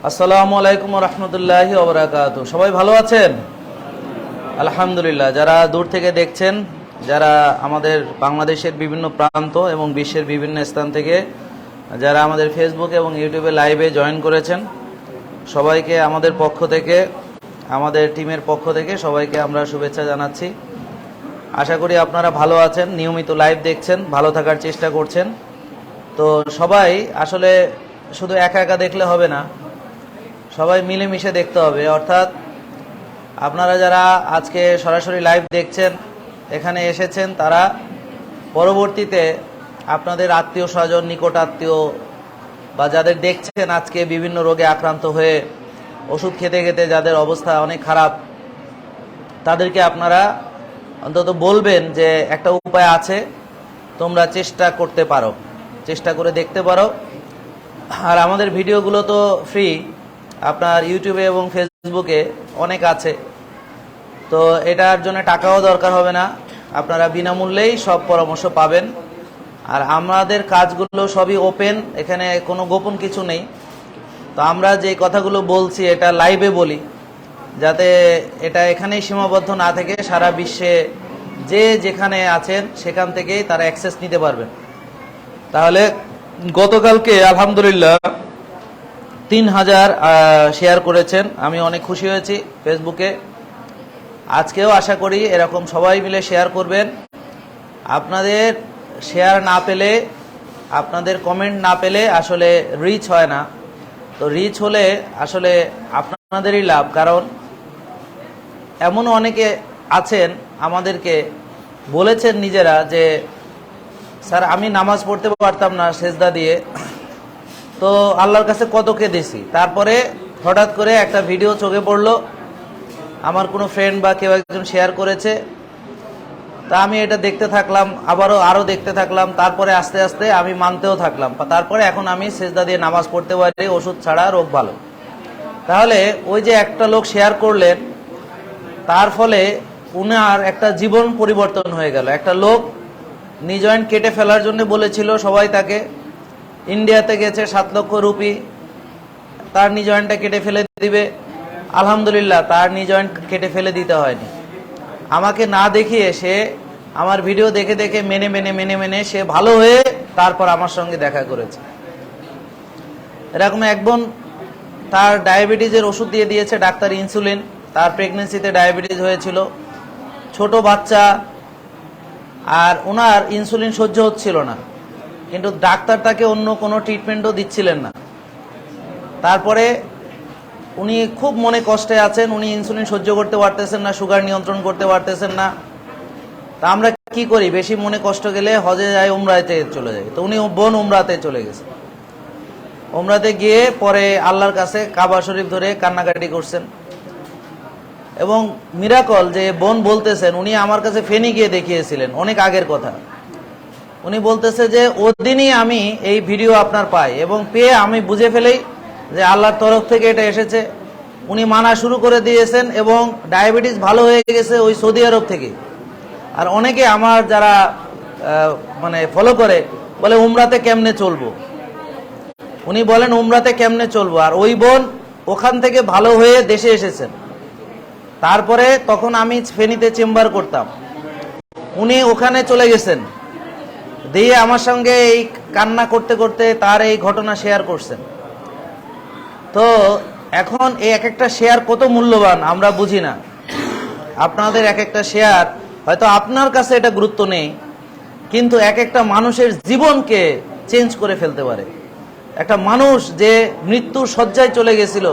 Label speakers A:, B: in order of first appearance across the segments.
A: আসসালামু আলাইকুম রহমতুল্লাহি ওয়া বারাকাতুহু। সবাই ভালো আছেন? আলহামদুলিল্লাহ। যারা দূর থেকে দেখছেন, যারা আমাদের বাংলাদেশের বিভিন্ন প্রান্ত এবং বিশ্বের বিভিন্ন স্থান থেকে যারা আমাদের ফেসবুক এবং ইউটিউবে লাইভে জয়েন করেছেন, সবাইকে আমাদের পক্ষ থেকে, আমাদের টিমের পক্ষ থেকে সবাইকে আমরা শুভেচ্ছা জানাচ্ছি। আশা করি আপনারা ভালো আছেন, নিয়মিত লাইভ দেখছেন, ভালো থাকার চেষ্টা করছেন। তো সবাই আসলে শুধু একা একা দেখলে হবে না, সবাই মিলেমিশে দেখতে হবে। অর্থাৎ আপনারা যারা আজকে সরাসরি লাইভ দেখছেন, এখানে এসেছেন, তারা পরবর্তীতে আপনাদের আত্মীয় স্বজন, নিকট আত্মীয় বা যাদের দেখছেন আজকে বিভিন্ন রোগে আক্রান্ত হয়ে ওষুধ খেতে খেতে যাদের অবস্থা অনেক খারাপ, তাদেরকে আপনারা অন্তত বলবেন যে একটা উপায় আছে, তোমরা চেষ্টা করতে পারো, চেষ্টা করে দেখতে পারো। আর আমাদের ভিডিওগুলো তো ফ্রি, আপনার ইউটিউবে এবং ফেসবুকে অনেক আছে, তো এটার জন্য টাকাও দরকার হবে না, আপনারা বিনামূল্যেই সব পরামর্শ পাবেন। আর আমাদের কাজগুলো সবই ওপেন, এখানে কোনো গোপন কিছু নেই। তো আমরা যে কথাগুলো বলছি এটা লাইভে বলি, যাতে এটা এখানেই সীমাবদ্ধ না থেকে সারা বিশ্বে যে যেখানে আছেন সেখান থেকেই তারা অ্যাক্সেস নিতে পারবেন। তাহলে গতকালকে আলহামদুলিল্লাহ 3000 শেয়ার করেছেন, আমি অনেক খুশি হয়েছি ফেসবুকে। আজকেও আশা করি এরকম সবাই মিলে শেয়ার করবেন। আপনাদের শেয়ার না পেলে, আপনাদের কমেন্ট না পেলে আসলে রিচ হয় না। তো রিচ হলে আসলে আপনাদেরই লাভ, কারণ এমনও অনেকে আছেন আমাদেরকে বলেছেন নিজেরা যে স্যার আমি নামাজ পড়তে পারতাম না সেজদা দিয়ে, তো আল্লাহর কাছে কত কেঁদেছি, তারপরে হঠাৎ করে একটা ভিডিও চোখে পড়লো, আমার কোনো ফ্রেন্ড বা কেউ একজন শেয়ার করেছে, তা আমি এটা দেখতে থাকলাম, আরও দেখতে থাকলাম, তারপরে আস্তে আস্তে আমি মানতেও থাকলাম, তারপরে এখন আমি সেজদা দিয়ে নামাজ পড়তে পারি, ওষুধ ছাড়া, রোগ ভালো। তাহলে ওই যে একটা লোক শেয়ার করলেন, তার ফলে উনার একটা জীবন পরিবর্তন হয়ে গেল। একটা লোক নি জয়েন্ট কেটে ফেলার জন্য বলেছিল, সবাই তাকে, ইন্ডিয়াতে গেছে 7 লক্ষ রুপি, তার নি জয়েন্টটা কেটে ফেলে দিবে। আলহামদুলিল্লাহ, তার নি জয়েন্ট কেটে ফেলে দিতে হয়নি। আমাকে না দেখিয়ে সে আমার ভিডিও দেখে দেখে মেনে মেনে মেনে মেনে সে ভালো হয়ে তারপর আমার সঙ্গে দেখা করেছে। এরকম এক বোন, তার ডায়াবেটিসের ওষুধ দিয়ে দিয়েছে ডাক্তার, ইনসুলিন, তার প্রেগনেন্সিতে ডায়াবেটিস হয়েছিল, ছোট বাচ্চা, আর ওনার ইনসুলিন সহ্য হচ্ছিল না, কিন্তু ডাক্তার তাকে অন্য কোনো ট্রিটমেন্টও দিচ্ছিলেন না। তারপরে উনি খুব মনে কষ্টে আছেন, উনি ইনসুলিন সহ্য করতে পারতেছেন না, সুগার নিয়ন্ত্রণ করতে পারতেছেন না। তা আমরা কি করি, বেশি মনে কষ্ট গেলে হজে যাই, উমরাতে চলে যাই। তো উনি বোন উমরাতে চলে গেছে, উমরাতে গিয়ে পরে আল্লাহর কাছে কাবা শরীফ ধরে কান্নাকাটি করছেন। এবং মিরাকল যে বোন বলতেছেন, উনি আমার কাছে ফেনী গিয়ে দেখিয়েছিলেন, অনেক আগের কথা। উনি বলতেছে যে ওদিনই আমি এই ভিডিও আপনার পাই, এবং পেয়ে আমি বুঝে ফেলেই যে আল্লাহর তরফ থেকে এটা এসেছে। উনি মানা শুরু করে দিয়েছেন এবং ডায়াবেটিস ভালো হয়ে গেছে ওই সৌদি আরব থেকে। আর অনেকে আমার যারা মানে ফলো করে বলে উমরাতে কেমনে চলবো, উনি বলেন উমরাতে কেমনে চলবো। আর ওই বোন ওখান থেকে ভালো হয়ে দেশে এসেছেন। তারপরে তখন আমি ফেনীতে চেম্বার করতাম, উনি ওখানে চলে গেছেন, দিয়ে আমার সঙ্গে এই কান্না করতে করতে তার এই ঘটনা শেয়ার করছেন। তো এখন এই এক একটা শেয়ার কত মূল্যবান আমরা বুঝি না। আপনাদের এক একটা শেয়ার, হয়তো আপনার কাছে এটা গুরুত্ব নেই, কিন্তু এক একটা মানুষের জীবনকে চেঞ্জ করে ফেলতে পারে। একটা মানুষ যে মৃত্যুর শয্যায় চলে গেছিল,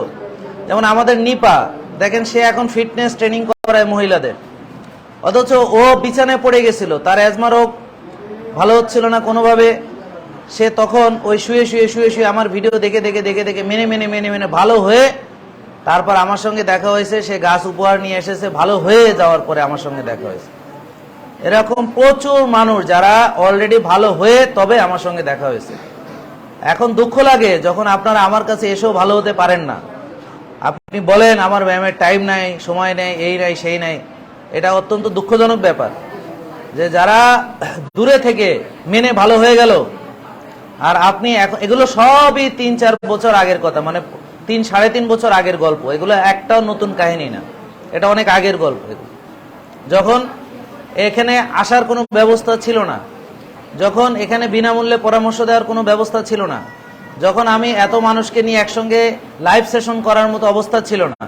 A: যেমন আমাদের নিপা, দেখেন সে এখন ফিটনেস ট্রেনিং করায় মহিলাদের, অথচ ও বিছানায় পড়ে গেছিল, তার অ্যাজমা রোগ ভালো হচ্ছিল না কোনোভাবে। সে তখন ওই শুয়ে শুয়ে শুয়ে শুয়ে আমার ভিডিও দেখে দেখে দেখে দেখে মেনে মেনে মেনে মেনে ভালো হয়ে তারপর আমার সঙ্গে দেখা হয়েছে। সে গাছ উপহার নিয়ে এসেছে, ভালো হয়ে যাওয়ার পরে আমার সঙ্গে দেখা হয়েছে। এরকম প্রচুর মানুষ যারা অলরেডি ভালো হয়ে তবে আমার সঙ্গে দেখা হয়েছে। এখন দুঃখ লাগে যখন আপনারা আমার কাছে এসেও ভালো হতে পারেন না। আপনি বলেন আমার ব্যায়ামের টাইম নাই, সময় নেই, এই নাই সেই নাই। এটা অত্যন্ত দুঃখজনক ব্যাপার যে যারা দূরে থেকে মেনে ভালো হয়ে গেল, আর আপনি এগুলো সবই 3-4 বছর আগের কথা, মানে 3-3.5 বছর আগের গল্প, এগুলো একটাও নতুন কাহিনী না, এটা অনেক আগের গল্প। এগুলো যখন এখানে আসার কোনো ব্যবস্থা ছিল না, যখন এখানে বিনামূল্যে পরামর্শ দেওয়ার কোনো ব্যবস্থা ছিল না, যখন আমি এত মানুষকে নিয়ে একসঙ্গে লাইভ সেশন করার মতো অবস্থা ছিল না,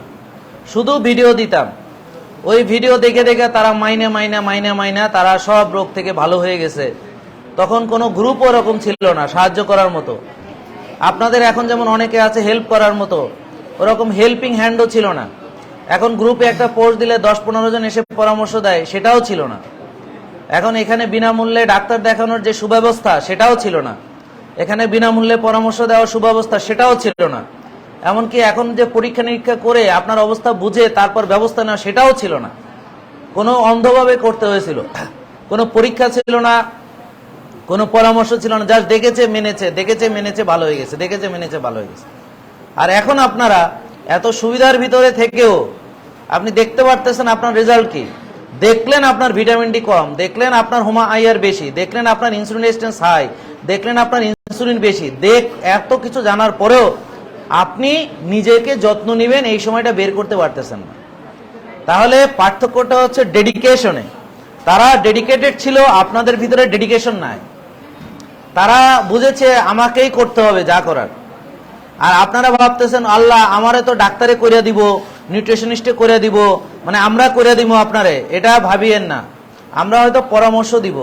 A: শুধু ভিডিও দিতাম, ওই ভিডিও দেখে দেখে তারা মাইনা তারা সব রোগ থেকে ভালো হয়ে গেছে। তখন কোনো গ্রুপ ওরকম ছিল না সাহায্য করার মতো। আপনাদের এখন যেমন অনেকে আছে হেল্প করার মতো, ওরকম হেল্পিং হ্যান্ডও ছিল না। এখন গ্রুপে একটা পোস্ট দিলে 10-15 জন এসে পরামর্শ দেয়, সেটাও ছিল না। এখন এখানে বিনামূল্যে ডাক্তার দেখানোর যে সুব্যবস্থা, সেটাও ছিল না। এখানে বিনামূল্যে পরামর্শ দেওয়ার সুব্যবস্থা, সেটাও ছিল না। এমনকি এখন যে পরীক্ষা নিরীক্ষা করে আপনার অবস্থা বুঝে তারপর ব্যবস্থা নেওয়া, সেটাও ছিল না। কোনো অন্ধভাবে করতে হয়েছিল, কোনো পরীক্ষা ছিল না, কোনো পরামর্শ ছিল না, জাস্ট দেখেছে মেনেছে ভালো হয়ে গেছে, দেখেছে মেনেছে ভালো হয়ে গেছে। আর এখন আপনারা এত সুবিধার ভিতরে থেকেও আপনি দেখতে পারতেছেন আপনার রেজাল্ট কি। দেখলেন আপনার ভিটামিন ডি কম, দেখলেন আপনার হোমা আইআর বেশি, দেখলেন আপনার ইনসুলিন রেজিস্ট্যান্স হাই, দেখলেন আপনার ইনসুলিন বেশি, এত কিছু জানার পরেও আপনি নিজেকে যত্ন নেবেন এই সময়টা বের করতে পারতেছেন না। তাহলে পার্থক্যটা হচ্ছে ডেডিকেশনে। তারা ডেডিকেটেড ছিল, আপনাদের ভিতরে ডেডিকেশন নাই। তারা বুঝেছে আমাকেই করতে হবে যা করার। আর আপনারা ভাবতেছেন আল্লাহ আমারে তো ডাক্তারে করিয়া দিব, নিউট্রিশনিস্টে করিয়া দিব, মানে আমরা করিয়া দিব আপনারে, এটা ভাবিয়েন না। আমরা হয়তো পরামর্শ দিব,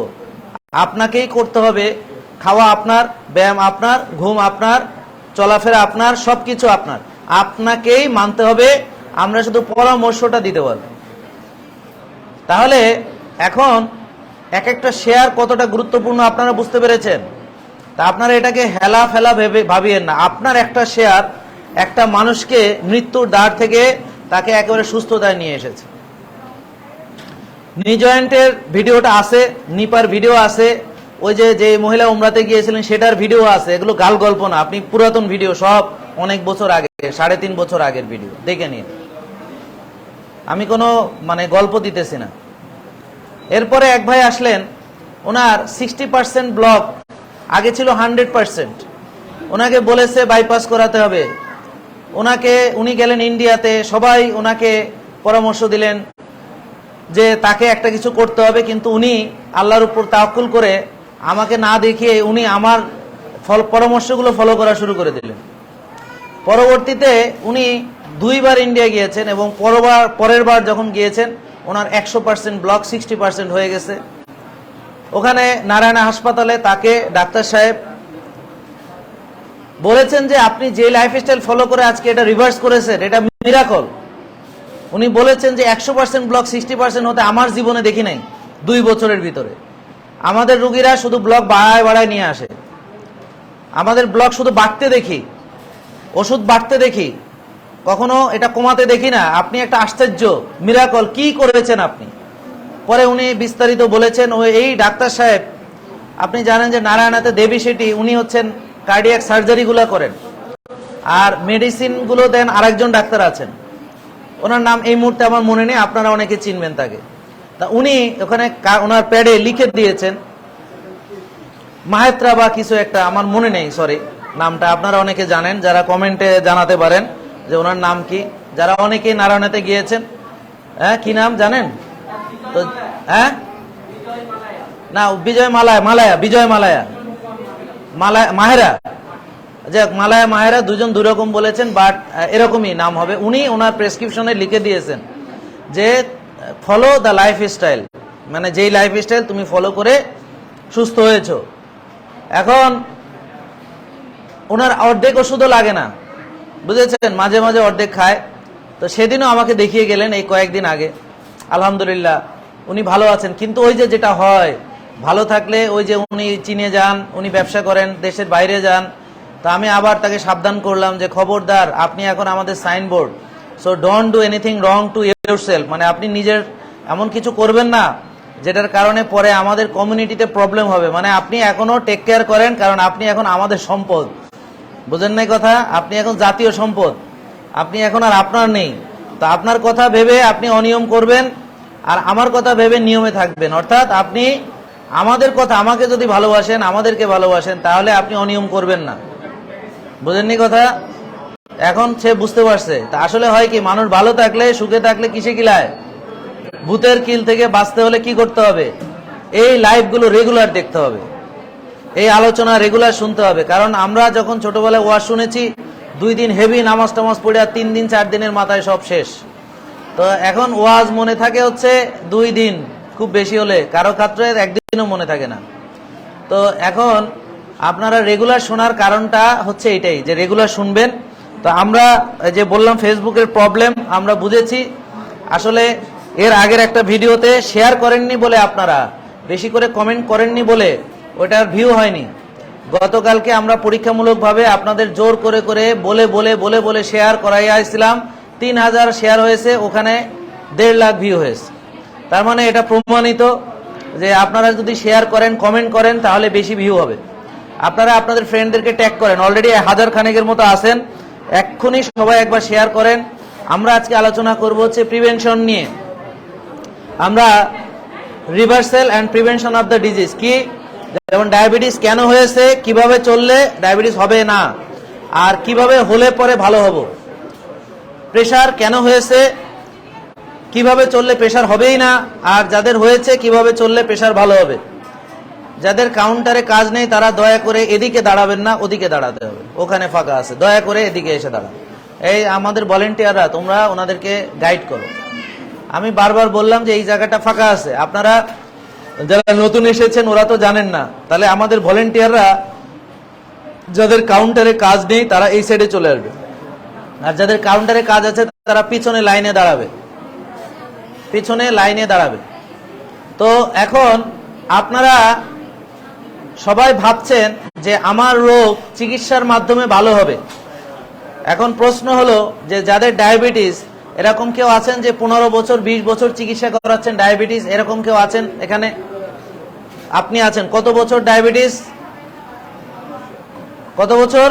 A: আপনাকেই করতে হবে। খাওয়া আপনার, ব্যায়াম আপনার, ঘুম আপনার, চলাফেরা আপনার, সবকিছু আপনার, আপনাকেই মানতে হবে। আমরা শুধু পরামর্শটা দিতে পারব। তাহলে এখন এক একটা শেয়ার কতটা গুরুত্বপূর্ণ আপনারা বুঝতে পেরেছেন। তা আপনারা এটাকে হেলা ফেলা ভেবে ভাবিয়েন না। আপনার একটা শেয়ার একটা মানুষকে মৃত্যুর দ্বার থেকে তাকে একেবারে সুস্থতায় নিয়ে এসেছে। নি জয়েন্টের ভিডিওটা আছে, নিপার ভিডিও আছে, ওই যে মহিলা উমরাতে গিয়েছিলেন সেটার ভিডিও আছে। এগুলো গাল গল্প না, আপনি পুরাতন ভিডিও সব অনেক বছর আগে, 3.5 বছর আগের ভিডিও দেখে নিন। আমি কোনো গল্প দিতেছি না। এরপরে এক ভাই আসলেন, ওনার 60% ব্লক, আগে ছিল 100%। ওনাকে বলেছে বাইপাস করাতে হবে। উনি গেলেন ইন্ডিয়াতে, সবাই ওনাকে পরামর্শ দিলেন যে তাকে একটা কিছু করতে হবে, কিন্তু উনি আল্লাহর উপর তাওয়াক্কুল করে আমাকে না দেখিয়ে উনি আমার পরামর্শগুলো ফলো করা শুরু করে দিলেন। পরবর্তীতে উনি 2 বার ইন্ডিয়া গিয়েছেন এবং পরের বার যখন গিয়েছেন ওনার 100% ব্লক 60% হয়ে গেছে। ওখানে নারায়ণা হাসপাতালে তাকে ডাক্তার সাহেব বলেছেন যে আপনি যে লাইফস্টাইল ফলো করে আজকে এটা রিভার্স করেছেন, এটা মিরাকল। উনি বলেছেন যে 100% ব্লক 60% হতে আমার জীবনে দেখি নাই 2 বছরের ভিতরে। আমাদের রোগীরা শুধু ব্লক বাড়ায় নিয়ে আসে, আমাদের ব্লক শুধু বাড়তে দেখি, ওষুধ বাড়তে দেখি, কখনো এটা কমাতে দেখি না। আপনি একটা আশ্চর্য মিরাকল কি করেছেন আপনি। পরে উনি বিস্তারিত বলেছেন। এই ডাক্তার সাহেব, আপনি জানেন যে নারায়ণাতে দেবী শেঠি, উনি হচ্ছেন কার্ডিয়াক সার্জারিগুলো করেন আর মেডিসিনগুলো দেন আরেকজন ডাক্তার আছেন, ওনার নাম এই মুহূর্তে আমার মনে নেই, আপনারা অনেকে চিনবেন তাকে। তা উনি ওখানে ওনার প্যাডে লিখে দিয়েছেন মাহেত্রা বা কিছু একটা, আমার মনে নেই, সরি নামটা। আপনারা অনেকে জানেন, যারা কমেন্টে জানাতে পারেন যে ওনার নাম কি। যারা অনেকেই নারায়ণাতে গিয়েছেন, হ্যাঁ কি নাম জানেন তো? হ্যাঁ না, বিজয় বিজয় মাহেরা, যাক মাহেরা, দুজন দুই রকম বলেছেন, বাট এরকমই নাম হবে। উনি ওনার প্রেসক্রিপশনে লিখে দিয়েছেন যে ফলো দ্য লাইফ স্টাইল, মানে যেই লাইফ স্টাইল তুমি ফলো করে সুস্থ হয়েছ। এখন ওনার অর্ধেক ওষুধও লাগে না, বুঝেছেন, মাঝে মাঝে অর্ধেক খায়। তো সেদিনও আমাকে দেখিয়ে গেলেন এই কয়েকদিন আগে। আলহামদুলিল্লাহ উনি ভালো আছেন। কিন্তু ওই যেটা হয়, ভালো থাকলে ওই যে উনি চীনে যান, উনি ব্যবসা করেন, দেশের বাইরে যান। তা আমি আবার তাকে সাবধান করলাম যে খবরদার, আপনি এখন আমাদের signboard, so don't do anything wrong to yourself, মানে আপনি নিজের এমন কিছু করবেন না যেটার কারণে পরে আমাদের কমিউনিটিতে প্রবলেম হবে। মানে আপনি এখনো টেক কেয়ার করেন, কারণ আপনি এখন আমাদের সম্পদ, বুঝেন নাই কথা? আপনি এখন জাতীয় সম্পদ, আপনি এখন আর আপনার নেই। তো আপনার কথা ভেবে আপনি অনিয়ম করবেন, আর আমার কথা ভেবে নিয়মে থাকবেন। অর্থাৎ আপনি আমাদের কথা, আমাকে যদি ভালোবাসেন, আমাদেরকে ভালোবাসেন, তাহলে আপনি অনিয়ম করবেন না, বুঝেননি কথা? এখন সে বুঝতে পারছে তা আসলে হয় কি, মানুষ ভালো থাকলে সুখে থাকলে কিসে কিলায়, ভূতের কিল থেকে বাঁচতে হলে কি করতে হবে, এই লাইভগুলো রেগুলার দেখতে হবে, এই আলোচনা রেগুলার শুনতে হবে। কারণ আমরা যখন ছোটবেলায় ওয়াজ শুনেছি 2 দিন হেভি নামাজ টামাজ পড়ে 3 দিন 4 দিনের মাথায় সব শেষ। তো এখন ওয়াজ মনে থাকে হচ্ছে 2 দিন, খুব বেশি হলে কারো ক্ষেত্রে 1 দিনও মনে থাকে না। তো এখন আপনারা রেগুলার শোনার কারণটা হচ্ছে এটাই যে রেগুলার শুনবেন। তো আমরা যে বললাম ফেসবুকের প্রবলেম আমরা বুঝেছি। আসলে এর আগের একটা ভিডিওতে শেয়ার করেননি বলে, আপনারা বেশি করে কমেন্ট করেননি বলে ওটার ভিউ হয়নি। গতকালকে আমরা পরীক্ষামূলকভাবে আপনাদের জোর করে করে বলে বলে বলে বলে শেয়ার করাইয়া আসছিলাম, 3000 শেয়ার হয়েছে, ওখানে 1.5 লাখ ভিউ হয়েছে। তার মানে এটা প্রমাণিত যে আপনারা যদি শেয়ার করেন কমেন্ট করেন তাহলে বেশি ভিউ হবে। আপনারা আপনাদের ফ্রেন্ডদেরকে ট্যাগ করেন, অলরেডি 1000 খানেকের মতো আছেন, এক্ষুনি সবাই একবার শেয়ার করেন। আমরা আজকে আলোচনা করব হচ্ছে প্রিভেনশন নিয়ে। আমরা reversal and prevention of the disease কি, যেমন ডায়াবেটিস কেন হয়েছে, কিভাবে চললে ডায়াবেটিস হবে না, আর কিভাবে হলে পরে ভালো হব। প্রেশার কেন হয়েছে, কিভাবে চললে প্রেশার হবেই না, আর যাদের হয়েছে কিভাবে চললে প্রেশার ভালো হবে। যাদের কাউন্টারে কাজ নেই তারা দয়া করে এদিকে দাঁড়াবেন না, ওদিকে দাঁড়াতে হবে, ওখানে ফাঁকা আছে, দয়া করে এদিকে এসে দাঁড়ান। এই আমাদের ভলেন্টিয়াররা, তোমরা ওনাদেরকে গাইড করো। আমি বারবার বললাম যে এই জায়গাটা ফাঁকা আছে, আপনারা যারা নতুন এসেছেন ওরা তো জানেন না, তাহলে আমাদের ভলেন্টিয়াররা যাদের কাউন্টারে কাজ নেই তারা এই সাইডে চলে আসবে, আর যাদের কাউন্টারে কাজ আছে তারা পিছনে লাইনে দাঁড়াবে, পিছনে লাইনে দাঁড়াবে। তো এখন আপনারা সবাই ভাবছেন যে আমার রোগ চিকিৎসার মাধ্যমে ভালো হবে। এখন প্রশ্ন হলো যে যাদের ডায়াবেটিস, এরকম কেউ আছেন যে 15 বছর 20 বছর চিকিৎসা করাচ্ছেন ডায়াবেটিস, এরকম কেউ আছেন এখানে? আপনি আছেন। কত বছর ডায়াবেটিস, কত বছর?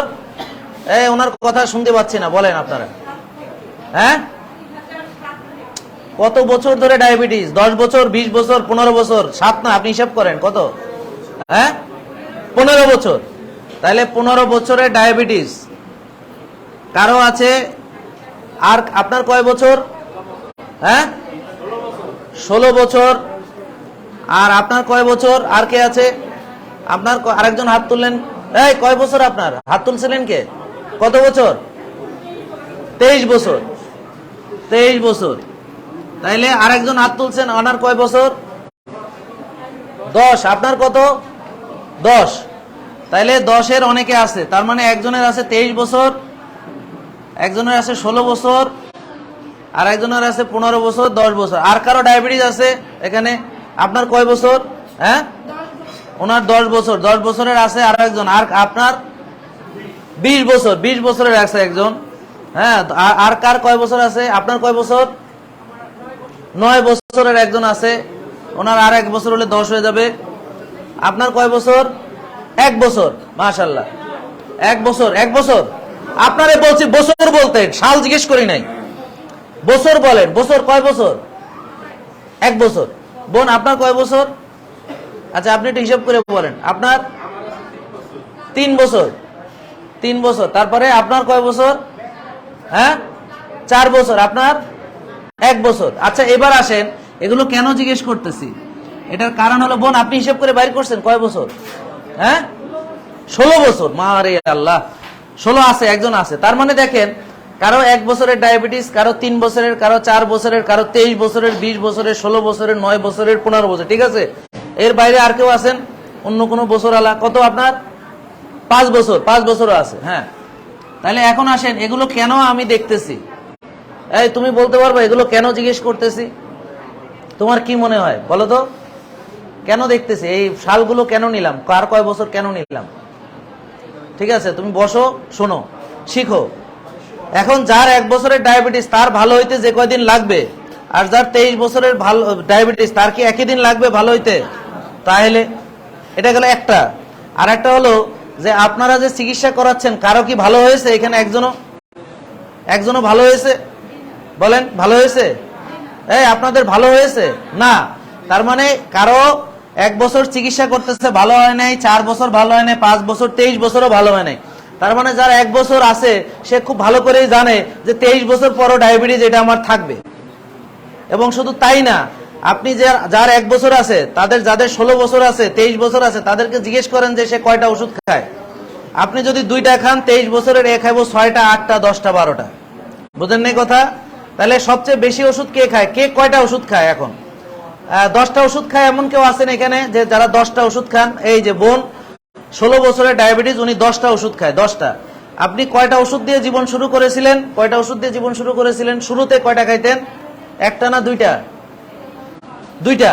A: ওনার কথা শুনতে পাচ্ছি না, বলেন আপনারা। হ্যাঁ, কত বছর ধরে ডায়াবেটিস? 10 বছর, 20 বছর, 15 বছর? 7 না, আপনি হিসাব করেন কত। হ্যাঁ, 15 বছর। তাহলে 15 বছরের ডায়াবেটিস কারো আছে। আর আপনার কয় বছর? হ্যাঁ, 16 বছর। আর আপনার কয় বছর? আর কে আছে আপনার? আরেকজন হাত তুললেন। এই কয় বছর আপনার? হাত তুলছিলেন কে? কত বছর? 23 বছর। 23 বছর। তাইলে আরেকজন হাত তুলছেন, ওনার কয় বছর? 10। আপনার কত? 10। তাইলে 10-এর অনেকে আছে, তার মানে একজনের আছে 23 বছর, একজনের আছে 16 বছর, আর একজনের আছে 15 বছর, 10 বছর। আর কারো ডায়াবেটিস আছে এখানে? আপনার কয় বছর? হ্যাঁ, ওনার 10 বছর। 10 বছরের আছে আর একজন। আর আপনার 20 বছর। 20 বছরের আছে একজন। হ্যাঁ, আর কার কয় বছর আছে? আপনার কয় বছর? 9 বছরের একজন আছে, ওনার আর 1 বছর হলে 10 হয়ে যাবে। আপনার কয় বছর? 1 বছর। মাশাআল্লাহ, 1 বছর। 1 বছর আপনারে বলছি বছর বলতে, সাল জিজ্ঞেস করি নাই, বছর বলেন। বছর কয় বছর? 1 বছর। বোন আপনার কয় বছর? আচ্ছা আপনি একটু হিসাব করে বলেন। আপনার 3 বছর। 3 বছর। তারপরে আপনার কয় বছর? হ্যাঁ, 4 বছর। আপনার 1 বছর। আচ্ছা এবার আসেন, এগুলো কেন জিজ্ঞেস করতেছি, এটার কারণ হলো বোন আপনি হিসাব করে বাইর করছেন কয় বছর? হ্যাঁ, 16 বছর। মারে আল্লাহ, 16 আছে, একজন আছে। তার মানে দেখেন, কারো 1 বছরের ডায়াবেটিস, কারো 3 বছরের, কারো 4 বছরের, কারো 23 বছরের, 20 বছরের, 16 বছরের, 9 বছরের, 15 বছর। ঠিক আছে, এর বাইরে আর কেউ আছেন অন্য কোনো বছর আলা? কত আপনার? 5 বছর। 5 বছরও আছে। হ্যাঁ, তাহলে এখন আসেন, এগুলো কেন আমি দেখতেছি? এই তুমি বলতে পারবে এগুলো কেন জিজ্ঞেস করতেছি? তোমার কি মনে হয় বলো তো, কেন দেখতেছি? এই সালগুলো কেন নিলাম, কার কয় বছর কেন নিলাম? ঠিক আছে, তুমি বসো, শোনো, শিখো। এখন যার 1 বছরের ডায়াবেটিস, তার ভালো হইতে যে কয়দিন লাগবে, আর যার 23 বছরের ভালো ডায়াবেটিস, তার কি একই দিন লাগবে ভালো হইতে? তাহলে এটা গেল একটা। আর একটা হলো যে আপনারা যে চিকিৎসা করাচ্ছেন, কারো কি ভালো হয়েছে এখানে? একজনও ভালো হয়েছে? বলেন, ভালো হয়েছে? আপনাদের ভালো হয়েছে না? তার মানে কারো 1 বছর চিকিৎসা করতেছে ভালো হয় নাই, 4 বছর ভালো হয় নাই, 5 বছর, 23 বছরও ভালো হয় নাই। তার মানে যার 1 বছর আছে সে খুব ভালো করেই জানে যে 23 বছর পরও ডায়াবেটিস এটা আমার থাকবে। এবং শুধু তাই না, আপনি যার 1 বছর আছে, যাদের 16 বছর আছে, 23 বছর আছে, তাদেরকে জিজ্ঞেস করেন যে সে কয়টা ওষুধ খায়। আপনি যদি 2টা খান, 23 বছরের এ খাইবো 6টা, 8টা, 10টা, 12টা। বুঝেন নাই কথা? তাহলে সবচেয়ে বেশি ওষুধ কে খায়? কে কয়টা ওষুধ খায়? এখন 10টা ওষুধ খায় এমন কেউ আছেন এখানে যে যারা 10টা ওষুধ খান? এই যে বোন 16 বছরের ডায়াবেটিস, উনি 10টা ওষুধ খায়। 10টা। আপনি কয়টা ওষুধ দিয়ে জীবন শুরু করেছিলেন? কয়টা ওষুধ দিয়ে জীবন শুরু করেছিলেন? শুরুতে কয়টা খাইতেন? একটা না 2টা? 2টা।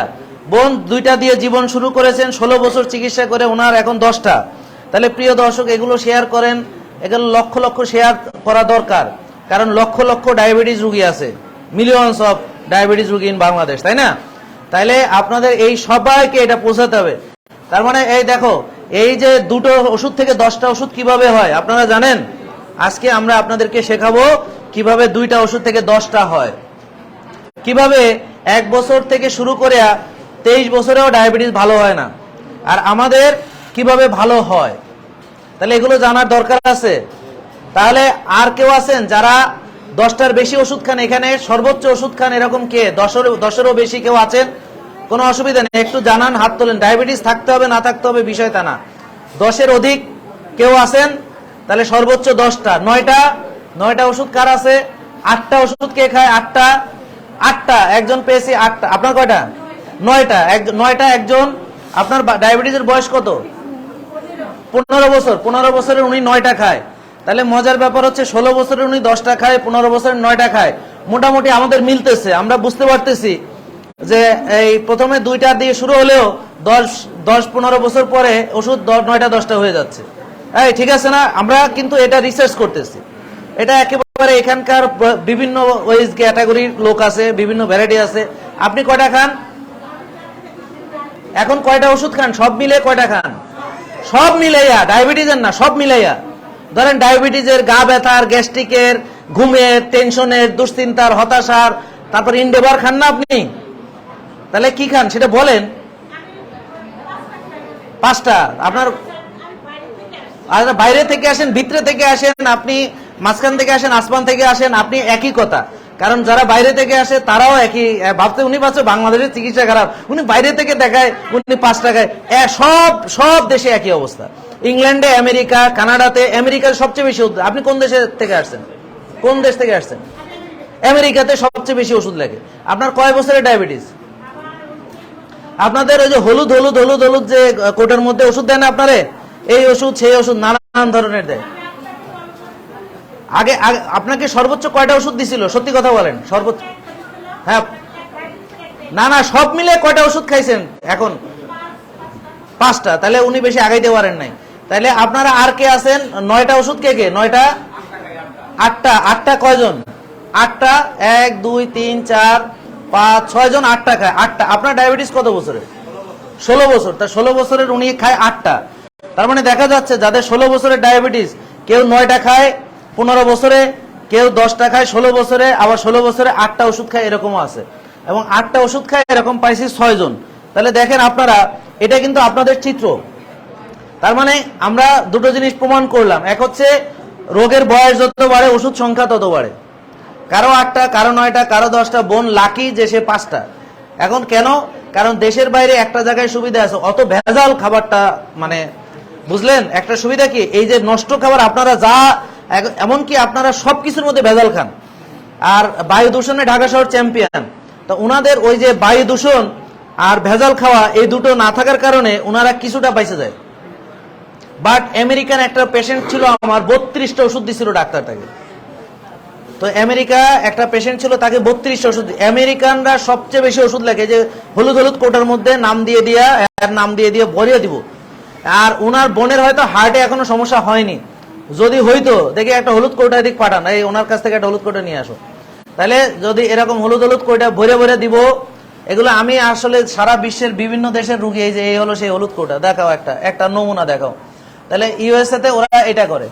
A: বোন 2টা দিয়ে জীবন শুরু করেছেন, 16 বছর চিকিৎসা করে ওনার এখন 10টা। তাহলে প্রিয় দর্শক, এগুলো শেয়ার করেন, এগুলো লক্ষ লক্ষ শেয়ার করা দরকার, কারণ লক্ষ লক্ষ ডায়াবেটিস রোগী আছে, মিলিয়নস অফ ডায়াবেটিস রোগী ইন বাংলাদেশ, তাই না? তাইলে আপনাদের এই সবাইকে এটা পৌঁছাতে হবে। তার মানে এই দেখো, এই যে 2টো ওষুধ থেকে 10টা ওষুধ কিভাবে হয় আপনারা জানেন? আজকে আমরা আপনাদেরকে শেখাবো কিভাবে 2টা ওষুধ থেকে 10টা হয়, কিভাবে 1 বছর থেকে শুরু করে 23 বছরেও ডায়াবেটিস ভালো হয় না, আর আমাদের কিভাবে ভালো হয়। তাহলে এগুলো জানার দরকার আছে। তাহলে আর কেউ আছেন যারা 10টার বেশি ওষুধ খান? এখানে সর্বোচ্চ ওষুধ খান এরকম কে? 10এরও বেশি কেউ আছেন? কোনো অসুবিধা নেই, একটু জানান, হাত তোলেন। ডায়াবেটিস থাকতে হবে না থাকতে হবে বিষয় তা না। 10এর অধিক কেউ আছেন? তাহলে সর্বোচ্চ 10টা। 9টা ওষুধ কার আছে? 8টা ওষুধ কে খায়? 8টা। একজন পেয়েছি 8টা। আপনার কয়টা? 9টা। একজন। আপনার ডায়াবেটিসের বয়স কত? 15 বছর। 15 বছরের উনি 9টা খায়। তাহলে মজার ব্যাপার হচ্ছে 16 বছরের উনি 10টা খায়, 15 বছরের 9টা খায়। মোটামুটি আমাদের মিলতেছে, আমরা বুঝতে পারতেছি যে এই প্রথমে 2টা দিয়ে শুরু হলেও 10-15 বছর পরে ওষুধ 9টা 10টা হয়ে যাচ্ছে। এই ঠিক আছে না? আমরা কিন্তু এটা রিসার্চ করতেছি। এটা একেবারে এখানকার বিভিন্ন ওয়েজ ক্যাটাগরির লোক আছে, বিভিন্ন ভ্যারাইটি আছে। আপনি কয়টা খান এখন? কয়টা ওষুধ খান সব মিলে? কয়টা খান সব মিলাইয়া? ডায়াবেটিসের না, সব মিলাইয়া। ধরেন ডায়াবেটিসের, গা ব্যথার, গ্যাস্ট্রিকের, ঘুমের, টেনশনের, দুশ্চিন্তার, হতাশার, তারপর ইনডেভার খান না আপনি? তাহলে কি খান সেটা বলেন। 5টা। আপনার বাইরে থেকে আসেন, ভিতরে থেকে আসেন, আপনি মাঝখান থেকে আসেন, আসমান থেকে আসেন, আপনি একই কথা। কারণ যারা বাইরে থেকে আসে তারাও একই ভাবতে, উনি ভাবছে বাংলাদেশের চিকিৎসা খারাপ, উনি বাইরে থেকে দেখায়, উনি 5 টাকায়। সব দেশে একই অবস্থা। ইংল্যান্ডে, আমেরিকা, কানাডাতে, আমেরিকার সবচেয়ে বেশি। আপনি কোন দেশে থেকে আসছেন? কোন দেশ থেকে আসছেন? আমেরিকাতে সবচেয়ে বেশি ওষুধ লাগে। আপনার কয় বছরের ডায়াবেটিস? আপনাদের ওই যে হলুদ হলুদ হলুদ হলুদ যে কোটের মধ্যে ওষুধ দেয় না আপনারে, এই ওষুধ সেই ওষুধ নানান ধরনের দেয়। আগে আপনাকে সর্বোচ্চ কয়টা ওষুধ দিছিল? সত্যি কথা বলেন, সর্বোচ্চ। হ্যাঁ না, সব মিলে কয়টা ওষুধ খাইছেন এখন? 5টা। তাহলে উনি বেশি আগাইতে পারেন নাই। তাহলে আপনারা আর কে আছেন? 9টা ওষুধ কে? 9টা। 8টা কয়জন? 8টা। 1 2 3 4 5 6 জন 8টা খায়। 8টা। আপনার ডায়াবেটিস কত বছরের? 16 বছর। তা 16 বছরের উনি খায় 8টা। তার মানে দেখা যাচ্ছে যাদের 16 বছরের ডায়াবেটিস, কেউ 9টা খায় 15 বছরে, কেউ 10টা খায় 16 বছরে, আবার 16 বছরে 8টা ওষুধ খায়, এরকমও আছে। এবং 8টা ওষুধ খায় এরকম পাইছি 6 জন। তাহলে দেখেন আপনারা, এটা কিন্তু আপনাদের চিত্র। তার মানে আমরা দুটো জিনিস প্রমাণ করলাম। এক হচ্ছে রোগের বয়স যত বাড়ে ওষুধ সংখ্যা তত বাড়ে। কারো 8টা, কারো 9টা, কারো 10টা। বোন লাকি যে সে 5টা। এখন কেন? কারণ দেশের বাইরে একটা জায়গায় সুবিধা আছে, অত ভেজাল খাবারটা, মানে বুঝলেন একটা সুবিধা কি? এই যে নষ্ট খাবার আপনারা যা, এমনকি আপনারা সবকিছুর মধ্যে ভেজাল খান। আর বায়ু দূষণে ঢাকা শহর চ্যাম্পিয়ন। তো উনাদের ওই যে বায়ু দূষণ আর ভেজাল খাওয়া, এই দুটো না থাকার কারণে উনারা কিছুটা পাইছে যায়। বাট আমেরিকান একটা পেশেন্ট ছিল আমার, 32টা ওষুধ দিছিল ডাক্তার তাকে। তো আমেরিকা একটা পেশেন্ট ছিল, তাকে 32টা ওষুধ। আমেরিকানরা সবচেয়ে বেশি ওষুধ লাগে, যে হলুদ হলুদ কোটার মধ্যে নাম দিয়ে ভরিয়ে দিব। আর উনার বোনের হয়তো হার্টে এখনো সমস্যা হয়নি, যদি হইতো দেখে একটা হলুদ কোটা এদিক পাঠান, এই ওনার কাছ থেকে একটা হলুদ কোটা নিয়ে আসো। তাহলে যদি এরকম হলুদ হলুদ কোটা ভরে দিব, এগুলো আমি আসলে সারা বিশ্বের বিভিন্ন দেশের রুগী, এই যে এই হলো সেই হলুদ কোটা, দেখাও একটা নমুনা দেখাও। তাহলে ইউএসএ তে ওরা এটা করে।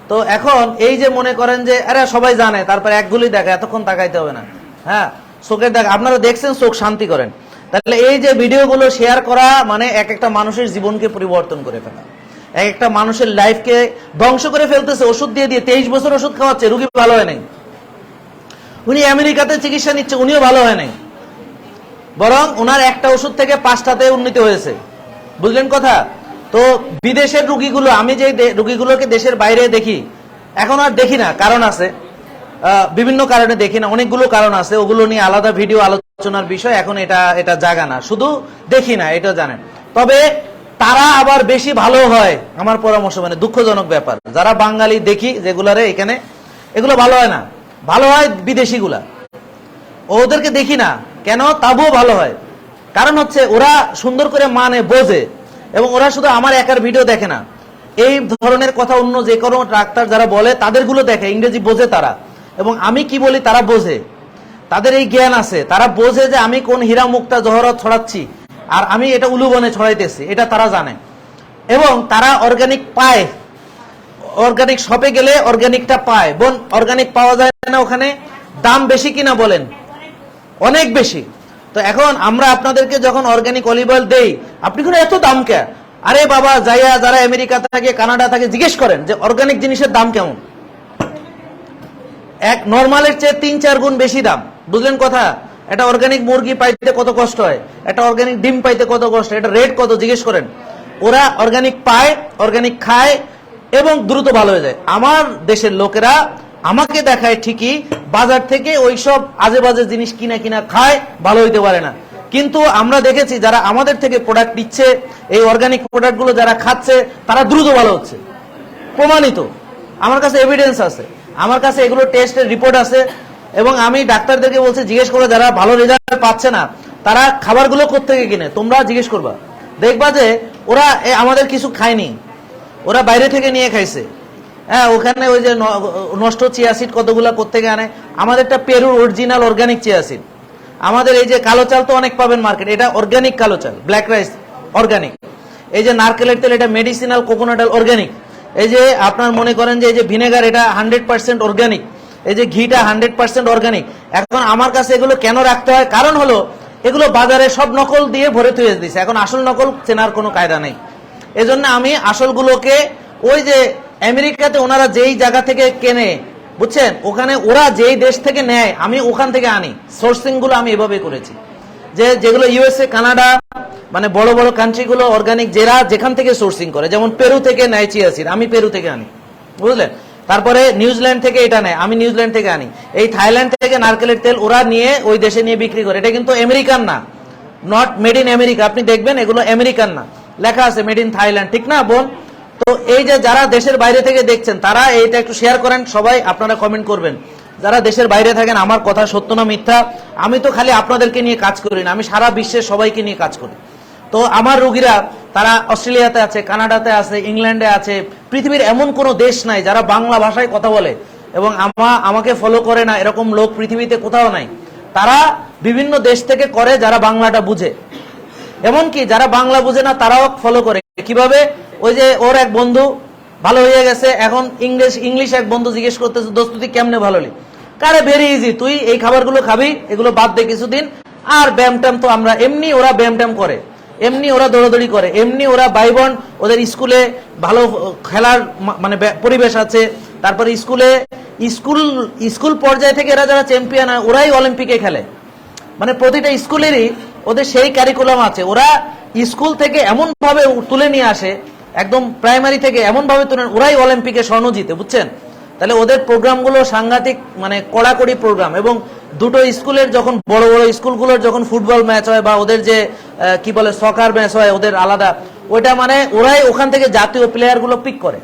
A: তো এখন এই যে মনে করেন যে আরে সবাই জানে, তারপর একগুলি দেখা, এতক্ষণ তাকাইতে হবে না। হ্যাঁ, চোখের দেখা, আপনারা দেখছেন, চোখ শান্তি করেন। তাহলে এই যে ভিডিওগুলো শেয়ার করা মানে এক একটা মানুষের জীবনকে পরিবর্তন করে ফেলা। এক একটা মানুষের লাইফকে ধ্বংস করে ফেলতেছে ওষুধ দিয়ে দিয়ে। 23 বছর ওষুধ খাওয়াচ্ছে, রুগী ভালো হয় নাই। উনি আমেরিকাতে চিকিৎসা নিচ্ছে, উনিও ভালো হয় নাই, বরং ওনার একটা ওষুধ থেকে 5টাতে উন্নতি হয়েছে। বুঝলেন কথা? তো বিদেশের রুগীগুলো, আমি যে রুগীগুলোকে দেশের বাইরে দেখি, এখন আর দেখি না, কারণ আছে, বিভিন্ন কারণে দেখি না, অনেকগুলো কারণ আছে, ওগুলো নিয়ে আলাদা ভিডিও আলোচনার বিষয়, এখন এটা জায়গা না, শুধু দেখি না, এটা জানেন। তবে তারা আবার বেশি ভালো হয়, আমার পরামর্শ, মানে দুঃখজনক ব্যাপার, যারা বাঙালি দেখি যেগুলারে এখানে, এগুলো ভালো হয় না, ভালো হয় বিদেশিগুলা, ওদেরকে দেখি না কেন, তাবুও ভালো হয়। কারণ হচ্ছে ওরা সুন্দর করে মানে বোঝে, এবং ওরা শুধু আমার একার ভিডিও দেখে না, এই ধরনের কথা অন্য যে কোনো ডাক্তার যারা বলে তাদেরগুলো দেখে, ইংরেজি বোঝে তারা, এবং আমি কি বলি তারা বোঝে, তাদের এই জ্ঞান আছে, তারা বোঝে যে আমি কোন হীরা মুক্তা জহরত ছড়াচ্ছি আর আমি এটা উলুবনে ছড়াইতেছি, এটা তারা জানে। এবং তারা অর্গানিক পায়, অর্গানিক শপে গেলে অর্গানিকটা পায়। বোন, অর্গানিক পাওয়া যায় না ওখানে? দাম বেশি কিনা বলেন? অনেক বেশি। তো এখন আমরা আপনাদেরকে যখন অর্গানিক অলিভ অয়েল দেই, আপনি কোনো এত দাম কে? আরে বাবা, যাইয়া যারা আমেরিকা থাকে, কানাডা থাকে, জিজ্ঞেস করেন যে অর্গানিক জিনিসের দাম কেমন। এক নরমালের চেয়ে 3-4 গুণ বেশি দাম। বুঝলেন কথা? এটা অর্গানিক মুরগি পাইতে কত কষ্ট হয়, এটা অর্গানিক ডিম পাইতে কত কষ্ট, এটা রেট কত, জিজ্ঞেস করেন। ওরা অর্গানিক পায়, অর্গানিক খায় এবং দ্রুত ভালো হয়ে যায়। আমার দেশের লোকেরা আমাকে দেখায় ঠিকই, বাজার থেকে ওইসব আজে বাজে জিনিস কিনা খায়, ভালো হইতে পারে না। কিন্তু আমরা দেখেছি যারা আমাদের থেকে প্রোডাক্ট নিচ্ছে, এই অর্গানিক প্রোডাক্টগুলো যারা খাচ্ছে, তারা দ্রুত ভালো হচ্ছে, প্রমাণিত। আমার কাছে এভিডেন্স আছে, আমার কাছে এগুলো টেস্টের রিপোর্ট আছে, এবং আমি ডাক্তারদেরকে বলছি জিজ্ঞেস করে যারা ভালো রেজাল্ট পাচ্ছে না তারা খাবারগুলো কোত্থেকে কিনে, তোমরা জিজ্ঞেস করবা, দেখবা যে ওরা আমাদের কিছু খায়নি, ওরা বাইরে থেকে নিয়ে খাইছে। হ্যাঁ, ওখানে ওই যে নষ্ট চিয়া সিড কতগুলা কোত্থেকে আনে, আমাদেরটা পেরুর অরিজিনাল অর্গানিক চিয়া সিড। আমাদের এই যে কালো চাল তো অনেক পাবেন মার্কেট, এটা অর্গানিক কালো চাল, ব্ল্যাক রাইস অর্গানিক। এই যে নারকেলের তেল, এটা মেডিসিনাল কোকোনাট অয়েল অর্গানিক। এই যে আপনার মনে করেন যে এই যে ভিনেগার, এটা 100% অর্গানিক। এই যে ঘিটা 100% অর্গানিক। এখন আমার কাছে এগুলো কেন রাখতে হয়? কারণ হলো এগুলো বাজারে সব নকল দিয়ে ভরে থুয়ে দিচ্ছে, এখন আসল নকল চেনার কোনো কায়দা নেই। এজন্য আমি আসলগুলোকে, ওই যে আমেরিকাতে ওনারা যেই জায়গা থেকে কেনে, বুঝছেন, ওখানে ওরা যেই দেশ থেকে নেয় আমি ওখান থেকে আনি। সোর্সিং গুলো আমি এভাবে করেছি, যে যেগুলো ইউএসএ, কানাডা, মানে বড় বড় কান্ট্রিগুলো অর্গানিক যারা যেখান থেকে সোর্সিং করে, যেমন পেরু থেকে নেয় চিয়া সিড, আমি পেরু থেকে আনি, বুঝলেন। তারপরে নিউজিল্যান্ড থেকে এটা নেয়, আমি নিউজিল্যান্ড থেকে আনি। এই থাইল্যান্ড থেকে নারকেলের তেল ওরা নিয়ে ওই দেশে নিয়ে বিক্রি করে, এটা কিন্তু আমেরিকান না, নট মেড ইন আমেরিকা। আপনি দেখবেন এগুলো আমেরিকান না, লেখা আছে মেড ইন থাইল্যান্ড, ঠিক না বোন? তো এই যে যারা দেশের বাইরে থেকে দেখছেন তারা এইটা একটু শেয়ার করেন, সবাই আপনারা কমেন্ট করবেন। যারা দেশের বাইরে থাকেন, আমার কথা সত্য না মিথ্যা, আমি তো খালি আপনাদেরকে নিয়ে কাজ করি না, আমি সারা বিশ্বের সবাইকে নিয়ে কাজ করি। তো আমার রোগীরা তারা অস্ট্রেলিয়াতে আছে, কানাডাতে আছে, ইংল্যান্ডে আছে, পৃথিবীর এমন কোনো দেশ নাই যারা বাংলা ভাষায় কথা বলে এবং আমাকে ফলো করে না, এরকম লোক পৃথিবীতে কোথাও নাই। তারা বিভিন্ন দেশ থেকে করে যারা বাংলাটা বুঝে, এমনকি যারা বাংলা বুঝে না তারাও ফলো করে। কিভাবে? ওই যে ওর এক বন্ধু ভালো হয়ে গেছে, এখন ইংলিশ এক বন্ধু জিজ্ঞেস করতেছে, দোস্ত তুই কেমনে ভালো হলি? কারে ভেরি ইজি, তুই এই খাবারগুলো খাবি, এগুলো বাদ দে কিছুদিন, আর ব্যায়াম ট্যাম তো আমরা এমনি, ওরা ব্যায়াম ট্যাম করে, এমনি ওরা দৌড়াদৌড়ি করে, এমনি ওরা ভাই বোন, ওদের স্কুলে ভালো খেলার মানে পরিবেশ আছে। তারপরে স্কুল পর্যায়ে থেকে এরা যারা চ্যাম্পিয়ন হয় ওরাই অলিম্পিকে খেলে, মানে প্রতিটা স্কুলেরই ওদের সেই কারিকুলাম আছে। ওরা স্কুল থেকে এমন ভাবে তুলে নিয়ে আসে, একদম প্রাইমারি থেকে এমন ভাবে তুলে, ওরাই অলিম্পিকে স্বর্ণ জিতে, বুঝছেন? তাহলে ওদের প্রোগ্রামগুলো সাংঘাতিক, মানে কড়াকড়ি প্রোগ্রাম। এবং দুটো স্কুলের যখন বড় বড় স্কুলগুলোর যখন ফুটবল ম্যাচ হয় বা ওদের যে কি বলে সকার ম্যাচ হয় ওদের আলাদা, ওইটা মানে ওরাই ওখান থেকে জাতীয় প্লেয়ার গুলো পিক করে,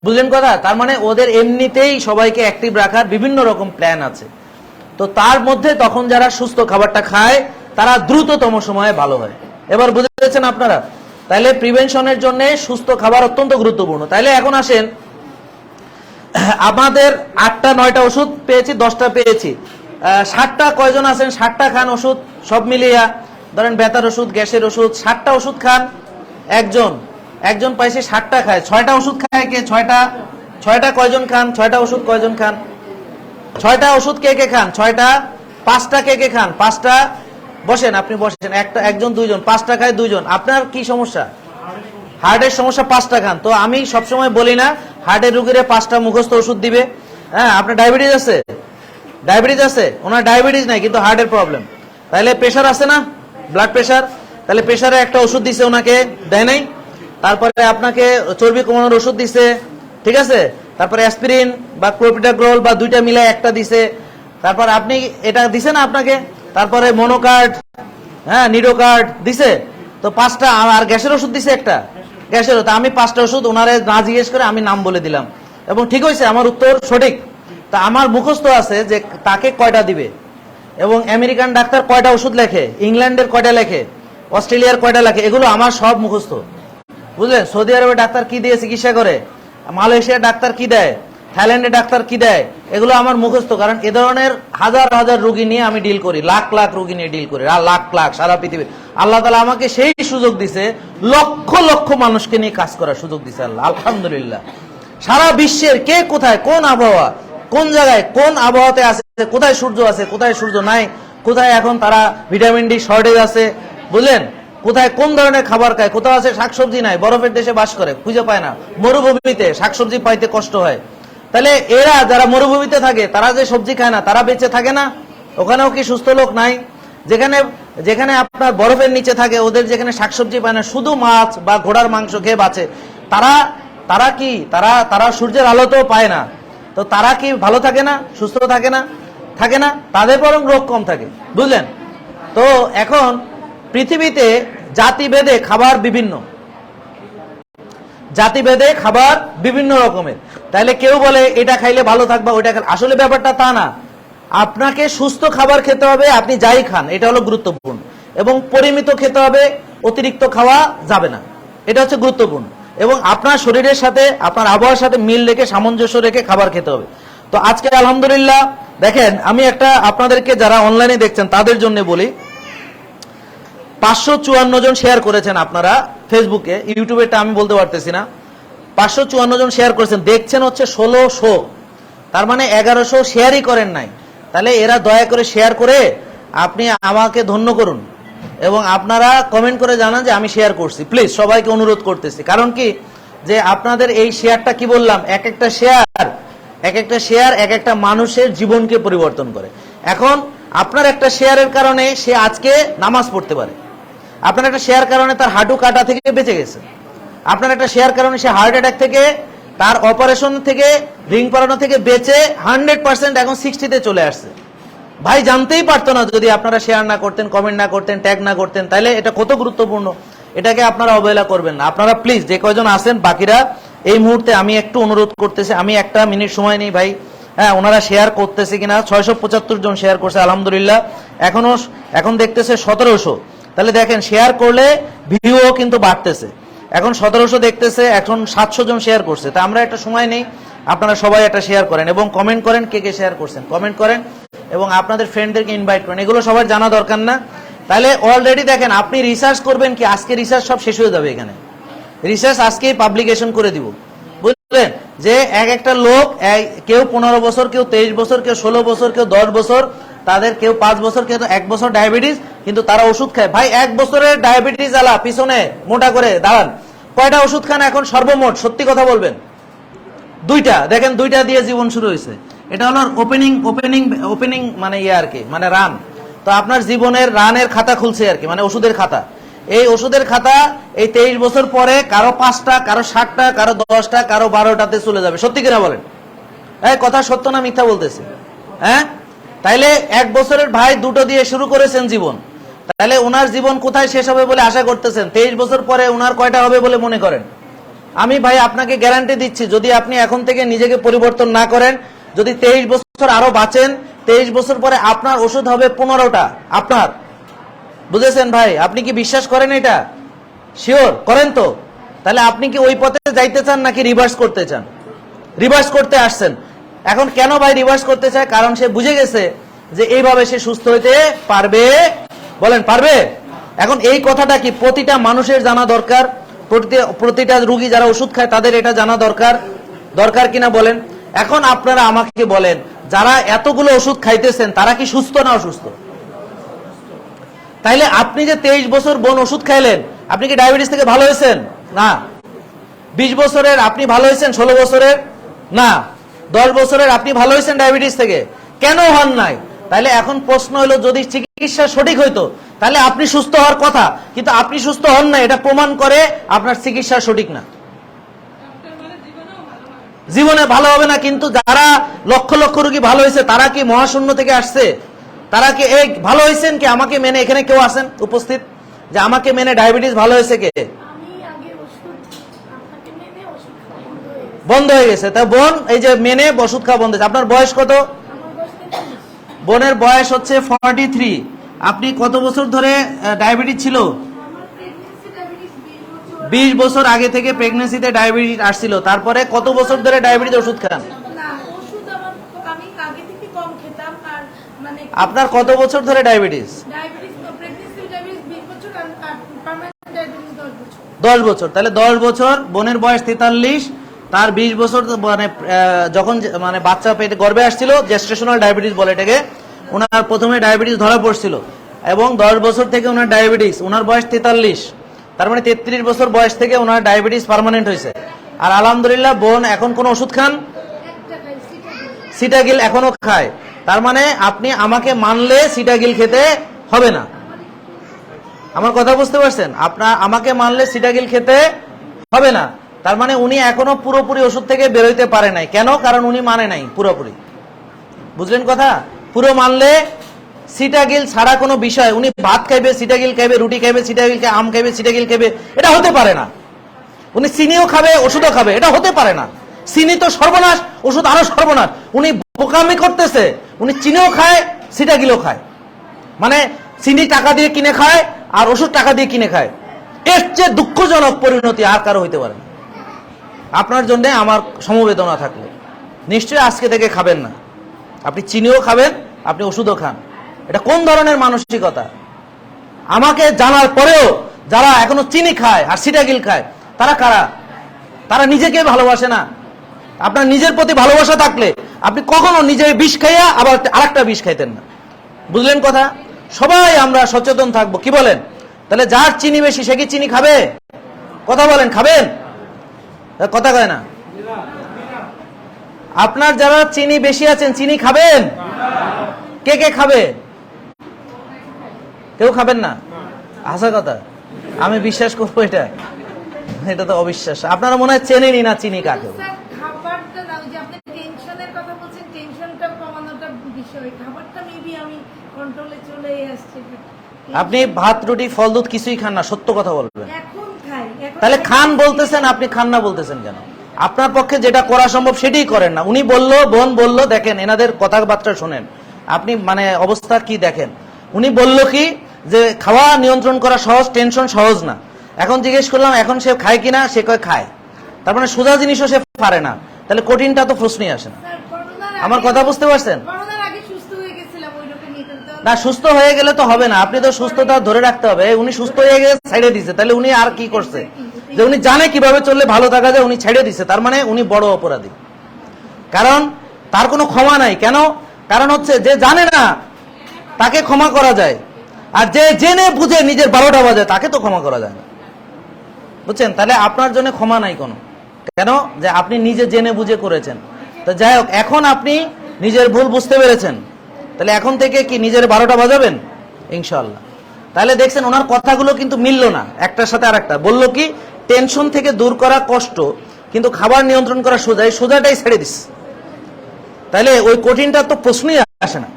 A: বুঝলেন কথা? তার মানে ওদের এমনিতেই সবাইকে অ্যাক্টিভ রাখার বিভিন্ন রকম প্ল্যান আছে। তো তার মধ্যে তখন যারা সুস্থ খাবারটা খায় তারা দ্রুততম সময়ে ভালো হয়। এবার বুঝেছেন আপনারা? তাইলে প্রিভেনশনের জন্য সুস্থ খাবার অত্যন্ত গুরুত্বপূর্ণ। তাইলে এখন আসেন, আমাদের 8টা 9টা ওষুধ পেয়েছি, 10টা পেয়েছি, 60টা কয়জন আছেন 60টা খান ওষুধ সব মিলিয়ে? ধরেন ব্যথার ওষুধ, গ্যাসের ওষুধ, 60টা ওষুধ খান একজন পাইছে 60টা খায়। 6টা ওষুধ খায় কে? 6টা কয়জন খান? 6টা ওষুধ কয়জন খান? 6টা ওষুধ কে কে খান? 6টা। 5টা কে কে খান? 5টা। বসেন, আপনি বসেন, একজন দুইজন, 5টা খায় দুইজন। আপনার কি সমস্যা? হার্টের সমস্যা 5টা খান। তো আমি সবসময় বলি না হার্টের রুগীরে 5টা মুখস্থ ওষুধ দিবে। হ্যাঁ, আপনার ডায়াবেটিস আছে, ডায়াবেটিস আছে, ওনার ডায়াবেটিস নাই কিন্তু হার্টের প্রবলেম। তাহলে প্রেশার আছে না, ব্লাড প্রেশার, তাহলে প্রেশারে একটা ওষুধ দিছে ওনাকে, দেয় নাই? তারপরে আপনাকে চর্বি কমানোর ওষুধ দিছে, ঠিক আছে? তারপরে অ্যাসপিরিন বা ক্লোপিডাগ্রোল বা দুইটা মিলে একটা দিছে। তারপর আপনি এটা দিছে না আপনাকে, তারপরে মনোকার্ড, হ্যাঁ নিডোকার্ড দিছে। তো 5টা। আর গ্যাসের ওষুধ দিছে একটা, গ্যাসেরও। তা আমি 5টা ওষুধ ওনারে না জিজ্ঞেস করে আমি নাম বলে দিলাম এবং ঠিক হয়েছে, আমার উত্তর সঠিক। তা আমার মুখস্থ আছে যে তাকে কয়টা দিবে, এবং আমেরিকান ডাক্তার কয়টা ওষুধ লেখে, ইংল্যান্ডের কয়টা লেখে, অস্ট্রেলিয়ার কয়টা লেখে, এগুলো আমার সব মুখস্থ, বুঝলেন? সৌদি আরবের ডাক্তার কি দিয়ে চিকিৎসা করে, মালয়েশিয়ার ডাক্তার কি দেয়, থাইল্যান্ডের ডাক্তার কি দেয়, এগুলো আমার মুখস্থ। কারণ এ ধরনের হাজার হাজার রোগী নিয়ে আমি ডিল করি, লাখ লাখ রোগী নিয়ে ডিল করি, লাখ লাখ সারা পৃথিবীর। আল্লাহ তাআলা আমাকে সেই সুযোগ দিছে, লক্ষ লক্ষ মানুষকে নিয়ে কাজ করার সুযোগ দিছে আল্লাহ, আলহামদুলিল্লাহ। সারা বিশ্বের কে কোথায়, কোন আবহাওয়া, কোন জায়গায় কোন আবহাওয়াতে আছে, কোথায় সূর্য আছে, কোথায় সূর্য নাই, কোথায় এখন তারা ভিটামিন ডি শর্টেজ আছে, বুঝলেন? কোথায় কোন ধরনের খাবার খায়, কোথাও আছে শাকসবজি নাই, বরফের দেশে বাস করে, খুঁজে পায় না, মরুভূমিতে শাকসবজি পাইতে কষ্ট হয়। তাহলে এরা যারা মরুভূমিতে থাকে তারা যে সবজি খায় না, তারা বেঁচে থাকে না? ওখানেও কি সুস্থ লোক নাই? যেখানে যেখানে আপনার বরফের নিচে থাকে, ওদের যেখানে শাকসবজি পায় না, শুধু মাছ বা ঘোড়ার মাংস খেয়ে বাঁচে, তারা তারা কি তারা তারা সূর্যের আলোতেও পায় না। তো তারা কি ভালো থাকে না, সুস্থ থাকে না? থাকে না, তাদের বরং রোগ কম থাকে, বুঝলেন? তো এখন পৃথিবীতে জাতিভেদে খাবার বিভিন্ন, জাতিভেদে খাবার বিভিন্ন রকমের। তাহলে কেউ বলে এটা খাইলে ভালো থাকবা, ওইটা খাইলে, আসলে ব্যাপারটা তা না। আপনাকে সুস্থ খাবার খেতে হবে, আপনি যাই খান, এটা হলো গুরুত্বপূর্ণ। এবং পরিমিত খেতে হবে, অতিরিক্ত খাওয়া যাবে না, এটা হচ্ছে গুরুত্বপূর্ণ। এবং আপনার শরীরের সাথে, আপনার আবহাওয়ার সাথে মিল রেখে, সামঞ্জস্য রেখে খাবার খেতে হবে। তো আজকে আলহামদুলিল্লাহ দেখেন, আমি একটা আপনাদেরকে যারা অনলাইনে দেখছেন তাদের জন্য বলি, 554 জন শেয়ার করেছেন আপনারা ফেসবুকে, ইউটিউবেটা আমি বলতে পারতেছি না। 554 জন শেয়ার করেছেন, দেখছেন হচ্ছে 1600, তার মানে 1100 শেয়ারই করেন নাই। তাহলে এরা দয়া করে শেয়ার করে আপনি আমাকে ধন্য করুন এবং আপনারা কমেন্ট করে জানান যে আমি শেয়ার করছি। প্লিজ সবাইকে অনুরোধ করতেছি। কারণ কি, যে আপনাদের এই শেয়ারটা, কি বললাম, এক একটা শেয়ার এক একটা মানুষের জীবনকে পরিবর্তন করে। এখন আপনার একটা শেয়ারের কারণে সে আজকে নামাজ পড়তে পারে, আপনার একটা শেয়ার কারণে তার হাঁটু কাটা থেকে বেঁচে গেছে, আপনার একটা শেয়ার কারণে সে হার্ট অ্যাটাক থেকে, তার অপারেশন থেকে, রিং পরানো থেকে বেঁচে 100% এখন 60-তে চলে আসছে। ভাই জানতেই পারতো না যদি আপনারা শেয়ার না করতেন, কমেন্ট না করতেন, ট্যাগ না করতেন। তাহলে এটা কত গুরুত্বপূর্ণ, এটাকে আপনারা অবহেলা করবেন না। আপনারা প্লিজ যে কয়জন আছেন, বাকিরা এই মুহূর্তে আমি একটু অনুরোধ করতেছি, আমি 1 মিনিট সময় নেই ভাই। হ্যাঁ, ওনারা শেয়ার করতেছে কিনা, 675 জন শেয়ার করছে আলহামদুলিল্লাহ। এখন দেখতেছে 1700। তাহলে দেখেন, শেয়ার করলে ভিউও কিন্তু বাড়তেছে। এখন 1700 দেখতেছে, এখন 700 জন শেয়ার করছে। তা আমরা একটা সময় নেই, আপনারা সবাই একটা শেয়ার করেন এবং কমেন্ট করেন কে কে শেয়ার করছেন, কমেন্ট করেন এবং আপনাদের ফ্রেন্ডদেরকে ইনভাইট করেন। এগুলো সবার জানা দরকার না? তাহলে অলরেডি দেখেন, আপনি রিসার্চ করবেন কি, আজকে রিসার্চ সব শেষ হয়ে যাবে এখানে, রিসার্চ আজকেই পাবলিকেশন করে দিব, বুঝলেন? যে এক একটা লোক, কেউ 15 বছর, কেউ 23 বছর, কেউ 16 বছর, কেউ 10 বছর, তাদের কেউ 5 বছর, কেউ 1 বছর ডায়াবেটিস, কিন্তু তারা ওষুধ খায়। ভাই 1 বছরের ডায়াবেটিস আলা পিছনে মোটা করে দাঁড়ান, কয়টা ওষুধ খান এখন সর্বমোট? সত্যি কথা বলবেন। 2টা, দেখেন 2টা দিয়ে জীবন শুরু হয়েছে। এটা হলো ওপেনিং মানে আর কি, মানে রান। তো আপনার জীবনের রানের খাতা খুলছে আর কি, মানে ওষুধের খাতা। এই ওষুধের খাতা এই 23 বছর পরে কারো 5টা, কারো 7টা, কারো 10টা, কারো 12টাতে চলে যাবে। সত্যি কিনা বলেন? কথা সত্য না মিথ্যা বলতেছে? হ্যাঁ, তাইলে 1 বছরের ভাই 2টো দিয়ে শুরু করেছেন জীবন, তাহলে ওনার জীবন কোথায় শেষ হবে বলে আশা করতেছেন? 23 বছর পরে ওনার কয়টা হবে বলে মনে করেন? আমি ভাই আপনাকে গ্যারান্টি দিচ্ছি, যদি আপনি এখন থেকে নিজেকে পরিবর্তন না করেন, যদি 23 বছর আরো বাঁচেন, 23 বছর পরে আপনার ওষুধ হবে 15টা আপনার। বুঝেছেন ভাই? আপনি কি বিশ্বাস করেন এটা? শিওর করেন তো? তাহলে আপনি কি ওই পথে যাইতে চান নাকি রিভার্স করতে চান? রিভার্স করতে আসছেন। এখন কেন ভাই রিভার্স করতে চায়? কারণ সে বুঝে গেছে যে এইভাবে সে সুস্থ হইতে পারবে। বলেন পারবে? এখন এই কথাটা কি প্রতিটা মানুষের জানা দরকার? প্রতিটা রোগী যারা ওষুধ খায় তাদের এটা জানা দরকার কিনা বলেন? এখন আপনারা আমাকে বলেন, যারা এতগুলো ওষুধ খাইতেছেন তারা কি সুস্থ না অসুস্থ? তাইলে আপনি যে 23 বছর বোন ওষুধ খাইলেন, আপনি কি ডায়াবেটিস থেকে ভালো হয়েছেন? না। 20 বছরের আপনি ভালো হয়েছেন, 16 বছরের না, 10 বছরের আপনি ভালো হয়েছেন ডায়াবেটিস থেকে, কেন হন নাই? তাহলে এখন প্রশ্ন হলো, যদি চিকিৎসা সঠিক হইতো তাহলে আপনি সুস্থ হওয়ার কথা, কিন্তু আপনি সুস্থ হন না, এটা প্রমাণ করে আপনার চিকিৎসা সঠিক না। জীবনে ভালো হবে না। কিন্তু যারা লক্ষ লক্ষ রোগী ভালো হয়েছে তারা কি মহাশূন্য থেকে আসছে? তারা কি এই ভালো হয়েছেন কি আমাকে মেনে? এখানে কেউ আছেন উপস্থিত যে আমাকে মেনে ডায়াবেটিস ভালো হয়েছে কে? বন্ধ হয়ে গেছে। তা বোন এই যে মেনে ওষুধ খাওয়া বন্ধ হয়েছে। আপনার বয়স কত? বোনের বয়স হচ্ছে 43। আপনি কত বছর ধরে ডায়াবেটিস ছিল? 20 বছর আগে থেকে প্রেগন্যান্সিতে ডায়াবেটিস আসছিল। তারপরে কত বছর ধরে ডায়াবেটিস ওষুধ খান? আপনার কত বছর ধরে ডায়াবেটিস? 10 বছর। তাহলে 10 বছর, বোনের বয়স 43, তার 20 বছর মানে যখন মানে বাচ্চা পেটে গর্ভে আসছিল, জেস্টেশনাল ডায়াবেটিস বলে এটাকে, ওনার প্রথমে ডায়াবেটিস ধরা পড়ছিল এবং 10 বছর থেকে ওনার ডায়াবেটিস, ওনার বয়স 43, তার মানে 33 বছর বয়স থেকে ওনার ডায়াবেটিস পার্মানেন্ট হয়েছে। আর আলহামদুলিল্লাহ বোন এখন কোন ওষুধ খান? সিটাগিল এখনো খায়। তার মানে আপনি আমাকে মানলে সিটাগিল খেতে হবে না। আমার কথা বুঝতে পারছেন? আপনার আমাকে মানলে সিটাগিল খেতে হবে না। তার মানে উনি এখনো পুরোপুরি ওষুধ থেকে বেরোইতে পারে নাই। কেন? কারণ উনি মানে নাই পুরোপুরি। বুঝলেন কথা? পুরো মানলে সিটাগিল ছাড়া কোনো বিষয়, উনি ভাত খাইবে সিটাগিল খাইবে, রুটি খাইবে সিটাগিল খাইবে, আম খাইবে সিটাগিল খাইবে, এটা হতে পারে না। উনি চিনিও খাবে ওষুধও খাবে, এটা হতে পারে না। চিনি তো সর্বনাশ, ওষুধ আরো সর্বনাশ। উনি বোকামি করতেছে, উনি চিনিও খায় সিটাগিলও খায়, মানে চিনি টাকা দিয়ে কিনে খায় আর ওষুধ টাকা দিয়ে কিনে খায়। এর চেয়ে দুঃখজনক পরিণতি আর কারো হইতে পারে না। আপনার জন্য আমার সমবেদনা থাকলো, নিশ্চয়ই আজকে থেকে খাবেন না। আপনি চিনিও খাবেন, আপনি ওষুধও খান। এটা কোন ধরনের মানসিকতা? আমাকে জানার পরেও যারা এখনো চিনি খায় আর সিটাগিল খায়, তারা কারা? তারা নিজেকে ভালোবাসে না। আপনার নিজের প্রতি ভালোবাসা থাকলে আপনি কখনো নিজে বিষ খাইয়া আবার আরেকটা বিষ খাইতেন না। বুঝলেন কথা? সবাই আমরা সচেতন থাকবো। কি বলেন? তাহলে যার চিনি বেশি সে কি চিনি খাবে? কথা বলেন, খাবেন? কথা কয় না। আপনার যারা চিনি বেশি আছেন চিনি খাবেন? কে কে খাবে? কেউ খাবেন না? আসা কথা, আমি বিশ্বাস করবো এটা? এটা তো অবিশ্বাস। আপনারা মনে হয় চেনেনই না চিনি কাকে। আপনি ভাত রুটি ফল দুধ কিছুই খান না, সত্য কথা বলবেন। তাহলে খান বলতেছেন, আপনি খান না বলতেছেন কেন? আপনার পক্ষে যেটা করা সম্ভব সেটাই করেন না। উনি বললো, বোন বললো, দেখেন এনাদের কথাবার্তা শোনেন, আপনি মানে অবস্থা কি দেখেন। উনি বলল কি যে খাওয়া নিয়ন্ত্রণ করা সহজ, টেনশন সহজ না। এখন জিজ্ঞেস করলাম এখন সে খায় কিনা, সে কয় খায়। তার মানে সোজা জিনিসও সে পারে না, তাহলে কঠিনটা তো প্রশ্নই আসে না। আমার কথা বুঝতে পারছেন? না, সুস্থ হয়ে গেলে তো হবে না, আপনি তো সুস্থতা ধরে রাখতে হবে। উনি সুস্থ হয়ে গেছে, ছেড়ে দিছে, তাহলে উনি আর কি করছে? যে উনি জানে কিভাবে চললে ভালো থাকা যায়, উনি ছেড়ে দিছে, তার মানে উনি বড় অপরাধী। কারণ তার কোনো ক্ষমা নাই। কেন? কারণ হচ্ছে যে জানে না তাকে ক্ষমা করা যায়, আর যে জেনে বুঝে নিজের 12টা বাজে তাকে তো ক্ষমা করা যায় না। বুঝছেন? তাহলে আপনার জন্য ক্ষমা নাই কোনো। কেন? যে আপনি নিজে জেনে বুঝে করেছেন। তো যাই হোক, এখন আপনি নিজের ভুল বুঝতে পেরেছেন, তাহলে এখন থেকে কি নিজের 12টা বাজাবেন ইনশাআল্লাহ। তাহলে দেখছেন ওনার কথাগুলো কিন্তু মিললো না একটার সাথে আর একটা। বললো কি টেনশন থেকে দূর করা কষ্ট, কিন্তু খাবার নিয়ন্ত্রণ করা সোজা, এই সোজাটাই ছেড়ে দিস। তাহলে ওই কঠিনটা তো প্রশ্নই আসে না।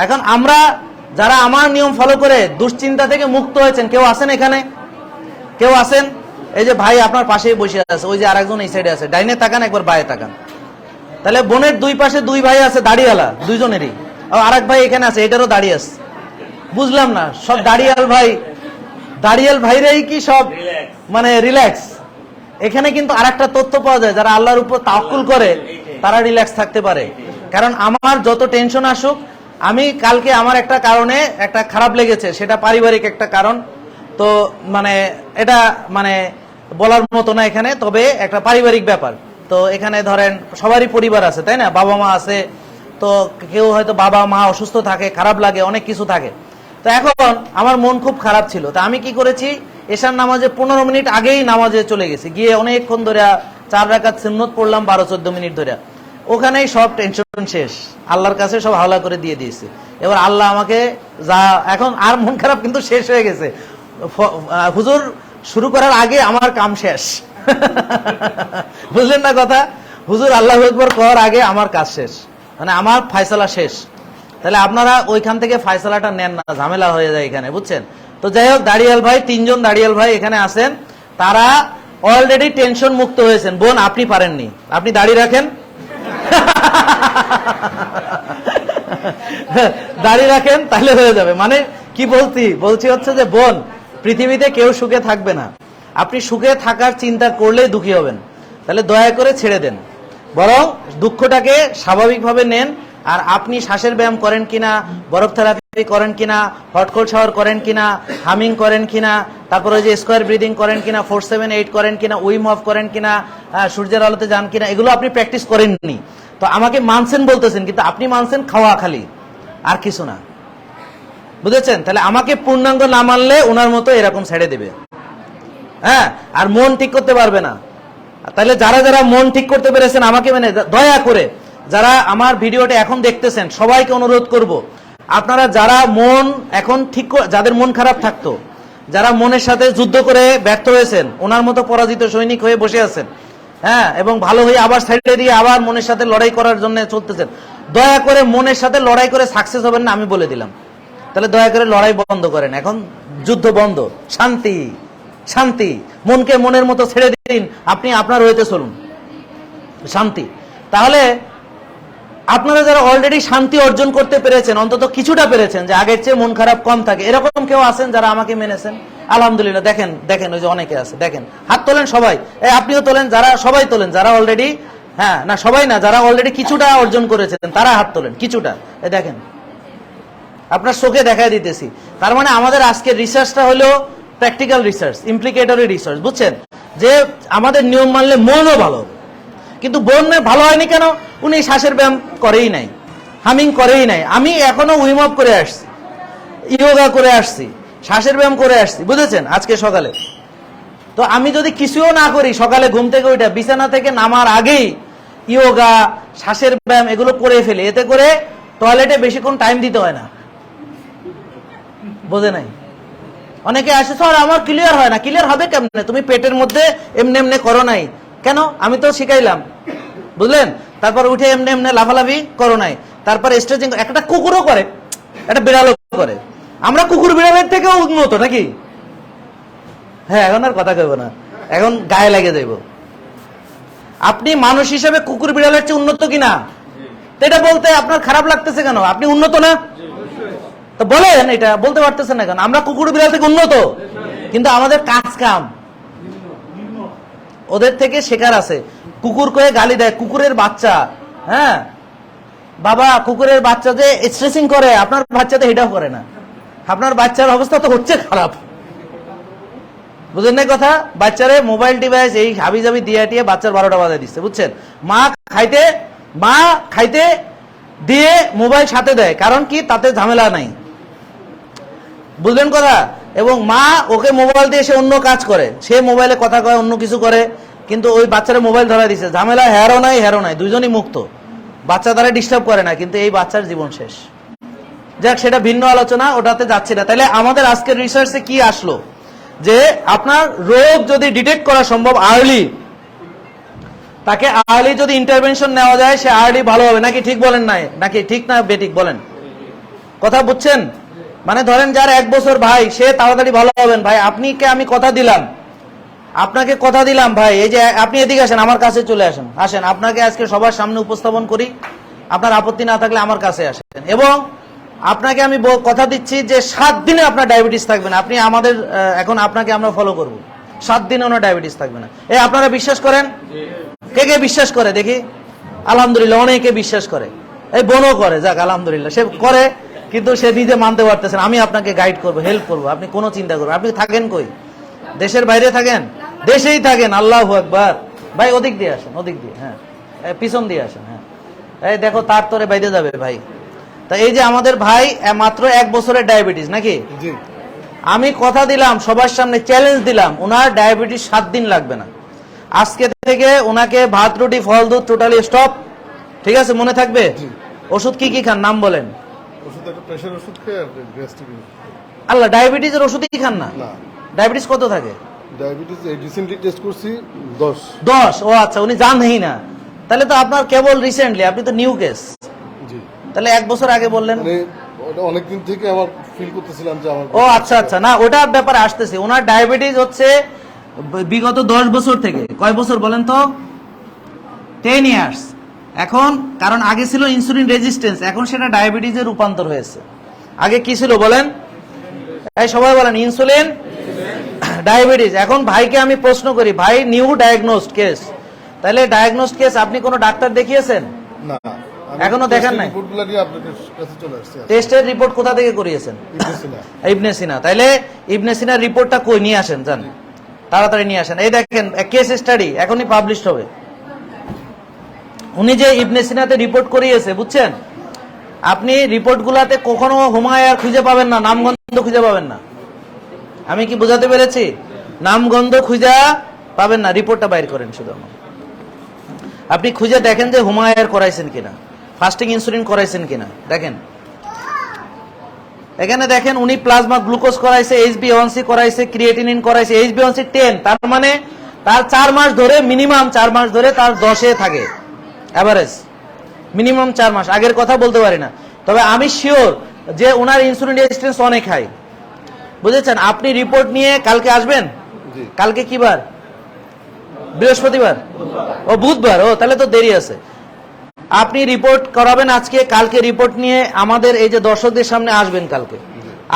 A: এখন আমরা যারা আমার নিয়ম ফলো করে দুশ্চিন্তা থেকে মুক্ত হয়েছেন, কেউ আছেন এখানে? কেউ আছেন? এই যে ভাই আপনার পাশেই বসে আছে, ওই যে আরেকজন এই সাইডে আছে, ডাইনে তাকান, একবার বায়ে তাকান। তাহলে বোনের দুই পাশে দুই ভাই আছে দাড়িওয়ালা, দুইজনেরই। আরেক ভাই এখানে আছে, এটারও দাড়ি আছে। বুঝলাম না, সব দাড়িয়াল ভাই, দাড়িয়াল ভাইরাই কি সব মানে রিল্যাক্স? এখানে কিন্তু আরেকটা তথ্য পাওয়া যায়, যারা আল্লাহর উপর তাওয়াক্কুল করে তারা রিল্যাক্স থাকতে পারে। কারণ আমার যত টেনশন আসুক, আমি কালকে আমার একটা কারণে একটা খারাপ লেগেছে, সেটা পারিবারিক একটা কারণ, তো মানে এটা মানে বলার মতো না এখানে, তবে একটা পারিবারিক ব্যাপার। তো এখানে ধরেন সবারই পরিবার আছে, তাই না? বাবা মা আছে, তো কেউ হয়তো বাবা মা অসুস্থ থাকে, খারাপ লাগে, অনেক কিছু থাকে। তো এখন আমার মন খুব খারাপ ছিল, তো আমি কি করেছি, এশার নামাজে 15 মিনিট আগেই নামাজে চলে গেছি, গিয়ে অনেকক্ষণ ধরে 4 রাকাত সুন্নত পড়লাম 12-14 মিনিট ধরে, ওখানেই সব টেনশন শেষ, আল্লাহর কাছে সব হাওলা করে দিয়ে দিয়েছে। এবার আল্লাহ আমাকে যা, এখন আর মন খারাপ কিন্তু শেষ হয়ে গেছে, হুজুর শুরু করার আগে আমার কাম শেষ। বুঝলেন না কথা, হুজুর আল্লাহু আকবার করার আগে আমার কাজ শেষ, মানে আমার ফায়সালা শেষ। তাহলে আপনারা ওইখান থেকে ফায়সালাটা নেন না, ঝামেলা হয়ে যায় এখানে, বুঝছেন? তো যাই হোক, দাড়িয়াল ভাই, 3 জন দাড়িয়াল ভাই এখানে আছেন, তারা অলরেডি টেনশন মুক্ত হয়েছেন। বোন আপনি পারেননি, আপনি দাড়ি রাখেন, দাড়ি রাখেন, তাহলে হয়ে যাবে। মানে কি বলছি হচ্ছে যে বোন, পৃথিবীতে কেউ সুখে থাকবে না, আপনি সুখে থাকার চিন্তা করলেই দুঃখী হবেন, তাহলে দয়া করে ছেড়ে দেন, বরং দুঃখটাকে স্বাভাবিকভাবে নেন। আর আপনি শ্বাসের ব্যায়াম করেন কিনা, বরফ থেরাপি করেন কিনা, হট কোল্ড শাওয়ার করেন কিনা, হামিং করেন কিনা, তারপরে যে স্কোয়ার ব্রিদিং করেন কিনা, 4-7-8 করেন কিনা, উইম অফ করেন কিনা, সূর্যের আলোতে যান কিনা, এগুলো আপনি প্র্যাকটিস করেননি। তো আমাকে মানছেন বলতেছেন, কিন্তু আপনি মানছেন খাওয়া খালি, আর কিছু না, বুঝেছেন? তাহলে আমাকে পূর্ণাঙ্গ না মানলে ওনার মতো এরকম ছেড়ে দেবে, হ্যাঁ, আর মন ঠিক করতে পারবে না। তাহলে যারা যারা মন ঠিক করতে পেরেছেন আমাকে মানে দয়া করে, যারা আমার ভিডিওটা এখন দেখতেছেন, সবাইকে অনুরোধ করব, আপনারা যারা মন এখন ঠিক, যাদের মন খারাপ থাকতো, যারা মনের সাথে যুদ্ধ করে ব্যর্থ হয়েছেন, ওনার মতো পরাজিত সৈনিক হয়ে বসে আছেন, হ্যাঁ, এবং ভালো হয়ে আবার সাইডে দিয়ে আবার মনের সাথে লড়াই করার জন্য চলতেছেন, দয়া করে মনের সাথে লড়াই করে সাকসেস হবেন না, আমি বলে দিলাম। তাহলে দয়া করে লড়াই বন্ধ করেন, এখন যুদ্ধ বন্ধ, শান্তি শান্তি, মনকে মনের মতো ছেড়ে দিন, আপনি আপনার হইতে চলুন, শান্তি। তাহলে আপনারা যারা অলরেডি শান্তি অর্জন করতে পেরেছেন, অন্তত কিছুটা পেরেছেন, যে আগের চেয়ে মন খারাপ কম থাকে, এরকম কেউ আছেন যারা আমাকে মেনেছেন? আলহামদুলিল্লাহ, দেখেন দেখেন, ওই যে অনেকে আছে, দেখেন, হাত তোলেন সবাই, আপনিও তোলেন, যারা সবাই তোলেন, যারা অলরেডি, হ্যাঁ না সবাই না, যারা অলরেডি কিছুটা অর্জন করেছেন তারা হাত তোলেন, কিছুটা, দেখেন আপনার চোখে দেখাই দিতেছি। তার মানে আমাদের আজকের রিসার্চটা হলো প্র্যাকটিক্যাল রিসার্চ, ইমপ্লিকেটরি রিসার্চ, বুঝছেন? যে আমাদের নিয়ম মানলে মনও ভালো, কিন্তু বোন ভালো হয়নি কেন? উনি শ্বাসের ব্যায়াম করেই নাই, হামিং করেই নাই, আমি এখনো উইম আপ করে আসছি, ইয়োগা করে আসছি, শ্বাসের ব্যায়াম করে আসছি, বুঝেছেন? আজকে সকালে তো আমি যদি কিছুও না করি, সকালে ঘুম থেকে ওইটা বিছানা থেকে নামার আগেই ইয়োগা, শ্বাসের ব্যায়াম এগুলো করে ফেলি, এতে করে টয়লেটে বেশিক্ষণ টাইম দিতে হয় না, বোঝে নাই? অনেকে আসে, স্যার আমার ক্লিয়ার হয় না। ক্লিয়ার হবে কেমনে? তুমি পেটের মধ্যে এমনি এমনি করো নাই কেন? আমি তো শিখাইলাম, বুঝলেন? তারপর উঠে এমনি এমনি লাফালাফি করো নাই, তারপর স্ট্রেচিং, একটা কুকুরও করে, একটা বিড়ালও করে, আমরা কুকুর বিড়ালের থেকেও উন্নত নাকি? হ্যাঁ, এখন আর কথা কইব না, এখন গায়ে লাগে যাইব। আপনি মানুষ হিসেবে কুকুর বিড়ালের চেয়ে উন্নত কিনা, এটা বলতে আপনার খারাপ লাগতেছে কেন? আপনি উন্নত না? তো বলেন, এটা বলতে পারতেছেন না কেন? আমরা কুকুর বিড়াল থেকে উন্নত, কিন্তু আমাদের কাজ কাম ওদের থেকে শেখার আছে। কুকুর কয়ে গালি দেয়, কুকুরের বাচ্চা, হ্যাঁ বাবা, কুকুরের বাচ্চা যে স্ট্রেচিং করে, আপনার বাচ্চা তো এটাও করে না, আপনার বাচ্চার অবস্থা তো হচ্ছে খারাপ, বুঝলেন না কথা? বাচ্চারে মোবাইল ডিভাইস এই হাবি জাবি দিয়ে টিয়ে বাচ্চার 12টা বাজায় দিচ্ছে, বুঝছেন? মা খাইতে দিয়ে মোবাইল সাথে দেয়, কারণ কি? তাতে ঝামেলা নাই, বুঝলেন কথা? এবং মা ওকে মোবাইল দিয়ে সে অন্য কাজ করে, সে মোবাইলে কথা কয়, অন্য কিছু করে, কিন্তু ওই বাচ্চারা মোবাইল ধরা দিচ্ছে, ঝামেলা হেরো নাই, দুইজনই মুক্ত, বাচ্চা তারা ডিস্টার্ব করে না, কিন্তু এই বাচ্চার জীবন শেষ। যাক, সেটা ভিন্ন আলোচনা, ওটাতে যাচ্ছে না। তাহলে আমাদের আজকের রিসার্চে কি আসলো? যে আপনার রোগ যদি ডিটেক্ট করা সম্ভব আর্লি, তাকে আর্লি যদি ইন্টারভেনশন নেওয়া যায়, সে আর্লি ভালো হবে, নাকি ঠিক বলেন? নাই নাকি ঠিক না বেঠিক বলেন? কথা বুঝছেন? মানে ধরেন যার 1 বছর ভাই, সে তাড়াতাড়ি ভালো হবেন। ভাই আপনিকে আমি কথা দিলাম, আপনাকে কথা দিলাম ভাই, এই যে আপনি এদিকে আসেন, আমার কাছে চলে আসেন, আপনাকে আজকে সবার সামনে উপস্থাপন করি, আপনার আপত্তি না থাকলে আমার কাছে আসেন, এবং আপনাকে আমি কথা দিচ্ছি যে 7 দিনে আপনার ডায়াবেটিস থাকবে না। আপনি আমাদের এখন আপনাকে আমরা ফলো করব, 7 দিনে ওনার ডায়াবেটিস থাকবে না। আপনারা বিশ্বাস করেন? কে কে বিশ্বাস করে দেখি? আলহামদুলিল্লাহ, অনেকে বিশ্বাস করে, এই বোনও করে, যাক আলহামদুলিল্লাহ, সে করে, কিন্তু সে নিজে মানতে পারতেছেন। আমি আপনাকে গাইড করবো, হেল্প করবো, আপনি কোনো চিন্তা করবেন। আপনি থাকেন কই? দেশের বাইরে থাকেন? দেশেই থাকেন, আল্লাহু আকবার। ভাই ওদিক দিয়ে আসেন, ওদিক দিয়ে, হ্যাঁ পিছন দিয়ে আসেন, হ্যাঁ এই দেখো তার তোরে বাইরে যাবে ভাই। তা এই যে আমাদের ভাই মাত্র 1 বছরের ডায়াবেটিস নাকি? আমি কথা দিলাম, সবার সামনে চ্যালেঞ্জ দিলাম, ওনার ডায়াবেটিস 7 দিন লাগবে না। আজকে থেকে ওনাকে ভাত রুটি ফল দুধ টোটালি স্টপ। ঠিক আছে, মনে থাকবে? ওষুধ কি কি খান নাম বলেন?
B: ওষুধ একটা প্রেসার ওষুধ খাই আর গ্যাস্ট্রিক।
A: আল্লাহ, ডায়াবেটিসের ওষুধই খান না? ডায়াবেটিস কত থাকে?
B: ডায়াবেটিস এই রিসেন্টলি টেস্ট করছি 10।
A: 10? ও আচ্ছা, উনি জানেই না। তাহলে তো আপনার কেবল রিসেন্টলি, আপনি তো নিউ কেস।
B: জি।
A: তাহলে 1 বছর আগে বললেন?
B: মানে ওটা অনেক দিন থেকে আমার ফিল করতেছিলাম যে আমার।
A: ও আচ্ছা আচ্ছা, না ওটার ব্যাপারে আসতেছে। ওনার ডায়াবেটিস হচ্ছে বিগত 10 বছর থেকে। কয় বছর বলেন তো? 10 ইয়ার্স। এখন কারণ আগে ছিল ইনসুলিন রেজিস্ট্যান্স, এখন সেটা ডায়াবেটিসে রূপান্তর হয়েছে। আগে কি ছিল বলেন? এই সবাই বলেন ইনসুলিন ডায়াবেটিস। এখন ভাইকে আমি প্রশ্ন করি, ভাই নিউ ডায়াগনোসড কেস, তাহলে ডায়াগনোসড কেস আপনি কোনো ডাক্তার দেখিয়েছেন?
B: না,
A: এখনো দেখান নাই?
B: রিপোর্টগুলো নিয়ে আপনাদের কাছে চলে আসছে।
A: টেস্টের রিপোর্ট কোথা থেকে করিয়েছেন? ইবনে সিনা। তাইলে ইবনে সিনার রিপোর্টটা কই নিয়ে আসেন, জান তাড়াতাড়ি নিয়ে আসেন। এই দেখেন কেস স্টাডি এখনই পাবলিশড হবে। উনি যে ইবনে সিনাতে রিপোর্ট করিয়েছে, বুঝছেন? আপনি রিপোর্টগুলাতে কখনো হুমায়ুন খুঁজে পাবেন না, নামগন্ধ খুঁজে পাবেন না। আমি কি বোঝাতে পেরেছি? নামগন্ধ খুঁজে পাবেন না, রিপোর্টটা বাইর করেন শুধু। আপনি খুঁজে দেখেন যে হুমায়ুন করাইছেন কিনা, ফাস্টিং ইনসুলিন করাইছেন কিনা। দেখেন এখানে দেখেন, উনি প্লাজমা গ্লুকোজ করাইছে, HbA1c করাইছে, ক্রিয়েটিনিন করাইছে। HbA1c 10, তার মানে তার 4 মাস ধরে, মিনিমাম 4 মাস ধরে তার 10-এ থাকে এভারেজ, মিনিমাম 4 মাস। আগের কথা বলতে পারি না, তবে আমি শিওর যে ওনার ইনসুলিন রেজিস্ট্যান্স অনেক হাই। বুঝেছেন? আপনি রিপোর্ট নিয়ে কালকে আসবেন। কালকে কি বার? বৃহস্পতিবার? ও বুধবার। ও তাহলে তো দেরি আছে। আপনি রিপোর্ট করাবেন আজকে, কালকে রিপোর্ট নিয়ে আমাদের এই যে দর্শকদের সামনে আসবেন কালকে।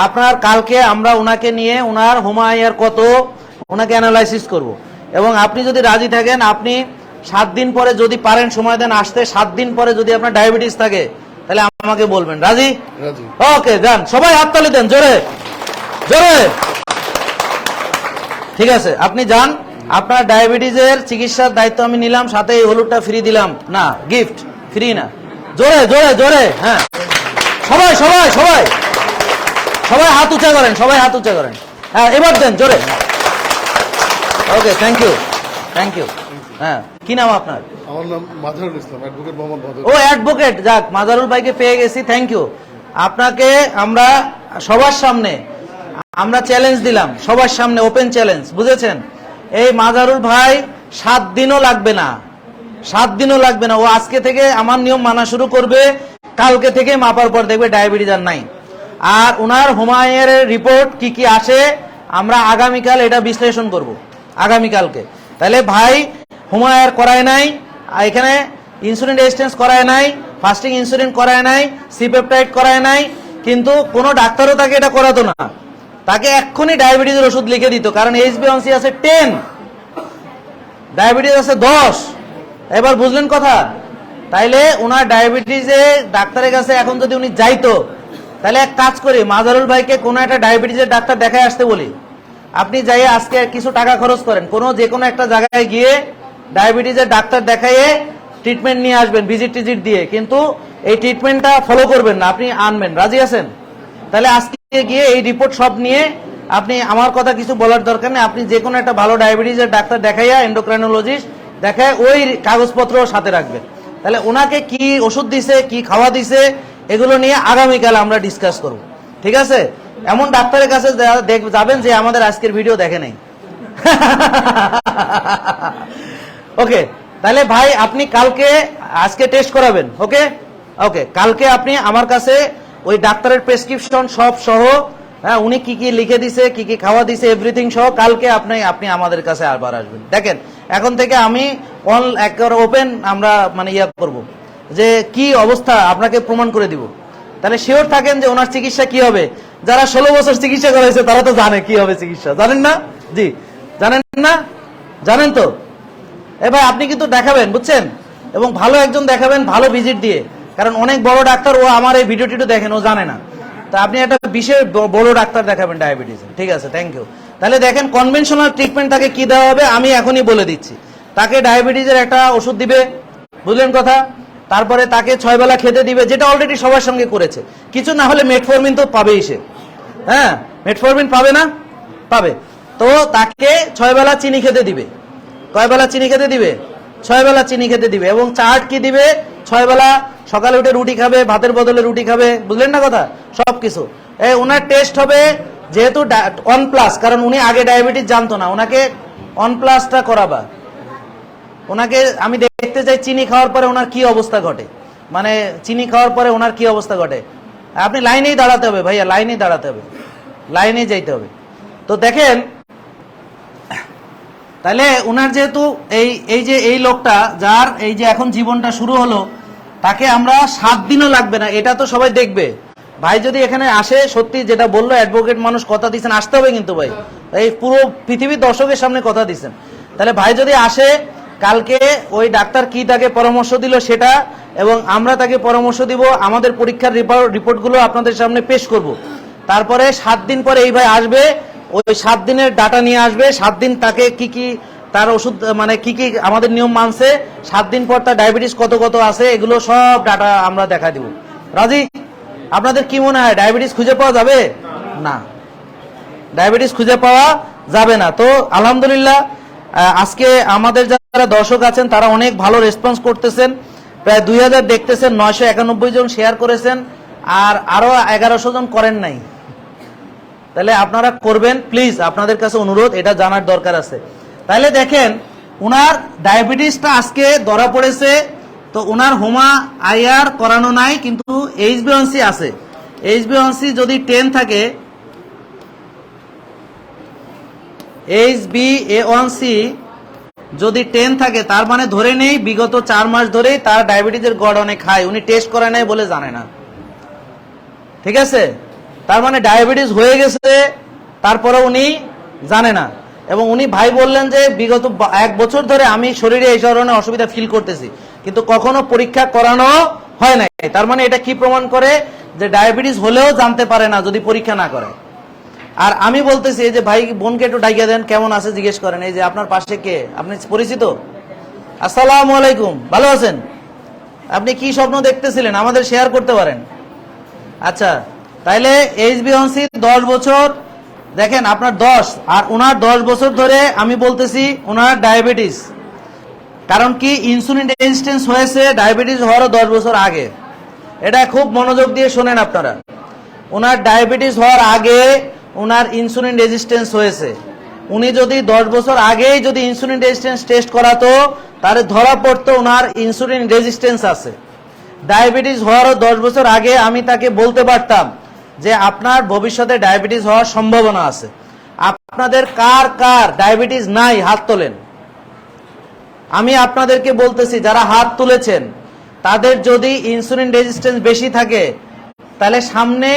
A: আপনার কালকে আমরা ওনাকে নিয়ে ওনার হুমায়ুন কত ওনাকে অ্যানালাইসিস করব, এবং আপনি যদি রাজি থাকেন, আপনি 7 দিন পরে যদি পারেন সময় দেন আসতে, 7 দিন পরে যদি আপনার ডায়াবেটিস থাকে তাহলে আমাকে বলবেন। রাজি? ওকে, যান সবাই হাততালি দেন জোরে জোরে। ঠিক আছে, আপনি যান। আপনার ডায়াবেটিসের চিকিৎসার দায়িত্ব আমি নিলাম, সাথে এই হলুদটা ফ্রি দিলাম। না, গিফট, ফ্রি না। জোরে জোরে জোরে। হ্যাঁ, সবাই সবাই সবাই সবাই হাত উঁচা করেন, সবাই হাত উঁচা করেন। হ্যাঁ, এবার দেন জোরে। ওকে, থ্যাংক ইউ থ্যাংক ইউ। হ্যাঁ, কি নাম আপনার?
B: আমার নাম মাজারুল ইসলাম, অ্যাডভোকেট মোহাম্মদ মাজারুল।
A: ও অ্যাডভোকেট, যাক মাজারুল ভাইকে পেয়ে গেছি, থ্যাংক ইউ। আপনাকে আমরা সবার সামনে আমরা চ্যালেঞ্জ দিলাম, সবার সামনে ওপেন চ্যালেঞ্জ, বুঝেছেন? এই মাজারুল ভাই 7 দিনও লাগবে না, 7 দিনও লাগবে না। ও আজকে থেকে আমার নিয়ম মানা শুরু করবে, কালকে থেকে মাপার পর দেখবে ডায়াবেটিস আর নাই। আর ওনার হুমায়ুনের রিপোর্ট কি কি আসে আমরা আগামীকাল এটা বিশ্লেষণ করব, আগামীকালকে। তাহলে ভাই হুমায়ুন করায় নাই, এখানে ইনসুলিন রেজিস্ট্যান্স করায় নাই, ফাস্টিং ইনসুলিন করায় নাই, সিপেপটাইড করায় নাই, কিন্তু কোনো ডাক্তারও তাকে এটা করাতো না। তাকে এক্ষুনি ডায়াবেটিসের ওষুধ লিখে দিত, কারণ HbA1c আছে 10, ডায়াবেটিস আছে 10। এবার বুঝলেন কথা? তাইলে ওনার ডায়াবেটিসে ডাক্তারের কাছে এখন যদি উনি যাইতো, তাহলে এক কাজ করি, মাজারুল ভাইকে কোনো একটা ডায়াবেটিসের ডাক্তার দেখায় আসতে বলি। আপনি যাই আজকে কিছু টাকা খরচ করেন, যে কোনো একটা জায়গায় গিয়ে ডায়াবেটিসের ডাক্তার দেখাইয়ে ট্রিটমেন্ট নিয়ে আসবেন, ভিজিট টিজিট দিয়ে, কিন্তু এই ট্রিটমেন্টটা ফলো করবেন না, আপনি আনবেন। রাজি আছেন? তাহলে আজকে গিয়ে এই রিপোর্ট সব নিয়ে, আপনি আমার কথা কিছু বলার দরকার নেই, আপনি যে কোনো একটা ভালো ডায়াবেটিসের ডাক্তার দেখাইয়া, এন্ডোক্রাইনোলজিস্ট দেখায় ওই কাগজপত্র সাথে রাখবেন। তাহলে ওনাকে কি ওষুধ দিছে, কি খাওয়া দিছে, এগুলো নিয়ে আগামীকাল আমরা ডিসকাস করব। ঠিক আছে? এমন ডাক্তারের কাছে যাবেন যে আমাদের আজকের ভিডিও দেখে নাই। ওকে, তাহলে ভাই আপনি কালকে, আজকে টেস্ট করাবেন। ওকে ওকে, কালকে আপনি আমার কাছে ওই ডাক্তারের প্রেসক্রিপশন সব সহ, হ্যাঁ, উনি কি কি লিখে দিছে, কি কি খাওয়া দিছে, এভরিথিং সহ কালকে আপনি আমাদের কাছে আবার আসবেন। দেখেন এখন থেকে আমি একেবারে ওপেন আমরা মানে করব যে কি অবস্থা আপনাকে প্রমাণ করে দিব। তাহলে শিওর থাকেন যে ওনার চিকিৎসা কি হবে। যারা 16 বছর চিকিৎসা করেছে তারা তো জানে কি হবে চিকিৎসা, জানেন না? জি, জানেন না? জানেন তো? ভাই আপনি কিন্তু দেখাবেন, বুঝছেন? এবং ভালো একজন দেখাবেন, ভালো ভিজিট দিয়ে, কারণ অনেক বড় ডাক্তার ও আমার এই ভিডিওটি দেখেন, ও জানে না। তা আপনি একটা বিশেষ বড় ডাক্তার দেখাবেন ডায়াবেটিস। ঠিক আছে, থ্যাংক ইউ। তাহলে দেখেন কনভেনশনাল ট্রিটমেন্ট তাকে কি দেওয়া হবে আমি এখনই বলে দিচ্ছি। তাকে ডায়াবেটিসের একটা ওষুধ দিবে, বুঝলেন কথা? তারপরে তাকে 6 বেলা খেতে দিবে, যেটা অলরেডি সবার সঙ্গে করেছে। কিছু না হলে মেটফর্মিন তো পাবেই সে। হ্যাঁ, মেটফরমিন পাবে না? পাবে। তো তাকে 6 বেলা চিনি খেতে দিবে। কয় বেলা চিনি খেতে দিবে? 6 বেলা চিনি খেতে দিবে। এবং চার্ট কি দিবে? 6 বেলা সকালে উঠে রুটি খাবে, ভাতের বদলে রুটি খাবে, বুঝলেন না কথা? সবকিছু ওনার টেস্ট হবে যেহেতু 1+, কারণ উনি আগে ডায়াবেটিস জানতো না, ওনাকে 1+টা করাবা। ওনাকে আমি দেখতে চাই চিনি খাওয়ার পরে ওনার কি অবস্থা ঘটে, মানে চিনি খাওয়ার পরে ওনার কি অবস্থা ঘটে। আপনি লাইনেই দাঁড়াতে হবে ভাইয়া, লাইনেই দাঁড়াতে হবে, লাইনে যাইতে হবে। তো দেখেন, তাহলে ওনার যেহেতু এই লোকটা যার এই যে এখন জীবনটা শুরু হলো, তাকে আমরা 7 দিনও লাগবে না, এটা তো সবাই দেখবে। ভাই যদি এখানে আসে, সত্যি যেটা বললো অ্যাডভোকেট মানুষ, কথা দিচ্ছেন, আসতে হবে কিন্তু ভাই, এই পুরো পৃথিবীর দর্শকের সামনে কথা দিচ্ছেন। তাহলে ভাই যদি আসে, কালকে ওই ডাক্তার কি তাকে পরামর্শ দিল সেটা, এবং আমরা তাকে পরামর্শ দিব, আমাদের পরীক্ষার রিপোর্টগুলো আপনাদের সামনে পেশ করব। তারপরে 7 দিন পরে এই ভাই আসবে, ওই 7 দিনের ডাটা নিয়ে আসবে, 7 দিন তাকে কি কি তার ওষুধ, মানে কি কি আমাদের নিয়ম মানছে, 7 দিন পর তার ডায়াবেটিস কত কত আছে, এগুলো সব ডাটা আমরা দেখা দিব। রাজি? আপনাদের কি মনে হয় ডায়াবেটিস খুঁজে পাওয়া যাবে? না, ডায়াবেটিস খুঁজে পাওয়া যাবে না। তো আলহামদুলিল্লাহ, আজকে আমাদের যারা দর্শক আছেন তারা অনেক ভালো রেসপন্স করতেছেন। প্রায় 2000 দেখতেছেন, 991 জন শেয়ার করেছেন, আর আরো 1100 জন করেন নাই। তাহলে আপনারা করবেন প্লিজ, আপনাদের কাছে অনুরোধ, এটা জানার দরকার আছে। তাহলে দেখেন, উনার ডায়াবেটিসটা আজকে ধরা পড়েছে। তো উনার হোমা আইআর করানো নাই, কিন্তু HbA1c আছে। HbA1c যদি 10 থাকে, HbA1c যদি 10 থাকে, তার মানে ধরে নেই বিগত 4 মাস ধরেই তার ডায়াবেটিসের গড় অনেক হাই, উনি টেস্ট করে নাই বলে জানে না। ঠিক আছে? তার মানে ডায়াবেটিস হয়ে গেছে, তারপরে উনি জানে না। এবং উনি ভাই বললেন যে বিগত 1 বছর ধরে আমি শরীরে এই ধরনের অসুবিধা ফিল করতেছি, কিন্তু কখনো পরীক্ষা করানো হয় নাই। তার মানে এটা কি প্রমাণ করে? যে ডায়াবেটিস হলেও জানতে পারে না যদি পরীক্ষা না করে। আর আমি বলতেছি, এই যে ভাই বোনকে একটু ডাইকা দেন, কেমন আছে জিজ্ঞেস করেন। এই যে আপনার পাশে কে, আপনি পরিচিত? আসসালামু আলাইকুম, ভালো আছেন? আপনি কি স্বপ্ন দেখতেছিলেন আমাদের শেয়ার করতে পারেন? আচ্ছা, তাইলে HbA1c 10 বছর, দেখেন আপনার 10 আর ওনার 10 বছর ধরে আমি বলতেছি ওনার ডায়াবেটিস। কারণ কি, ইনসুলিন রেজিস্ট্যান্স হয়েছে ডায়াবেটিস হওয়ারও 10 বছর আগে। এটা খুব মনোযোগ দিয়ে শোনেন আপনারা। ওনার ডায়াবেটিস হওয়ার আগে ওনার ইনসুলিন রেজিস্ট্যান্স হয়েছে। উনি যদি 10 বছর আগেই যদি ইনসুলিন রেজিস্ট্যান্স টেস্ট করাতো, তাহলে ধরা পড়তো ওনার ইনসুলিন রেজিস্ট্যান্স আছে। ডায়াবেটিস হওয়ারও 10 বছর আগে আমি তাকে বলতে পারতাম যে আপনার ভবিষ্যতে ডায়াবেটিস হওয়ার সম্ভাবনা আছে। আপনাদের কার কার ডায়াবেটিস নাই হাত তোলেন। আমি আপনাদেরকে বলতেছি, যারা হাত তুলেছেন তাদের যদি ইনসুলিন রেজিস্ট্যান্স বেশি থাকে, তাহলে সামনে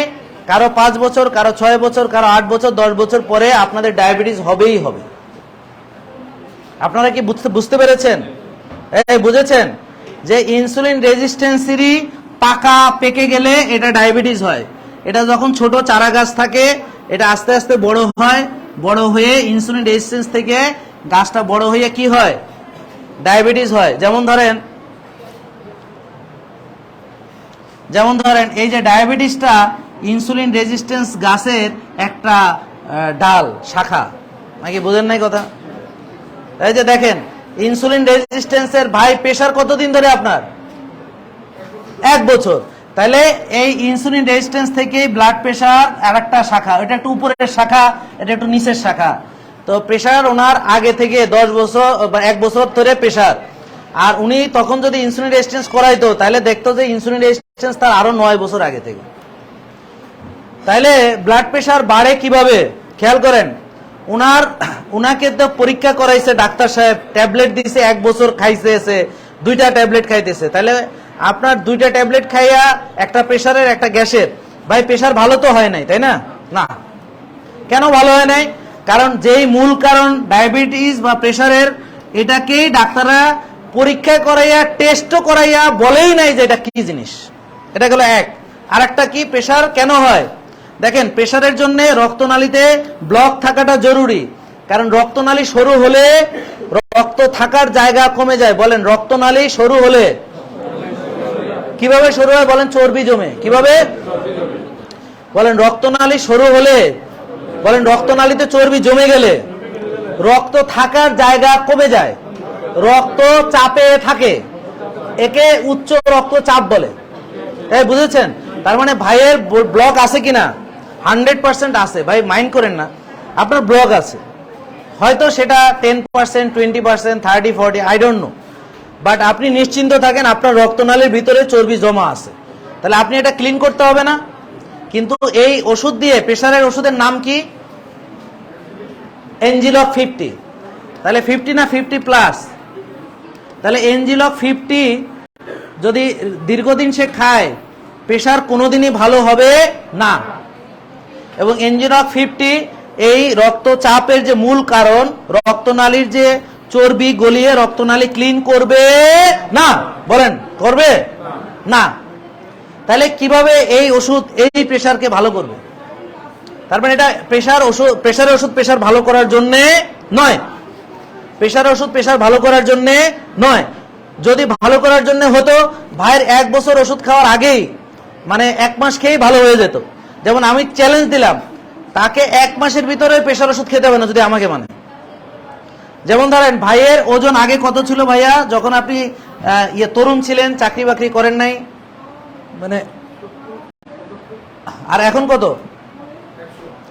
A: কারো 5 বছর, কারো 6 বছর, কারো 8 বছর, 10 বছর পরে আপনাদের ডায়াবেটিস হবেই হবে। আপনারা কি বুঝতে পেরেছেন? বুঝেছেন যে ইনসুলিন রেজিস্ট্যান্সেরই পাকা পেকে গেলে এটা ডায়াবেটিস হয়। এটা যখন ছোট চারা গাছ থাকে, এটা আস্তে আস্তে বড় হয়, বড় হয়ে ইনসুলিন রেজিস্ট্যান্স থেকে গাছটা বড় হয়ে কি হয়? ডায়াবেটিস হয়। যেমন ধরেন এই যে ডায়াবেটিসটা ইনসুলিন রেজিস্ট্যান্স গাছের একটা ডাল, শাখা, নাকি বুঝেন নাই কথা? এই যে দেখেন, ইনসুলিন রেজিস্ট্যান্সের ভাই প্রেসার কতদিন ধরে আপনার? 1 বছর। তাহলে এই ইনসুলিন রেজিস্ট্যান্স থেকেই ব্লাড প্রেসার আর একটা শাখা, এটা একটু উপরের শাখা, এটা একটু নিচের শাখা। তো প্রেসার ওনার আগে থেকে 10 বছর বা 1 বছর ধরে প্রেসার। আর উনি তখন যদি ইনসুলিন রেজিস্ট্যান্স করাইতো, তাহলে দেখতো যে ইনসুলিন রেজিস্ট্যান্স তার আরো 9 বছর আগে থেকে। তাইলে ব্লাড প্রেসার বাড়ে কিভাবে? খেয়াল করেন, উনাকে তো পরীক্ষা করাইছে ডাক্তার সাহেব, ট্যাবলেট দিয়েছে, 1 বছর খাইছে, 2টা ট্যাবলেট খাইতেছে। তাহলে আপনার 2টা ট্যাবলেট খাইয়া, একটা প্রেসারের একটা গ্যাসের, ভাই প্রেসার ভালো তো হয় নাই, তাই না? না। কেন ভালো হয় নাই? কারণ যেই মূল কারণ ডায়াবেটিস বা প্রেসারের, এটাকেই ডাক্তাররা পরীক্ষা করাইয়া, টেস্টও করাইয়া বলেই নাই যে এটা কি জিনিস। এটা গেল এক। আর একটা কি, প্রেসার কেন হয়? দেখেন, প্রেসারের জন্য রক্তনালীতে ব্লক থাকাটা জরুরি। কারণ রক্তনালী সরু হলে রক্ত থাকার জায়গা কমে যায়। বলেন, রক্তনালী সরু হলে কিভাবে সরু হয়? বলেন, চর্বি জমে। কিভাবে? বলেন রক্তনালী সরু হলে, বলেন রক্তনালীতে চর্বি জমে গেলে রক্ত থাকার জায়গা কমে যায়, রক্ত চাপে থাকে, একে উচ্চ রক্তচাপ বলে। তাই বুঝেছেন? তার মানে ভাইয়ের ব্লক আছে কিনা? 100% আছে ভাই, মাইন্ড করেন না, আপনার ব্লক আছে। হয়তো সেটা 10%, 20%, 30, 40, আই ডোন্ট নো, বাট আপনি নিশ্চিন্ত থাকেন আপনার রক্তনালীর ভিতরে চর্বি জমা আছে। তাহলে আপনি এটা ক্লিন করতে হবে না? কিন্তু এই ওষুধ দিয়ে, প্রেশারের ওষুধের নাম কি? এনজিলক 50। তাহলে 50 না 50+? তাহলে এনজিলক 50 যদি দীর্ঘদিন সে খায়, প্রেশার কোনোদিনই ভালো হবে না। এবং এনজিলক 50 এই রক্তচাপের যে মূল কারণ, রক্তনালীর যে চর্বি গলিয়ে রক্তনালী ক্লিন করবে না। বলেন করবে না। তাহলে কিভাবে এই ওষুধ এই প্রেশারকে ভালো করবে? তার মানে এটা প্রেশারের ওষুধ প্রেশার ভালো করার জন্য নয়, প্রেশারের ওষুধ প্রেশার ভালো করার জন্য নয়। যদি ভালো করার জন্য হতো, ভাইয়ের 1 বছর ওষুধ খাওয়ার আগেই, মানে 1 মাস খেয়েই ভালো হয়ে যেত। যেমন আমি চ্যালেঞ্জ দিলাম, তাকে 1 মাসের ভিতরে প্রেশার ওষুধ খেতে হবে না যদি আমাকে মানে। যেমন ধরেন ভাইয়ের ওজন আগে কত ছিল ভাইয়া, যখন আপনি তরুণ ছিলেন, চাকরি বাকরি করেন নাই, মানে, আর এখন কত?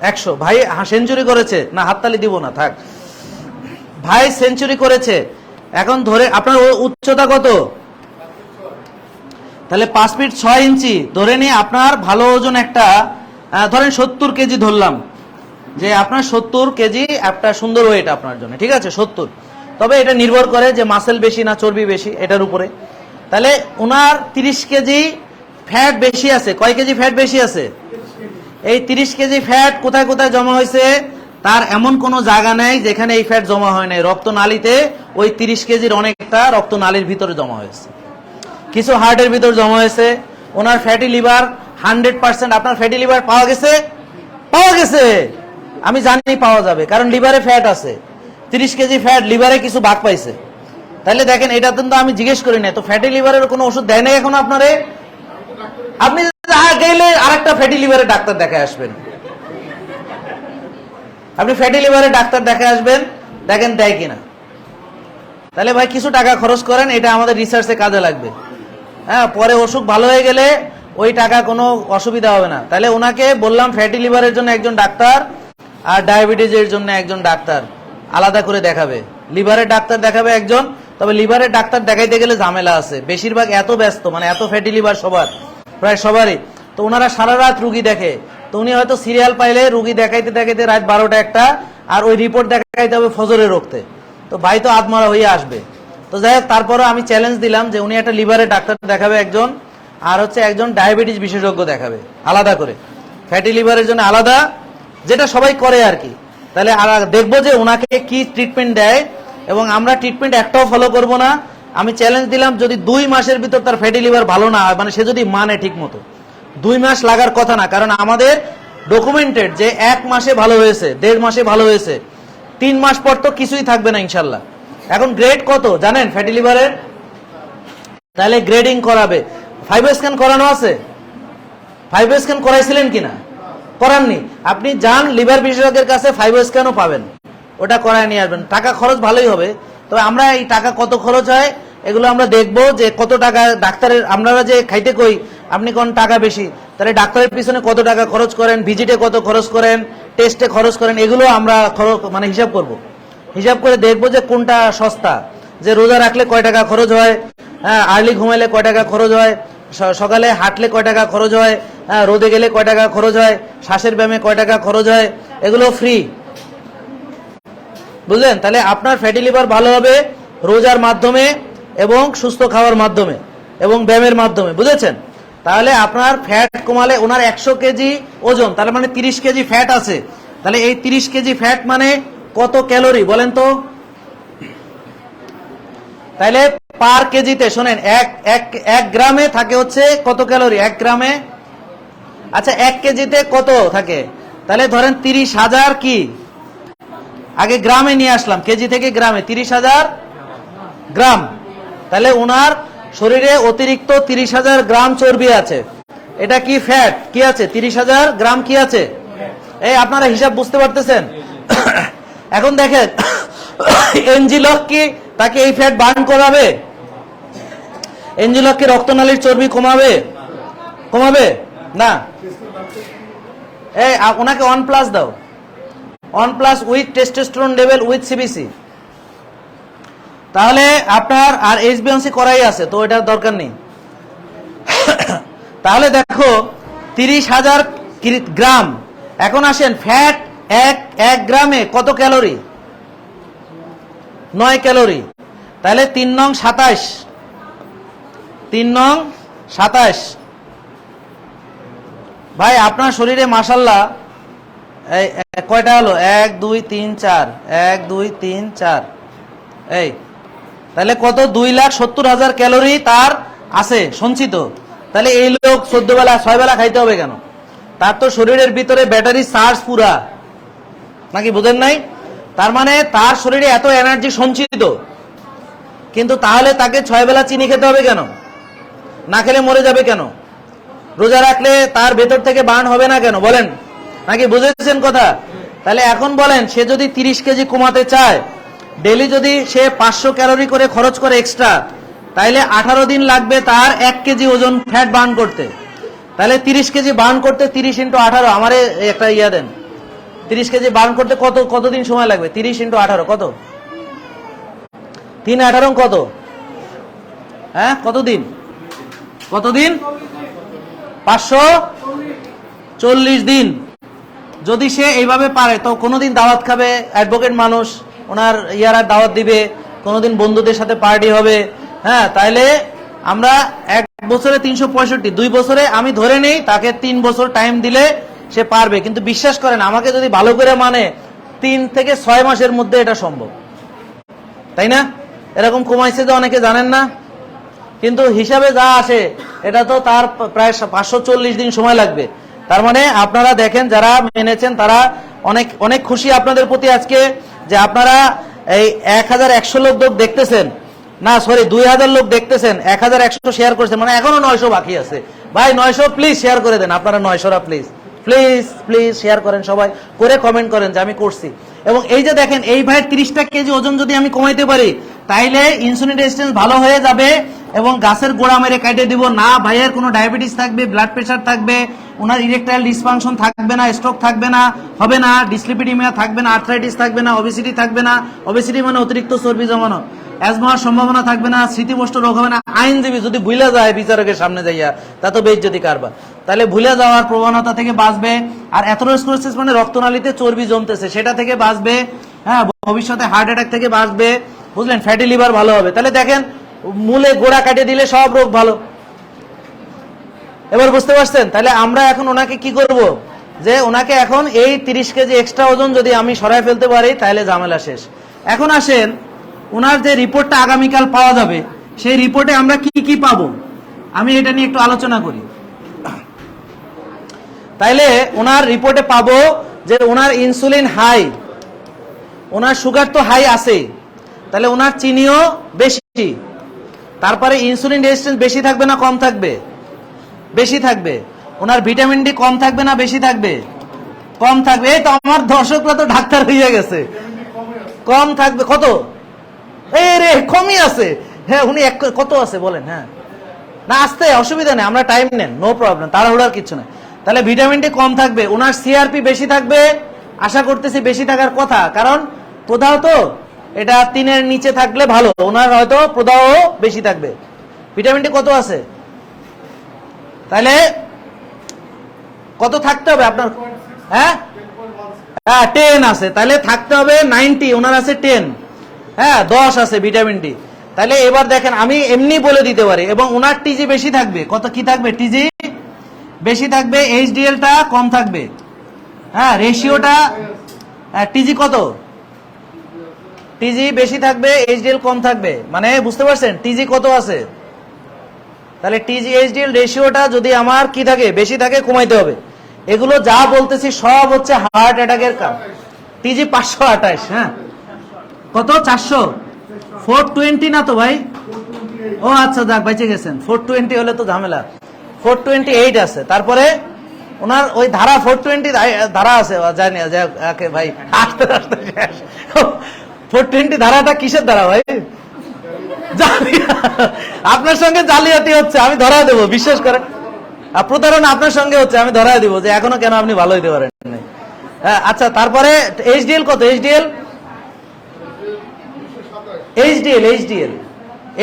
A: 100। ভাই সেঞ্চুরি করেছে না, হাততালি দিব না, থাক। ভাই সেঞ্চুরি করেছে, এখন ধরে আপনার উচ্চতা কত? তাহলে 5 ফিট 6 ইঞ্চি ধরে নিয়ে আপনার ভালো ওজন একটা, ধরেন 70 কেজি ধরলাম, যে আপনার 70 কেজি একটা সুন্দর ওয়েট আপনার জন্য, ঠিক আছে 70। তবে এটা নির্ভর করে যে মাসেল বেশি না চর্বি বেশি, এটার উপরে। তাহলে ওনার 30 কেজি ফ্যাট বেশি আছে। কয় কেজি ফ্যাট বেশি আছে? এই 30 কেজি ফ্যাট কোথায় কোথায় জমা হয়েছে? তার এমন কোনো জায়গা নেই যেখানে এই ফ্যাট জমা হয় নাই। রক্তনালীতে ওই 30 কেজির অনেকটা রক্তনালীর ভিতরে জমা হয়েছে, কিছু হার্টের ভিতর জমা হয়েছে। ওনার ফ্যাটি লিভার 100%। আপনার ফ্যাটি লিভার পাওয়া গেছে? পাওয়া গেছে, আমি জানি পাওয়া যাবে, কারণ লিভারে ফ্যাট আছে। 30 কেজি ফ্যাট লিভারে কিছু ভাগ পাইছে। তাহলে দেখেন, এটা কিন্তু আমি জিজ্ঞেস করি না। তো ফ্যাটি লিভারের কোনো ওষুধ দেয় নাই এখন আপনারে? আপনি গেলে আরেকটা ফ্যাটি লিভারের ডাক্তার দেখে আসবেন। আপনি ফ্যাটি লিভারের ডাক্তার দেখে আসবেন, দেখেন দেয় কিনা। তাহলে ভাই কিছু টাকা খরচ করেন, এটা আমাদের রিসার্চে কাজে লাগবে। হ্যাঁ, পরে অসুখ ভালো হয়ে গেলে ওই টাকা কোনো অসুবিধা হবে না। তাহলে ওনাকে বললাম ফ্যাটি লিভারের জন্য একজন ডাক্তার, আর ডায়াবেটিসের জন্য একজন ডাক্তার আলাদা করে দেখাবে। লিভারের ডাক্তার দেখাবে একজন। তবে লিভারের ডাক্তার দেখাইতে গেলে ঝামেলা আছে, বেশিরভাগ এত ব্যস্ত, মানে এত ফ্যাটি লিভার সবার, প্রায় সবারই। তো ওনারা সারা রাত রুগী দেখে। তো উনি হয়তো সিরিয়াল পাইলে রুগী দেখাইতে দেখাইতে রাত 12টা 1টা, আর ওই রিপোর্ট দেখাইতে হবে ফজরে রক্তে। তো ভাই তো আদমরা হয়ে আসবে। তো যাই হোক, তারপরও আমি চ্যালেঞ্জ দিলাম যে উনি একটা লিভারের ডাক্তার দেখাবে একজন, আর হচ্ছে একজন ডায়াবেটিস বিশেষজ্ঞ দেখাবে আলাদা করে, ফ্যাটি লিভারের জন্য আলাদা, যেটা সবাই করে আর কি। তাহলে আর দেখবো যে ওনাকে কি ট্রিটমেন্ট দেয়, এবং আমরা ট্রিটমেন্ট একটাও ফলো করব না। আমি চ্যালেঞ্জ দিলাম, যদি 2 মাসের ভিতর তার ফ্যাটি লিভার ভালো না হয়, মানে সে যদি মানে ঠিক মতো, 2 মাস লাগার কথা না, কারণ আমাদের ডকুমেন্টেড যে 1 মাসে ভালো হয়েছে, 1.5 মাসে ভালো হয়েছে, 3 মাস পর তো কিছুই থাকবে না ইনশাল্লাহ। এখন গ্রেড কত জানেন ফ্যাটি লিভারের? তাহলে গ্রেডিং করাবে। 5 স্ক্যান করানো আছে? 5 স্ক্যান করাইছিলেন কিনা? করাননি? আপনি যান লিভার বিশেষজ্ঞের কাছে, 5 স্ক্যানও পাবেন, ওটা করায় নিয়ে আসবেন। টাকা খরচ ভালোই হবে। তবে আমরা এই টাকা কত খরচ হয় এগুলো আমরা দেখবো, যে কত টাকা ডাক্তারের, আপনারা যে খাইতে কই আপনি কোন টাকা বেশি, তাহলে ডাক্তারের পিছনে কত টাকা খরচ করেন, ভিজিটে কত খরচ করেন, টেস্টে খরচ করেন, এগুলো আমরা মানে হিসাব করব। হিসাব করে দেখবো যে কোনটা সস্তা, যে রোজা রাখলে কয় টাকা খরচ হয়, হ্যাঁ, আর্লি ঘুমাইলে কয় টাকা খরচ হয়, সকালে হাঁটলে কয় টাকা খরচ হয়, হ্যাঁ, রোদে গেলে কয় টাকা খরচ হয়, শ্বাসের ব্যায়ামে কয় টাকা খরচ হয়, এগুলো ফ্রি। বুঝলেন? তাহলে আপনার ফ্যাটি লিভার ভালো হবে রোজার মাধ্যমে এবং সুস্থ খাওয়ার মাধ্যমে এবং ব্যায়ামের মাধ্যমে, বুঝেছেন? তাহলে আপনার ফ্যাট কমালে, ওনার 100 কেজি ওজন, তাহলে মানে 30 কেজি ফ্যাট আছে। তাহলে এই 30 কেজি ফ্যাট মানে কত ক্যালোরি বলেন তো? তাহলে পার কেজিতে, শোনেন, এক গ্রামে থাকে হচ্ছে কত ক্যালোরি? 1 গ্রামে, আচ্ছা 1 কেজিতে কত থাকে? তাহলে ধরেন 30,000 কি, আগে গ্রামে নিয়ে আসলাম, কেজি থেকে গ্রামে, 30,000 গ্রাম। তাহলে ওনার শরীরে অতিরিক্ত 30,000 গ্রাম চর্বি আছে। এটা কি ফ্যাট কি আছে, 30,000 গ্রাম কি আছে, এই আপনারা হিসাব বুঝতে পারতেছেন? এখন দেখেন এনজিলক কি তাকে এই ফ্যাট বার্ন করাবে? এনজিলক কি রক্তনালীর চর্বি কমাবে? কমাবে না। এই ওনাকে 1+ দাও, 1+ with testosterone level with CBC. তাহলে আপনার আর এইচবিএনসি করাই আছে, তো এটার দরকার নেই। তাহলে দেখো 30,000 গ্রাম। এখন আসেন ফ্যাট এক গ্রামে কত ক্যালোরি? 9 ক্যালোরি। তাহলে 3 নং 27, 3 নং 27। ভাই আপনার শরীরে মাশাল্লাহ কয়টা হলো? 1 2 3 4, 1 2 3 4, এই তাহলে কত? 2,70,000 ক্যালোরি তার আছে সঞ্চিত। তাহলে এই লোক 14 বেলা 6 বেলা খাইতে হবে কেন? তার তো শরীরের ভিতরে ব্যাটারি চার্জ পুরা, নাকি বুঝেন নাই? তার মানে তার শরীরে এত এনার্জি সঞ্চিত, কিন্তু তাহলে তাকে 6 বেলা চিনি খেতে হবে কেন? না খেলে মরে যাবে কেন? রোজা রাখলে তার ভেতর থেকে বার্ন হবে না কেন? বলেন, নাকি বুঝেছেন কথা? তাহলে এখন বলেন, সে যদি 30 কেজি কমাতে চায়, ডেলি যদি সে 500 ক্যালোরি করে খরচ করে এক্সট্রা, তাইলে 18 দিন লাগবে তার 1 কেজি ওজন ফ্যাট বার্ন করতে। তাহলে 30 কেজি বার্ন করতে 30 × 18, আমারে একটা ইয়া দেন, 30 কেজি বার্ন করতে কতদিন সময় লাগবে? 30 × 18 কত? 3 18 কত? হ্যাঁ কতদিন? কতদিন? 540 দিন। যদি সে এইভাবে পারে, তো কোনোদিন দাওয়াত খাবে, অ্যাডভোকেট মানুষ, ওনার ইয়ারা দাওয়াত দিবে, কোনোদিন বন্ধুদের সাথে পার্টি হবে। হ্যাঁ, তাইলে আমরা 1 বছরে 365, 2 বছরে আমি ধরে নেই তাকে 3 বছর টাইম দিলে সে পারবে। কিন্তু বিশ্বাস করেন, আমাকে যদি ভালো করে মানে 3 থেকে 6 মাসের মধ্যে এটা সম্ভব, তাই না? এরকম কমাইছে যে অনেকে জানেন না, কিন্তু হিসাবে যা আসে এটা তো তার প্রায় 540 দিন সময় লাগবে। তার মানে আপনারা দেখেন, যারা মেনেছেন তারা অনেক অনেক খুশি আপনাদের প্রতি আজকে, যে আপনারা এই 1100 লোক দেখতেছেন, না সরি 2000 লোক দেখতেছেন, 1100 শেয়ার করেছেন, মানে এখনো 900 বাকি আছে। ভাই 900 প্লিজ শেয়ার করে দেন, আপনারা 900রা প্লিজ প্লিজ প্লিজ শেয়ার করেন, সবাই করে কমেন্ট করেন যে আমি করছি। এবং এই যে দেখেন, এই ভাইয়ের 30টা কেজি ওজন যদি আমি কমাইতে পারি, তাইলে ইনসুলিন রেজিস্ট্যান্স ভালো হয়ে যাবে এবং গাছের গোড়া মেরে কেটে দিব না। ভাইয়ের কোনো ডায়াবেটিস থাকবে, ব্লাড প্রেশার থাকবে, ওনার ইরেকটাইল ডিসফাংশন থাকবে না, স্ট্রোক থাকবে না, হবে না, ডিসলিপিডিমিয়া থাকবে না, আর্থ্রাইটিস থাকবে না, ওবেসিটি থাকবে না, ওবেসিটি মানে অতিরিক্ত চর্বি জমানো, অ্যাজমা হওয়ার সম্ভাবনা থাকবে না, স্মৃতিভ্রষ্ট রোগ হবে না। আইনজীবী যদি ভুলে যায় বিচারকের সামনে যাইয়া, তা তো বেইজ্জতি কারবার। তাহলে ভুলে যাওয়ার প্রবণতা থেকে বাঁচবে। আর অ্যাথেরোস্ক্লেরোসিস মানে রক্তনালীতে চর্বি জমতেছে, সেটা থেকে বাঁচবে। হ্যাঁ, ভবিষ্যতে হার্ট অ্যাটাক থেকে বাঁচবে, বুঝলেন? ফ্যাটি লিভার ভালো হবে। তাহলে দেখেন, মূলে গোড়া কাটিয়ে দিলে সব রোগ ভালো। এবার বুঝতে পারছেন? তাহলে আমরা এখন ওনাকে কি করব, যে ওনাকে এখন এই 30 কেজি এক্সট্রা ওজন যদি আমি সরাই ফেলতে পারি, তাহলে ঝামেলা শেষ। এখন আসেন, ওনার যে রিপোর্টটা আগামীকাল পাওয়া যাবে, সেই রিপোর্টে আমরা কি কি পাবো, আমি এটা নিয়ে একটু আলোচনা করি। তাইলে ওনার রিপোর্টে পাবো যে ওনার ইনসুলিন হাই, ওনার সুগার তো হাই আছে, তাহলে ওনার চিনিও বেশি। তারপরে ইনসুলিন রেজিস্ট্যান্স বেশি থাকবে না কম থাকবে? বেশি থাকবে। ওনার ভিটামিন ডি কম থাকবে না বেশি থাকবে? কম থাকবে। এই তো আমার দর্শকরা তো ডাক্তার হয়ে গেছে। কম থাকবে। কত? এই রে, কমই আছে। হ্যাঁ, উনি কত আছে বলেন? হ্যাঁ, না আসতে অসুবিধা নেই, আমরা টাইম নেন, নো প্রবলেম, তাড়াহুড়ার কিছু নেই। তাহলে ভিটামিন ডি কম থাকবে, ওনার সিআরপি বেশি থাকবে, আশা করতেছি বেশি থাকার কথা, কারণ প্রদাহ তো এটা 3-এর নিচে থাকলে ভালো, ওনার হয়তো প্রদাহ বেশি থাকবে। ভিটামিন ডি কত আছে? তাহলে কত থাকতে হবে আপনার? হ্যাঁ, 10 আছে, তাহলে থাকতে হবে 90, ওনার আছে 10। হ্যাঁ, 10 আছে ভিটামিন ডি। তাহলে এবার দেখেন, আমি এমনি বলে দিতে পারি। এবং ওনার টিজি বেশি থাকবে। কত কি থাকবে? টিজি বেশি থাকবে, এইচডিএলটা কম থাকবে। হ্যাঁ, রেশিওটা টিজি কত? টিজি বেশি থাকবে, এইচডিএল কম থাকবে, মানে বুঝতে পারছেন টিজি কত আছে? তাহলে টিজি এইচডিএল রেশিওটা যদি আমার কি থাকে, বেশি থাকে, কমাইতে হবে। এগুলো যা বলতেছি সব হচ্ছে হার্ট অ্যাটাকের কাম। টিজি 528। হ্যাঁ, কত? 400? 420 না তো ভাই? ও আচ্ছা, যাক বেঁচে গেছেন। 420 হলে তো ঝামেলা। 428 আছে, তারপরে ওনার ওই ধারা 420 ধারা আছে, জানি যাকে ভাই আস্তে আস্তে শেষ। 420 ধারাটা কিসের ধারা ভাই? আপনার সঙ্গে জালিয়াতি হচ্ছে, আমি ধরা দেবো, বিশ্বাস করেন। প্রতারণা আপনার সঙ্গে হচ্ছে, আমি ধরা দিব যে এখনো কেন আপনি ভালো হইতে পারেন নাই। আচ্ছা, তারপরে এইচডিএল কত? এইচডিএল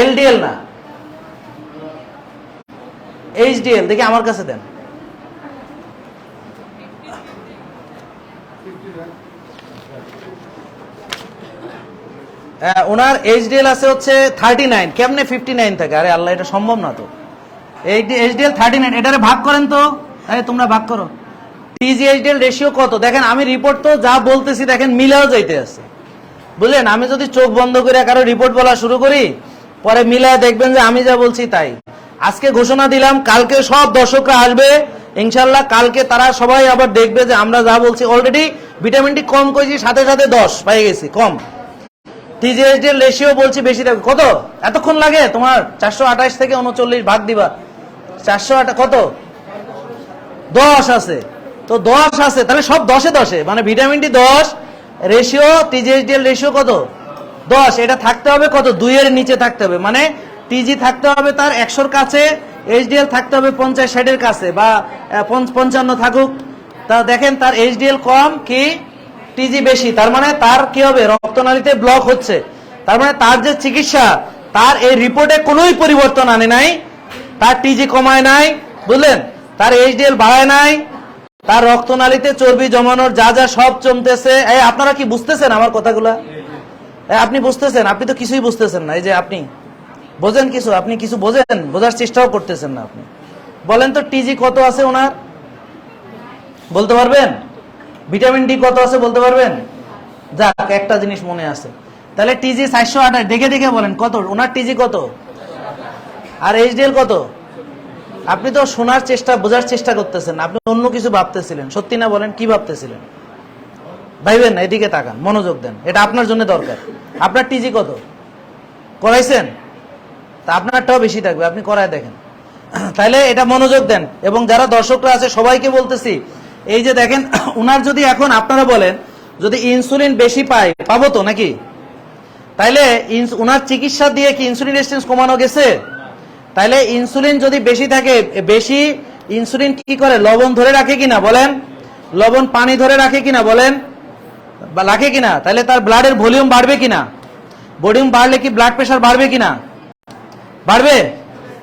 A: এলডিএল না, এইচডিএল দেখি আমার কাছে দেন। ওনার এইচডিএল আছে হচ্ছে 39। কেমনে 59 থাকে? আরে আল্লাহ, এটা সম্ভব না তো। এইচডিএল 39, এটারে ভাগ করেন তো। তোমরা ভাগ করো। টিজিএইচডিএল রেশিও কত? দেখেন আমি রিপোর্ট তো যা বলতেছি দেখেন মিলাও যাইতে আছে, বুঝলেন? আমি যদি চোখ বন্ধ করে কারো রিপোর্ট বলা শুরু করি, পরে মিলায় দেখবেন যে আমি যা বলছি তাই। আজকে ঘোষণা দিলাম, কালকে সব দর্শকরা আসবে ইনশাল্লাহ। কালকে তারা সবাই আবার দেখবে যে আমরা যা বলছি। অলরেডি ভিটামিন ডি কম করেছি, সাথে সাথে 10 পেয়ে গেছি কম। টিজিএইচডিএল রেশিও বলছি বেশি থাকবে। কত এতক্ষণ লাগে তোমার? 428 থেকে 39 ভাগ দিবা। 408 কত? 10 আছে তো, 10 আছে তাহলে সব 10-এ 10-এ, মানে vitamin D 10, ratio TG HDL ratio কত? 10। এটা থাকতে হবে কত? 2 এর নিচে থাকতে হবে, মানে টিজি থাকতে হবে তার 100-র কাছে, এইচডিএল থাকতে হবে 50-60-এর কাছে, বা 55 থাকুক। তা দেখেন তার এইচডিএল কম কি টিজি বেশি, তার মানে তার কি হবে? রক্তনালীতে ব্লক হচ্ছে। তার মানে তার যে চিকিৎসা, তার এই রিপোর্টে কোনোই পরিবর্তন আনে নাই। তার টিজি কমায় নাই, বুঝলেন? তার এইচডিএল বাড়ায় নাই, তার রক্তনালীতে চর্বি জমানোর যা যা সব জমতেছে। আপনারা কি বুঝতেছেন আমার কথাগুলা? আপনি বুঝতেছেন? আপনি তো কিছুই বুঝতেছেন না। এই যে আপনি বোঝেন কিছু, আপনি কিছু বোঝেন, বোঝার চেষ্টাও করতেছেন না আপনি। বলেন তো টিজি কত আছে ওনার? বলতে পারবেন? ভিটামিন ডি কত আছে বলতে পারবেন? যাক, একটা জিনিস মনে আছে। তাহলে টিজি 428, দেখে দেখে বলেন কত ওনার টিজি কত, আর এইচডিএল কত? আপনি তো শোনার চেষ্টা, বোঝার চেষ্টা করতেছেন, আপনি অন্য কিছু ভাবতেছিলেন। সত্যি না বলেন, কি ভাবতেছিলেন? ভাইবেন না, এদিকে তাকান, মনোযোগ দেন, এটা আপনার জন্য দরকার। আপনার টিজি কত করাইছেন? তা আপনারটাও বেশি থাকবে, আপনি করায় দেখেন। তাহলে এটা মনোযোগ দেন। এবং যারা দর্শকরা আছে সবাইকে বলতেছি, এই যে দেখেন উনার যদি এখন আপনারা বলেন যদি ইনসুলিন বেশি পায়, পাবো তো নাকি? তাইলে উনার চিকিৎসা দিয়ে কি ইনসুলিন রেজিস্ট্যান্স কমানো গেছে? তাইলে ইনসুলিন যদি বেশি থাকে, বেশি ইনসুলিন কি করে? লবণ ধরে রাখে কিনা বলেন? লবণ পানি ধরে রাখে কিনা বলেন? বা রাখে কিনা? তাহলে তার ব্লাডের ভলিউম বাড়বে কিনা? ভলিউম বাড়লে কি ব্লাড প্রেশার বাড়বে কিনা? বাড়বে।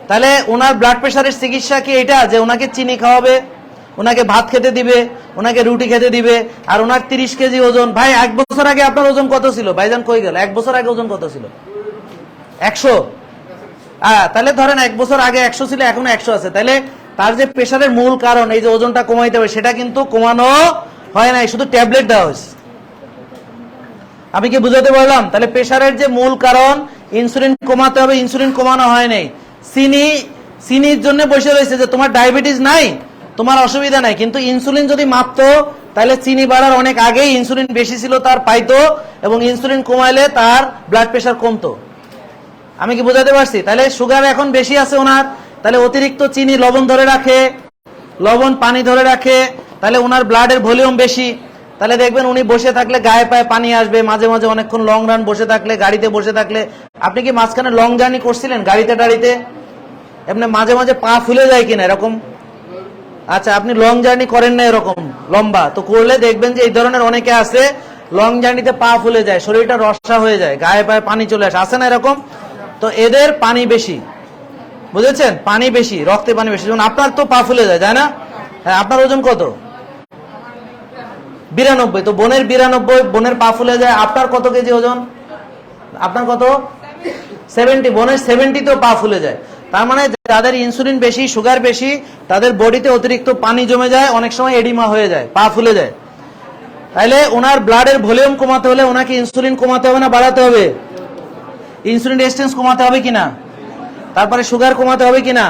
A: তাহলে ওনার ব্লাড প্রেশারের চিকিৎসা কি এটা যে ওনাকে চিনি খাওয়াবে, ওনাকে ভাত খেতে দিবে, ওনাকে রুটি খেতে দিবে, আর ওনার 30 কেজি ওজন? ভাই 1 বছর আগে আপনার ওজন কত ছিল? ভাইজান কই গেল? 1 বছর আগে ওজন কত ছিল? 100। তাহলে ধরেন 1 বছর আগে 100 ছিল, এখন 100 আছে। তাহলে তার যে প্রেশারের মূল কারণ এই যে ওজনটা কমাইতে হবে, সেটা কিন্তু কমানো হয় নাই, শুধু ট্যাবলেট দেওয়া হয়েছে। আমি কি বুঝাতে পারলাম? তাহলে প্রেশারের যে মূল কারণ ইনসুলিন কমাতে হবে, ইনসুলিন কমানো হয় নাই। চিনির জন্য বসে রয়েছে যে তোমার ডায়াবেটিস নাই, তোমার অসুবিধা নাই, কিন্তু ইনসুলিন যদি মাপতো তাহলে চিনি বাড়ার অনেক আগেই ইনসুলিন বেশি ছিল তার পাইতো, এবং ইনসুলিন কমাইলে তার ব্লাড প্রেশার কমতো। আমি কি বোঝাতে পারছি? তাহলে সুগার এখন বেশি আছে ওনার, তাহলে অতিরিক্ত চিনি লবণ ধরে রাখে, লবণ পানি ধরে রাখে, তাহলে ওনার ব্লাডের ভলিউম বেশি। তাহলে দেখবেন উনি বসে থাকলে গায়ে পায়ে পানি আসবে, মাঝে মাঝে অনেকক্ষণ লং রান বসে থাকলে, গাড়িতে বসে থাকলে। আপনি কি মাঝখানে লং জার্নি করছিলেন গাড়িতে টাড়িতে? এমনি মাঝে মাঝে পা ফুলে যায় কিনা এরকম? আচ্ছা, আপনি লং জার্নি করেন না এরকম লম্বা, তো করলে দেখবেন যে এই ধরনের অনেকে আছে, লং জার্নিতে পা ফুলে যায়, শরীরটা রসা হয়ে যায়, গায়ে পায়ে পানি চলে আসে না এরকম? তো এদের পানি বেশি, বুঝেছেন? পানি বেশি, রক্তে পানি বেশি। যেমন আপনার তো পা ফুলে যায়, তাই না? হ্যাঁ, আপনার ওজন কত? 92। তো বোনের 92, বোনের পা ফুলে যায়। আপনার কত কেজি ওজন? আপনার কত? 70। বোনের 70 তো পা ফুলে যায়। তার মানে যাদের ইনসুলিন বেশি, সুগার বেশি, তাদের বডিতে অতিরিক্ত পানি জমে যায়, অনেক সময় এডিমা হয়ে যায়, পা ফুলে যায়। তাইলে ওনার ব্লাডের ভলিউম কমাতে হলে ওনাকে ইনসুলিন কমাতে হবে না বাড়াতে হবে? ইনসুলিন রেজিস্ট্যান্স কমাতে হবে কিনা? তারপরে সুগার কমাতে হবে কিনা?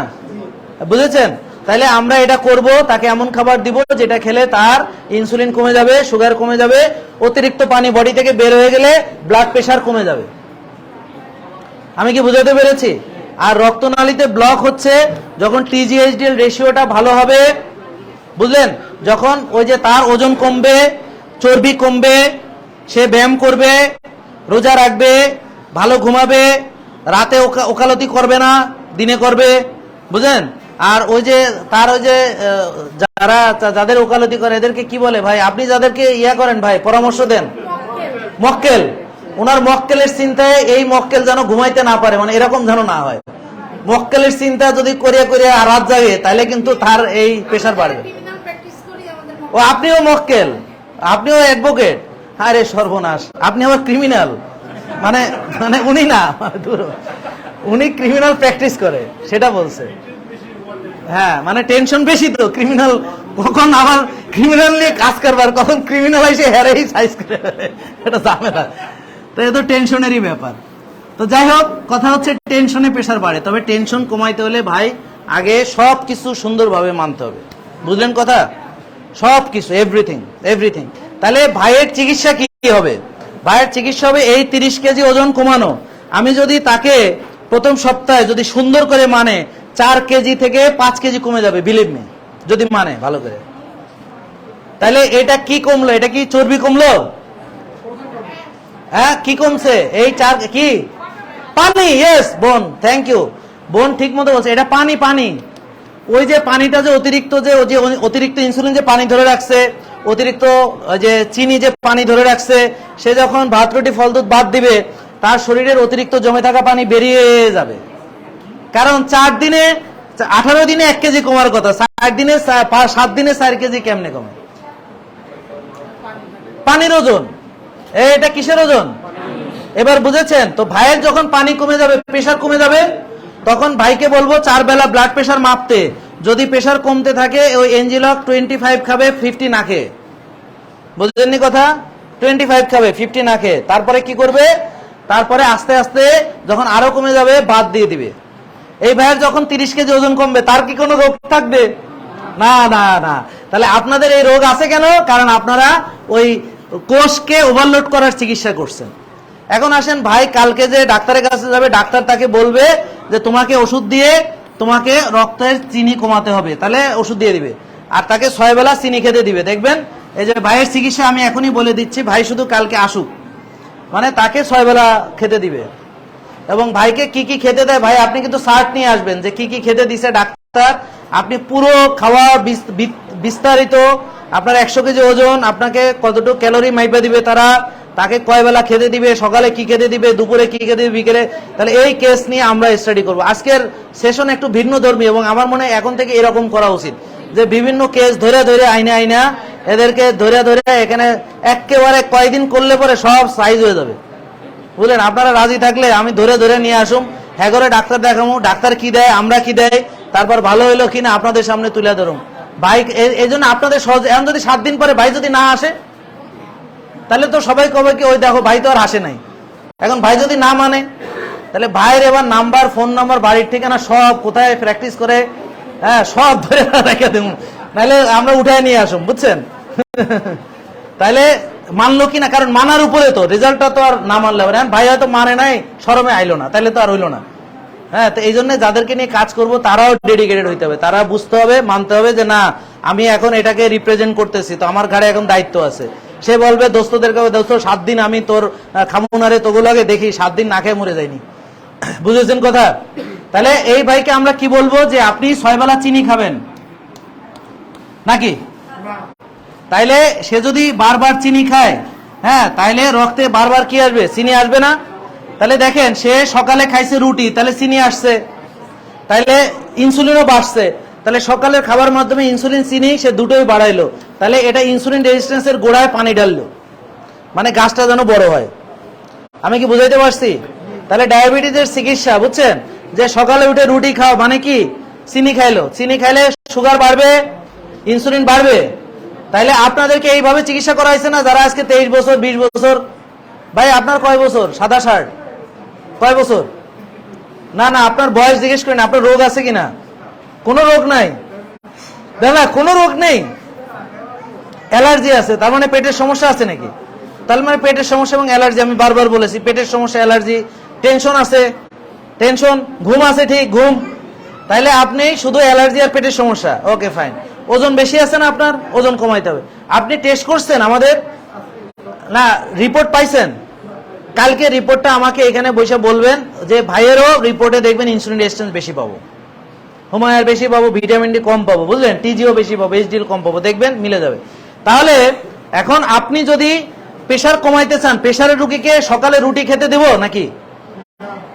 A: বুঝেছেন? তাহলে আমরা এটা করব, তাকে এমন খাবার দিব যেটা খেলে তার ইনসুলিন কমে যাবে, সুগার কমে যাবে, অতিরিক্ত পানি বডি থেকে বের হয়ে গেলে ব্লাড প্রেশার কমে যাবে। আমি কি বুঝাতে পেরেছি? আর রক্তনালীতে ব্লক হচ্ছে যখন TGHDL রেশিওটা ভালো হবে, বুঝলেন, যখন ওই যে তার ওজন কমবে, চর্বি কমবে, সে ব্যায়াম করবে, রোজা রাখবে, ভালো ঘুমাবে, রাতে ওকালতি করবে না, দিনে করবে, বুঝলেন। আর ওই যে তার ওই যে যাদের ওকালতি করে এদেরকে কি বলে ভাই, আপনি যাদেরকে ইয়া করেন ভাই, পরামর্শ দেন, মক্কেল, ওনার মক্কেলের চিন্তায় এই মক্কেল যেন ঘুমাইতে না পারে, মানে এরকম যেন না হয়। মক্কেলের চিন্তা যদি করিয়া করিয়া রাত জাগে তাহলে কিন্তু তার এই প্রেশার বাড়বে। ও আপনিও মক্কেল, আপনিও অ্যাডভোকেট, আরে সর্বনাশ, আপনি আবার ক্রিমিনাল, মানে মানে উনি না, উনি ক্রিমিনাল প্র্যাকটিস করে সেটা বলছে। হ্যাঁ, মানে টেনশন বেশি তো, ক্রিমিনাল কখন আবার ক্রিমিনাল নিয়ে কাজ করবার, কখন ক্রিমিনাল এসে হেরেই সাইজ করে, এটা ঝামেলা। তো এ তো টেনশনেরই ব্যাপার। তো যাই হোক, কথা হচ্ছে টেনশনে প্রেশার বাড়ে, তবে টেনশন কমাইতে হলে ভাই আগে সব কিছু সুন্দরভাবে মানতে হবে, বুঝলেন কথা, সব কিছু, এভরিথিং এভরিথিং। তাহলে ভাইয়ের চিকিৎসা কি হবে? ভাইয়ের চিকিৎসা হবে এই 30 কেজি ওজন কমানো। আমি যদি তাকে প্রথম সপ্তাহে যদি সুন্দর করে মানে 4 কেজি থেকে 5 কেজি কমে যাবে, বিলিভ মি, যদি মানে ভালো করে। তাহলে এটা কি কমলো? এটা কি চর্বি কমলো? হ্যাঁ, কি কমছে? এই 4 কি পানি? ইয়েস বোন, থ্যাংক ইউ বোন, ঠিক মতো বলছে, এটা পানি। পানি, ওই যে পানিটা যে অতিরিক্ত, যে অতিরিক্ত ইনসুলিন যে পানি ধরে রাখছে, অতিরিক্ত যে চিনি যে পানি ধরে রাখছে, সে যখন ভাত রুটি ফল দুধ বাদ দিবে, তার শরীরের অতিরিক্ত জমে থাকা পানি বেরিয়ে যাবে। কারণ 4 দিনে 18 দিনে 1 কেজি কমার কথা, 7 দিনে 4 কেজি কেমনে কমে? পানির ওজন। এটা কিসের ওজন? এবার বুঝেছেন তো? ভাইয়ের যখন পানি কমে যাবে, প্রেশার কমে যাবে, তখন ভাইকে বলবো 4 বেলা ব্লাড প্রেশার মাপতে। যদি প্রেশার কমতে থাকে, ওই এনজিলক 25 খাবে, 50 না খেয়ে, বুঝলেননি কথা? 25 খাবে, 50 না খেয়ে। তারপরে কি করবে? তারপরে আস্তে আস্তে যখন আরো কমে যাবে, বাদ দিয়ে দিবে। এই ভাইয়ের যখন 30 কেজি ওজন কমবে, তার কি কোনো রোগ থাকবে? না না না। তাহলে আপনাদের এই রোগ আছে কেন? কারণ আপনারা ওই কোষকে ওভারলোড করার চিকিৎসা করছেন। এখন আসেন ভাই, কালকে যে ডাক্তারের কাছে যাবে, ডাক্তার তাকে বলবে যে তোমাকে ওষুধ দিয়ে তোমাকে রক্তের চিনি কমাতে হবে, তাহলে ওষুধ দিয়ে দিবে, আর তাকে 6 বেলা চিনি খেতে দিবে। দেখবেন এই যে ভাইয়ের চিকিৎসা আমি এখনই বলে দিচ্ছি, ভাই শুধু কালকে আসুক, মানে তাকে 6 বেলা খেতে দিবে। এবং ভাইকে কি কি খেতে দেয়, ভাই আপনি কিন্তু চার্ট নিয়ে আসবেন যে কি কি খেতে দিছে ডাক্তার। আপনি পুরো খাওয়া বিস্তারিত, আপনার 100 কেজি ওজন, আপনাকে কতটুকু ক্যালোরি মাইপা দিবে তারা, তাকে কয় বেলা খেতে দিবে, সকালে কি খেতে দিবে, দুপুরে কি খেতে দিবে, বিকেলে। তাহলে এই কেস নিয়ে আমরা স্টাডি করব। আজকের সেশন একটু ভিন্ন ধর্মী, এবং আমার মনে হয় এখন থেকে এরকম করা উচিত যে বিভিন্ন কেস ধরে ধরে আইনা এদেরকে ধরে ধরে এখানে একেবারে কয়দিন করলে পরে সব সাইজ হয়ে যাবে, বুঝলেন। আপনারা রাজি থাকলে আমি ধরে ধরে নিয়ে আসুম, হ্যাঁ করে ডাক্তার দেখাবো, ডাক্তার কি দেয়, আমরা কি দেয়, তারপর ভালো হইলো কিনা আপনাদের সামনে তুলে ধরুম ভাই। এই জন্য আপনাদের সহজ। এখন যদি 7 দিন পরে ভাই যদি না আসে, তাহলে তো সবাই কবে কি ওই দেখো ভাই তো আর আসে নাই। এখন ভাই যদি না মানে, তাহলে ভাইয়ের এবার নাম্বার, ফোন নাম্বার, বাড়ির ঠিকানা সব কোথায় প্র্যাকটিস করে, হ্যাঁ সব ধরে রেখে দেব, নাহলে আমরা উঠায় নিয়ে আসুম, বুঝছেন। তাহলে মানলো কিনা, কারণ মানার উপরে তো রেজাল্টটা তো আর না মানলে হবে না। ভাই হয়তো মানে নাই, শরমে আইলো না, তাহলে তো আর হইলো না। হ্যাঁ, তো এই জন্য যাদেরকে নিয়ে কাজ করব তারাও ডেডিকেটেড হইতে হবে, তারা বুঝতে হবে, মানতে হবে যে না আমি এখন এটাকে রিপ্রেজেন্ট করতেছি, তো আমার ঘাড়ে এখন দায়িত্ব আছে। সে বলবে দোস্তদেরকে, দোস্ত 7 দিন আমি তোর খামুনারে তোগুলাকে দেখি, 7 দিন না খেয়ে মরে যায়নি, বুঝেছেন কথা? তাহলে এই ভাইকে আমরা কি বলবো যে আপনি 6 বেলা চিনি খাবেন নাকি? তাইলে সে যদি বারবার চিনি খায়, হ্যাঁ, তাইলে রক্তে বারবার কি আসবে? চিনি আসবে না। তাহলে দেখেন, সে সকালে খাইছে রুটি, তাহলে চিনি আসছে, তাইলে ইনসুলিনও বাড়ছে। তাহলে সকালের খাবার মাধ্যমে ইনসুলিন, চিনি, সে দুটোই বাড়াইলো। তাহলে এটা ইনসুলিন রেজিস্ট্যান্সের গোড়ায় পানি ঢাললো, মানে গাছটা যেন বড় হয়। আমি কি বুঝাইতে পারছি? তাহলে ডায়াবেটিসের চিকিৎসা, বুঝছেন, যে সকালে উঠে রুটি খাও মানে কি? চিনি খাইলো, চিনি খাইলে সুগার বাড়বে, ইনসুলিন বাড়বে। তাইলে আপনাদেরকে এইভাবে চিকিৎসা করা হয়েছে না, যারা আজকে 23 বছর 20 বছর। ভাই আপনার কয় বছর? সাদা শার্ট, কয় বছর? না না, আপনার বয়স জিজ্ঞেস করেন, আপনার রোগ আছে কিনা? কোনো রোগ নাই, দাদা কোনো রোগ নেই। অ্যালার্জি আছে, তার মানে পেটের সমস্যা আছে নাকি? তার মানে পেটের সমস্যা এবং অ্যালার্জি, আমি বারবার বলেছি পেটের সমস্যা, অ্যালার্জি। টেনশন আছে, টেনশন, ঘুম আছে ঠিক, ঘুম। তাইলে আপনি শুধু অ্যালার্জি আর পেটের সমস্যা, ওকে ফাইন। ওজন বেশি আছে না আপনার, ওজন কমাইতে হবে। আপনি টেস্ট করছেন আমাদের, না রিপোর্ট পাইছেন? কালকে রিপোর্টটা আমাকে এখানে বসে বলবেন যে ভাইয়েরও রিপোর্টে দেখবেন ইনসুলিন রেজিস্ট্যান্স বেশি পাবো, হোমায়ার বেশি পাবো, ভিটামিন ডি কম পাবো, বুঝলেন, টিজিও বেশি পাবো, এইচডিএল কম পাবো, দেখবেন মিলে যাবে। তাহলে এখন আপনি যদি প্রেশার কমাইতে চান, প্রেশারের রুগীকে সকালে রুটি খেতে দেবো নাকি?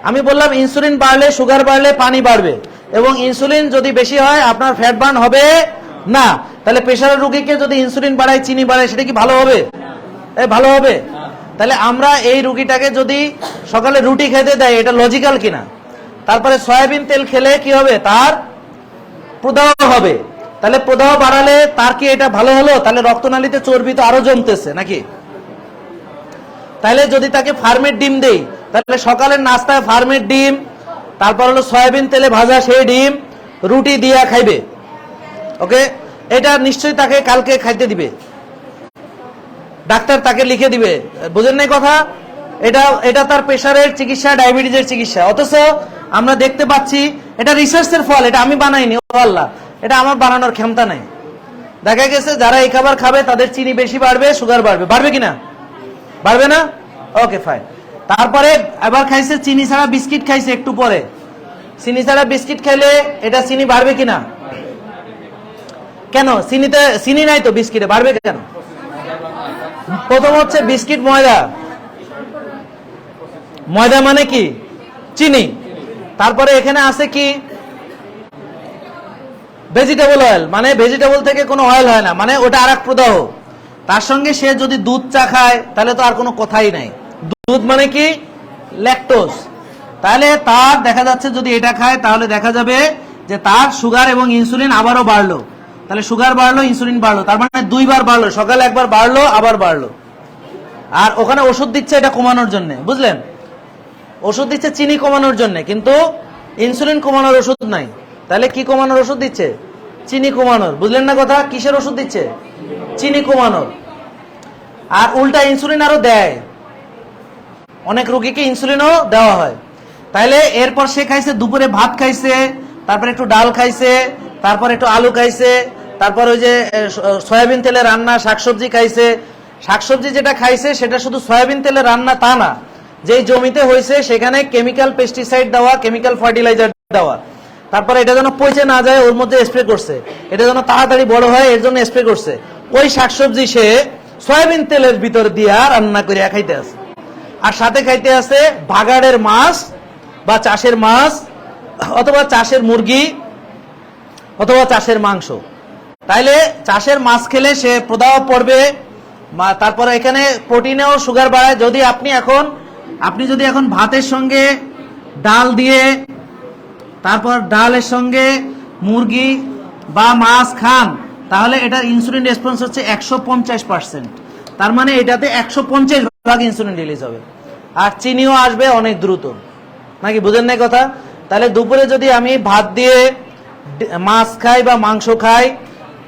A: আমি বললাম ইনসুলিন বাড়লে, সুগার বাড়লে পানি বাড়বে, এবং ইনসুলিন যদি বেশি হয় আপনার ফ্যাট বার্ন হবে না। তাহলে প্রেশারের রুগীকে যদি ইনসুলিন বাড়ায়, চিনি বাড়ায়, সেটা কি ভালো হবে? ভালো হবে? তাহলে আমরা এই রুগীটাকে যদি সকালে রুটি খেতে দেয়, এটা লজিক্যাল কিনা? তারপরে সয়াবিন তেল খেলে কি হবে, তার প্রদাহ হবে। তাহলে প্রদাহ বাড়ালে তার কি এটা ভালো হলো? তাহলে রক্তনালীতে চর্বি তো আরো জমতেছে নাকি? তাহলে যদি তাকে ফার্মের ডিম দেই, তাহলে সকালের নাস্তায় ফার্মের ডিম, তারপর হলো সয়াবিন তেলে ভাজা সেই ডিম, রুটি দিয়া খাইবে, ওকে? এটা নিশ্চয়ই তাকে কালকে খাইতে দিবে, ডাক্তার তাকে লিখে দিবে, বুঝেন নাই কথা? এটা তার প্রেশারের চিকিৎসা, ডায়াবেটিসের চিকিৎসা। অথচ আমরা দেখতে পাচ্ছি এটা রিসার্চের ফল, এটা আমি বানাইনি, ও আল্লাহ, এটা আমার বানানোর ক্ষমতা নাই। দেখা গেছে যারা এই খাবার খাবে তাদের চিনি বেশি বাড়বে, সুগার বাড়বে। বাড়বে কিনা? বাড়বে না? Okay fine. তারপরে আবার খাইছে চিনি ছাড়া বিস্কিট খাইছে একটু পরে, চিনি ছাড়া বিস্কিট খাইলে এটা চিনি বাড়বে কিনা? কেন? চিনি নাই তো বিস্কিটে, বাড়বে কেন? প্রথম হচ্ছে বিস্কিট ময়দা, ময়দা মানে কি? চিনি। তারপরে এখানে আছে কি? ভেজিটেবল অয়েল, মানে ভেজিটেবল থেকে কোনো অয়েল হয় না, মানে ওটা আর এক প্রদাহ। তার সঙ্গে সে যদি দুধ চা খায় তাহলে তো আর কোনো কথাই নাই। দুধ মানে কি? ল্যাকটোজ। তাহলে তার দেখা যাচ্ছে যদি এটা খায় তাহলে দেখা যাবে যে তার সুগার এবং ইনসুলিন আবারও বাড়লো। তাহলে সুগার বাড়লো, ইনসুলিন বাড়লো, তার মানে দুইবার বাড়লো, সকালে একবার বাড়লো, আবার বাড়লো। আর ওখানে ওষুধ দিচ্ছে এটা কমানোর জন্য, বুঝলেন? ওষুধ দিচ্ছে চিনি কমানোর জন্য, কিন্তু ইনসুলিন কমানোর ওষুধ নাই। তাহলে কি কমানোর ওষুধ দিচ্ছে? চিনি কমানোর। বুঝলেন না কথা? কিসের ওষুধ দিচ্ছে? চিনি কমানোর। আর উল্টা ইনসুলিন আরো দেয়, অনেক রোগীকে ইনসুলিনও দেওয়া হয়। তাইলে এরপর সে খাইছে, দুপুরে ভাত খাইছে, তারপরে একটু ডাল খাইছে, তারপর একটু আলু খাইছে, তারপর ওই যে সয়াবিন তেলে রান্না শাকসবজি খাইছে। শাকসবজি যেটা খাইছে সেটা শুধু সয়াবিন তেলে রান্না তা না, যেই জমিতে হয়েছে সেখানে কেমিক্যাল পেস্টিসাইড দেওয়া, কেমিক্যাল ফার্টিলাইজার দেওয়া। তারপরে এটা যেন পচে না যায় ওর মধ্যে স্প্রে করছে, এটা যেন তাড়াতাড়ি বড় হয় এর জন্য স্প্রে করছে। ওই শাকসবজি সে সয়াবিন তেলের ভিতর দিয়া রান্না করে খাইতে আছে। আর সাথে খাইতে আছে ভাগাড়ের মাছ বা চাষের মাছ, অথবা চাষের মুরগি, অথবা চাষের মাংস। তাইলে চাষের মাছ খেলে সে প্রদাহ পড়বে। তারপরে এখানে প্রোটিনেও সুগার বাড়ায়। আপনি যদি এখন ভাতের সঙ্গে ডাল দিয়ে, তারপর ডালের সঙ্গে মুরগি বা মাছ খান, তাহলে এটার ইনসুলিন রেসপন্স হচ্ছে 150%। তার মানে এটাতে 150 ভাগ ইনসুলিন রিলিজ হবে, আর চিনিও আসবে অনেক দ্রুত, নাকি? বুঝেন নাই কথা? তাহলে দুপুরে যদি আমি ভাত দিয়ে মাছ খাই বা মাংস খাই,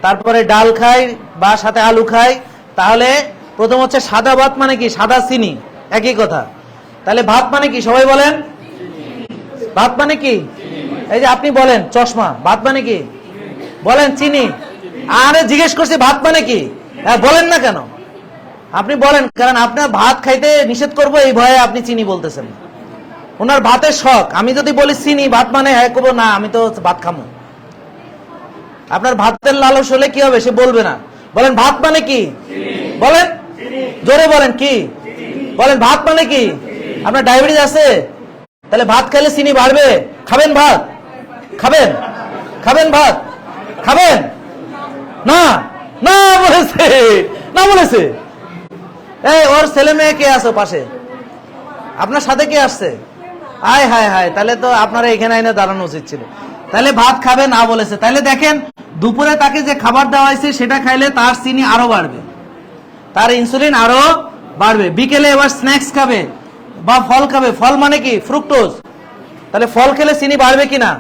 A: তারপরে ডাল খাই বা সাথে আলু খাই, তাহলে প্রথম হচ্ছে সাদা ভাত মানে কি? সাদা চিনি, একই কথা। তাহলে ভাত মানে কি? সবাই বলেন, ভাত মানে কি? এই যে আপনি বলেন চশমা, ভাত মানে কি? বলেন চিনি। আরে জিজ্ঞেস করছি ভাত মানে কি, বলেন না কেন? আপনি বলেন, কারণ আপনার ভাত খাইতে নিষেধ করবো এই ভয়ে আপনি চিনি বলতেছেন। ওনার ভাতের শখ, আমি যদি বলি চিনি ভাত মানে, হ্যাঁ করবো না, আমি তো ভাত খামো। আপনার ভাতের লালস হলে কি হবে? সে বলবে না। বলেন ভাত মানে কি? বলেন জোরে, বলেন কি? বলেন ভাত মানে কি? আপনার ডায়াবেটিস আছে, তাহলে ভাত খেলে চিনি বাড়বে। খাবেন ভাত? খাবেন? খাবেন ভাত? খাবেন না? না বলেছে, না বলেছে। এই ওর ছেলে মেয়ে কে আছে পাশে? আপনার সাথে কে আসছে? আয় হায় হায়, তাহলে তো আপনারা এখানে আইনে দাঁড়ানো উচিত ছিল। তাহলে ভাত খাবে না বলেছে। তাহলে দেখেন দুপুরে তাকে যে খাবার দেওয়া হয়েছে সেটা খাইলে তার চিনি আরো বাড়বে, তার ইনসুলিন আরো বাড়বে। বিকেলে এবার স্ন্যাক্স খাবে বা ফল খাবে। ফল মানে কি? ফ্রুক্টোজ। তাহলে ফল খেলে চিনি বাড়বে কিনা?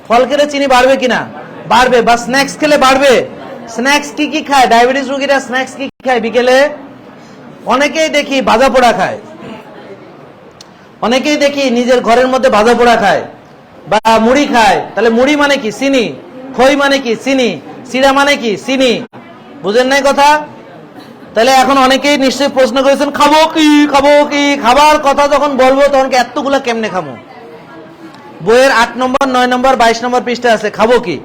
A: ফল খেলে চিনি বাড়বে কিনা? বাড়বে। বা স্ন্যাক্স খেলে বাড়বে। স্ন্যাক্স কি কি খায় ডায়াবেটিস রোগীরা? স্ন্যাক্স কি কি খায় বিকেলে? অনেকেই দেখি ভাজা পোড়া খায়, অনেকেই দেখি নিজের ঘরের মধ্যে ভাজা পোড়া খায় বা মুড়ি খায়। তাহলে মুড়ি মানে কি? চিনি। খই মানে কি? চিনি। চিড়া মানে কি? চিনি। বুঝেন নাই কথা? তাহলে এখন অনেকেই নিশ্চয়ই প্রশ্ন করেছেন, খাবো কি খাবো কি? খাবার কথা যখন বলবো তখন এতগুলা কেমনে খাবো? বইয়ের 8 নম্বর 9 নম্বর 22 নম্বর পৃষ্ঠা আছে খাবো কি।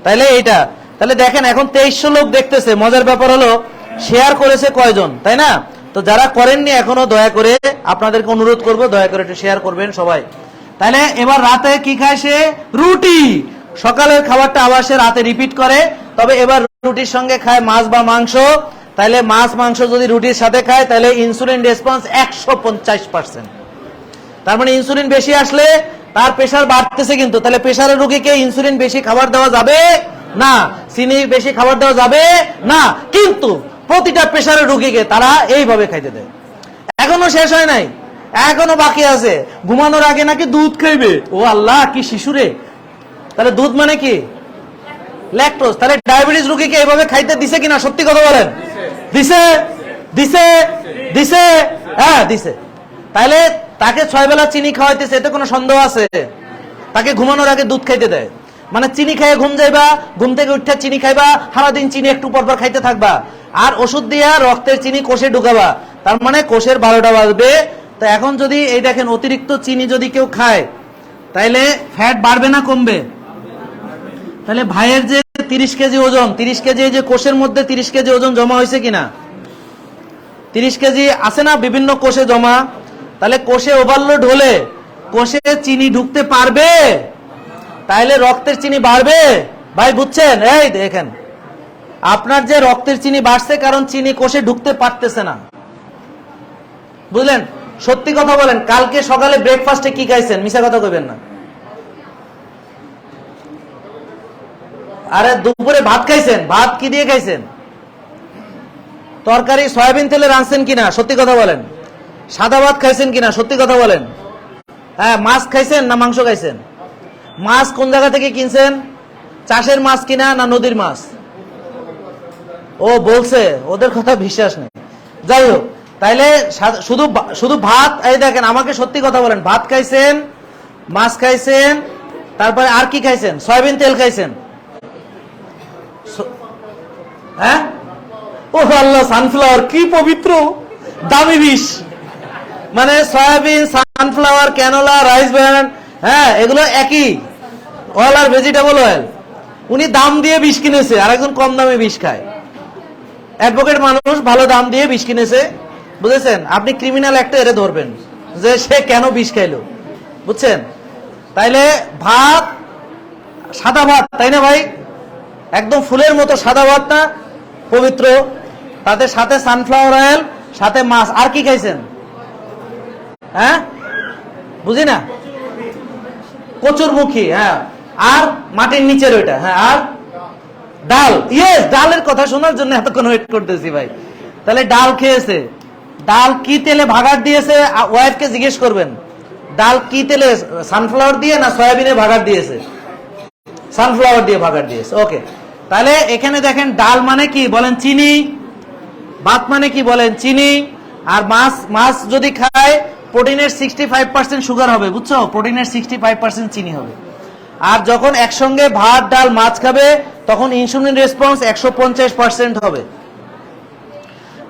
A: তাইলে এইটা, তাহলে দেখেন এখন 2300 লোক দেখতেছে। মজার ব্যাপার হলো শেয়ার করেছে কয়জন, তাই না? তো যারা করেননি এখনো দয়া করে আপনাদেরকে অনুরোধ করব, দয়া করে একটু শেয়ার করবেন সবাই। তাহলে এবার রাতে কি খায় সে? রুটি। সকালের খাবারটা আবার সে রাতে রিপিট করে, তবে এবার রুটির সঙ্গে খায় মাছ বা মাংস। তাহলে মাছ মাংস যদি রুটির সাথে খায় তাহলে ইনসুলিন রেসপন্স 150%। তার মানে ইনসুলিন বেশি আসলে তার প্রেসার বাড়তেছে। কিন্তু তাহলে প্রেসারের রোগীকে ইনসুলিন বেশি খাবার দেওয়া যাবে না, চিনি বেশি খাবার দেওয়া যাবে না। কিন্তু প্রতিটা প্রেসারের রোগীকে তারা এইভাবে খাইতে দেয়। এখনো শেষ হয় নাই, এখনো বাকি আছে। ঘুমানোর আগে নাকি দুধ খাইবে। ও আল্লাহ, কি শিশুরে! তাহলে দুধ মানে কি? ল্যাকটোজ। তাহলে ডায়াবেটিস রোগীকে এইভাবে খাইতে দিছে কিনা? সত্যি কথা বলেন। দিছে দিছে দিছে, হ্যাঁ দিছে। তাহলে তাকে 6 বেলা চিনি খাওয়াইতেছে, এতে কোনো সন্দেহ আছে? তাকে ঘুমানোর আগে দুধ খাইতে দেয়, মানে চিনি খাইয়ে ঘুম যাইবা, ঘুম থেকে উঠে চিনি খাইবা, সারাদিন চিনি একটু পরপর খাইতে থাকবা, আর ওষুধ দিয়া রক্তের চিনি কোষে ঢুকাবা। তার মানে কোষের 12টা বাজবে। তো এখন যদি এই দেখেন অতিরিক্ত চিনি যদি কেউ খায় তাইলে ফ্যাট বাড়বে না কমবে? তাহলে ভাইয়ের যে 30 কেজি ওজন, 30 কেজি যে কোষের মধ্যে 30 কেজি ওজন জমা হয়েছে কিনা? 30 কেজি আছে না বিভিন্ন কোষে জমা। তাহলে কোষে ওভারলোড হলে কোষে চিনি ঢুকতে পারবে, তাইলে রক্তের চিনি বাড়বে। ভাই বুঝছেন? এই দেখেন আপনার যে রক্তের চিনি বাড়ছে কারণ চিনি কোষে ঢুকতে পারতেছে না। বুঝলেন? সত্যি কথা বলেন, কালকে সকালে ব্রেকফাস্টে কি খাইছেন? মিছা কথা কইবেন না। আরে দুপুরে ভাত খাইছেন? ভাত কি দিয়ে খাইছেন? তরকারি সয়াবিন তেলে রাঁধছেন কিনা? সত্যি কথা বলেন। সাদা ভাত খাইছেন কিনা? সত্যি কথা বলেন। হ্যাঁ, মাছ খাইছেন না মাংস খাইছেন? মাছ কোন জায়গা থেকে কিনছেন? চাষের মাছ কিনা না নদীর মাছ? ও বলছে, ওদের কথা বিশ্বাস নেই। যাই হোক, তাইলে শুধু ভাত। এই দেখেন, আমাকে সত্যি কথা বলেন, ভাত খাইছেন, মাছ খাইছেন, তারপরে আর কি খাইছেন? সয়াবিন তেল খাইছেন? হ্যাঁ? ও আল্লাহ, সানফ্লাওয়ার কি পবিত্র দামি বিষ। মানে soybean, sunflower, canola, rice brand, হ্যাঁ এগুলো একই অয়েল আর ভেজিটেবল অয়েল। উনি দাম দিয়ে বিষ কিনেছে, আর একজন কম দামে বিষ খায়। অ্যাডভোকেট মানুষ, ভালো দাম দিয়ে বিষ কিনেছে, বুঝেছেন? আপনি ক্রিমিনাল একটা এরে ধরবেন যে সে কেন বিষ খাইলো, বুঝছেন? তাইলে ভাত, সাদা ভাত, তাই না ভাই? একদম ফুলের মতো সাদা ভাত না, পবিত্র। তাদের সাথে সানফ্লাওয়ার অয়েল, সাথে মাছ। আর কি খাইছেন? হ্যাঁ বুঝি না। কচুরমুখী, হ্যাঁ। আর মাটির নিচের ওইটা, হ্যাঁ। আর ডাল। ইয়েস, ডালের কথা শোনার জন্য এতক্ষণ ওয়েট করতেছি ভাই। তাহলে ডাল খেয়েছে। ডাল কি তেলে ভাগার দিয়েছে? ওয়াইফকে জিজ্ঞেস করবেন ডাল কি তেলে, সানফ্লাওয়ার দিয়ে না সয়াবিনে ভাগার দিয়েছে? সানফ্লাওয়ার দিয়ে ভাগার দিয়েছে। ওকে, তাহলে এখানে দেখেন ডাল মানে কি বলেন? চিনি। ভাত মানে কি বলেন? চিনি। আর মাছ যদি খায় প্রোটিনের 65% সুগার হবে, বুঝছো? প্রোটিনের 65% চিনি হবে। আর যখন একসঙ্গে ভাত, ডাল, মাছ খাবে তখন ইনসুলিন রেসপন্স 150% হবে।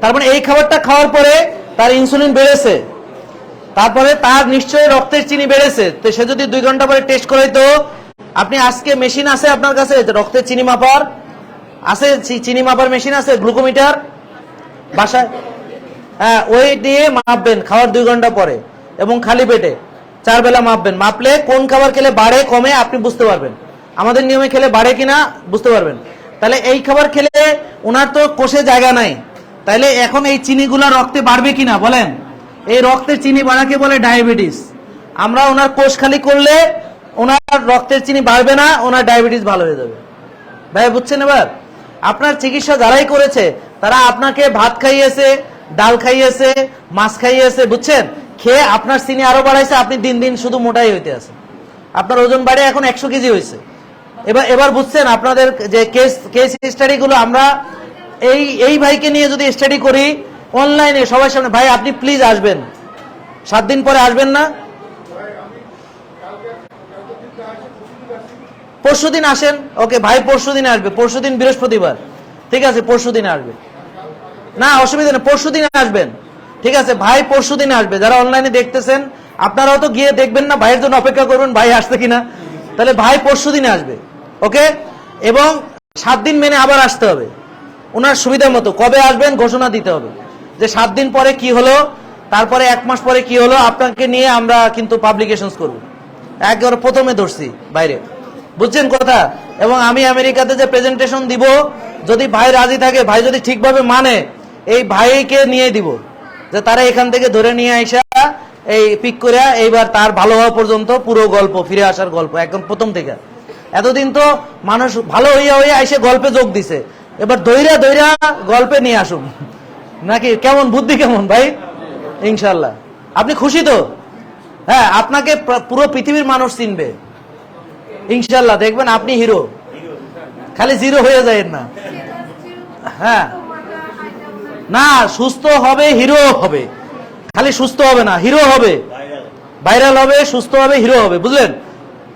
A: তারপরে এই খাবারটা খাওয়ার পরে তার ইনসুলিন বেড়েছে, তারপরে তার নিশ্চয়ই রক্তের চিনি বেড়েছে। তো সে যদি 2 ঘন্টা পরে টেস্ট করে, তো আপনি আজকে মেশিন আছে আপনার কাছে রক্তের চিনি মাপার? আছে চিনি মাপার মেশিন আছে, গ্লুকোমিটার বাসায়? হ্যাঁ, ওই দিয়ে মাপবেন খাওয়ার 2 ঘন্টা পরে এবং খালি পেটে 4 বেলা মাপবেন। মাপলে কোন খাবার খেলে বাড়ে কমে আপনি বুঝতে পারবেন। আমাদের নিয়মে খেলে বাড়ে কিনা বুঝতে পারবেন। তাহলে এই খাবার খেলে ওনার তো কোষে জায়গা নাই, তাহলে এখন এই চিনিগুলা রক্তে বাড়বে কিনা বলেন? এই রক্তের চিনি বাড়াকে বলে ডায়াবেটিস। আমরা ওনার কোষ খালি করলে ওনার রক্তের চিনি বাড়বে না, ওনার ডায়াবেটিস ভালো হয়ে যাবে। ভাই বুঝছেন? এবার আপনার চিকিৎসা যারাই করেছে তারা আপনাকে ভাত খাইয়েছে, ডাল খাইয়েছে, মাছ খাইয়েছে, বুঝছেন? খেয়ে আপনার চিনি আরো বাড়াইছে, আপনি দিন দিন শুধু মোটাই হইতে আছেন। আপনার ওজন বাড়ে এখন 100 কেজি হয়েছে। এবার বুঝছেন? আপনাদের যে কেস স্টাডি গুলো আমরা এই ভাইকে নিয়ে যদি স্টাডি করি অনলাইনে সবার সামনে, ভাই আপনি প্লিজ আসবেন, 7 দিন পরে আসবেন না? পরশুদিন আসেন। ওকে ভাই পরশুদিন আসবে, পরশুদিন বৃহস্পতিবার, ঠিক আছে পরশুদিন আসবে, না অসুবিধা নেই পরশুদিন আসবেন, ঠিক আছে ভাই পরশুদিন আসবে। যারা অনলাইনে দেখতেছেন আপনারাও তো গিয়ে দেখবেন না, ভাইয়ের জন্য অপেক্ষা করবেন ভাই আসছে কিনা, তাহলে ভাই পরশুদিন আসবে। ওকে, এবং 7 দিন মেনে আবার আসতে হবে ওনার সুবিধা মতো। কবে আসবেন ঘোষণা দিতে হবে যে 7 দিন পরে কি হলো, তারপরে 1 মাস পরে কি হলো, আপনাকে নিয়ে আমরা কিন্তু পাবলিকেশনস করব। একবারে প্রথমে ধরছি বাইরে, বুঝছেন কথা। এবং আমি আমেরিকাতে যে প্রেজেন্টেশন দিব, যদি ভাই রাজি থাকে, ভাই যদি ঠিকভাবে মানে, এই ভাইকে নিয়ে দিব, যে তারা এখান থেকে ধরে নিয়ে আইসা এই পিক করে এইবার তার ভালো হওয়া পর্যন্ত পুরো গল্প, ফিরে আসার গল্প একদম প্রথম থেকে। এতদিন তো মানুষ ভালো হইয়া হইয়া এসে গল্পে যোগ দিছে, এবার দইরা দইরা গল্পে নিয়ে আসুন নাকি, কেমন বুদ্ধি কেমন ভাই? ইনশাল্লাহ আপনি খুশি তো? হ্যাঁ, আপনাকে পুরো পৃথিবীর মানুষ চিনবে ইনশাল্লাহ, দেখবেন আপনি হিরো, খালি জিরো হয়ে যায় না। হ্যাঁ, না সুস্থ হবে, হিরো হবে, খালি সুস্থ হবে না, হিরো হবে, ভাইরাল হবে, সুস্থ হবে, হিরো হবে, বুঝলেন?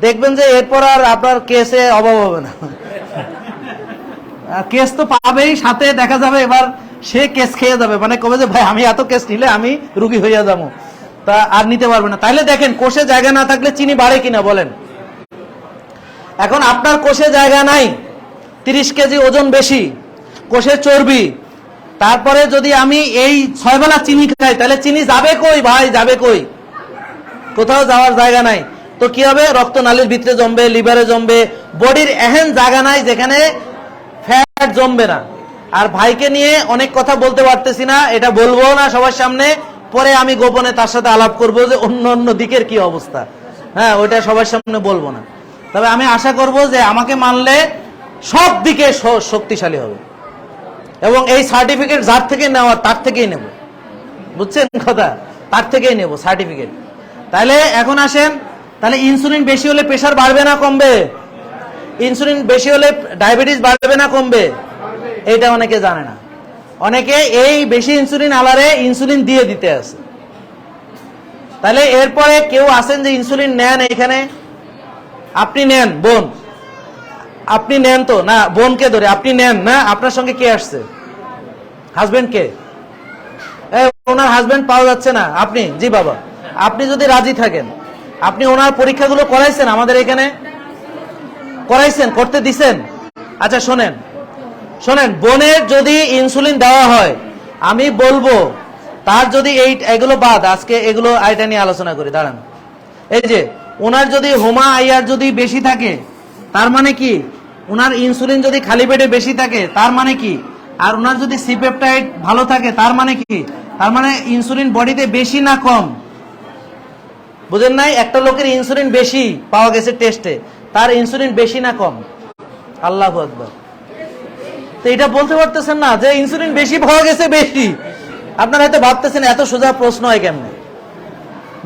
A: দেখবেন যে এরপর আর আপনার কেসে অভাব হবে না। কেস তো পাবেই, সাথে দেখা যাবে এবার সে কেস খেয়ে যাবে, মানে কবে যে ভাই আমি এত কেস নিলে আমি রুগী হইয়া যাবো, তা আর নিতে পারবে না। তাইলে দেখেন কোষে জায়গা না থাকলে চিনি বাড়ে কিনা বলেন? এখন আপনার কোষে জায়গা নাই, 30 কেজি ওজন বেশি, কোষে চর্বি, তারপরে যদি আমি এই 6 বেলা চিনি খাই, তাহলে চিনি যাবে কই ভাই, যাবে কই? কোথাও যাওয়ার জায়গা নাই। তো কি হবে? রক্তনালীর ভিতরে জমবে, লিভারে জমবে, বডির এহেন জায়গা নাই যেখানে ফ্যাট জমবে না। আর ভাইকে নিয়ে অনেক কথা বলতে পারতেছি না, এটা বলবো না সবার সামনে, পরে আমি গোপনে তার সাথে আলাপ করব যে অন্য অন্য দিকের কি অবস্থা। হ্যাঁ, ওইটা সবার সামনে বলবো না, তবে আমি আশা করব যে আমাকে মানলে সব দিকে শক্তিশালী হবে, এবং এই সার্টিফিকেট যার থেকে নেওয়া তার থেকেই নেব, বুঝছেন কথা, তার থেকেই নেব সার্টিফিকেট। তাহলে এখন আসেন, তাহলে ইনসুলিন বেশি হলে প্রেশার বাড়বে না কমবে? ইনসুলিন বেশি হলে ডায়াবেটিস বাড়বে না কমবে? এইটা অনেকে জানে না, অনেকে এই বেশি ইনসুলিন আলারে ইনসুলিন দিয়ে দিতে আছে। তাহলে এরপরে কেউ আসেন যে ইনসুলিন নেন, এখানে আপনি নেন, বোন আপনি নেন তো না, বোনকে ধরে আপনি নেন না, আপনার সঙ্গে কে আসছে? হাজবেন্ড কে? ওনার হাজবেন্ড পাওয়া যাচ্ছে না, আপনি? জি বাবা, আপনি যদি রাজি থাকেন, আপনি ওনার পরীক্ষাগুলো করাইছেন আমাদের এখানে? করাইছেন, করতে দিছেন? আচ্ছা শোনেন শোনেন, বোনের যদি ইনসুলিন দেওয়া হয়, আমি বলবো তার যদি এগুলো বাদ, আজকে এগুলো আইটা নিয়ে আলোচনা করি, দাঁড়ান। এই যে ওনার যদি হোমা আইআর যদি বেশি থাকে, তার মানে কি? ওনার ইনসুলিন যদি খালি পেটে বেশি থাকে, তার মানে কি? আর ওনার যদি সি পেপটাইড ভালো থাকে, তার মানে কি? তার মানে ইনসুলিন বডিতে বেশি না কম? বুঝেন নাই? একটা লোকের ইনসুলিন বেশি পাওয়া গেছে টেস্টে, তার ইনসুলিন বেশি না কম? আল্লাহু আকবার। তো এটা বলতে পারতেছেন না যে ইনসুলিন বেশি পাওয়া গেছে, বেশি? আপনারা হয়তো ভাবতেছেন এত সোজা প্রশ্ন হয় কেমনে?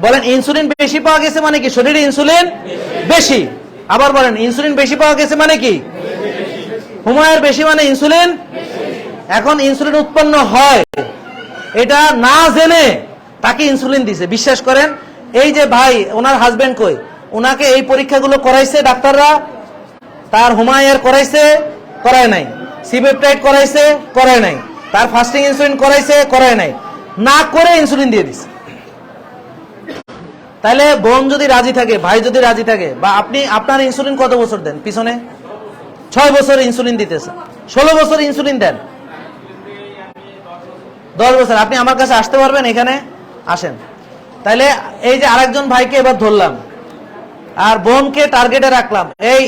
A: বলেন ইনসুলিন বেশি পাওয়া গেছে মানে কি? শরীরে ইনসুলিন বেশি। আবার বলেন ইনসুলিন বেশি পাওয়া গেছে মানে কি? হুমায়ের বেশি মানে ইনসুলিন। এখন ইনসুলিন উৎপন্ন হয়, এটা না জেনে তাকে ইনসুলিন দিছে, বিশ্বাস করেন। এই যে ভাই ওনার হাজবেন্ড কই, ওনাকে এই পরীক্ষাগুলো করাইছে ডাক্তাররা, তার হুমায়ের করাইছে, করায় নাই, সিপেপটাইড করাইছে, করায় নাই, তার ফাস্টিং ইনসুলিন করাইছে, করায় নাই, না করে ইনসুলিন দিয়ে দিছে। তাহলে বোন যদি রাজি থাকে, ভাই যদি রাজি থাকে, বা আপনি আপনার ইনসুলিন কত বছর দেন পিছনে? 6 বছর ইনসুলিন দিতেছে, 16 বছর ইনসুলিন দেন, 10 বছর। আপনি আমার কাছে আসতে পারবেন? এখানে আসেন। তাহলে এই যে আরেকজন ভাইকে এবার ধরলাম, আর বোনকে টার্গেটে রাখলাম, এই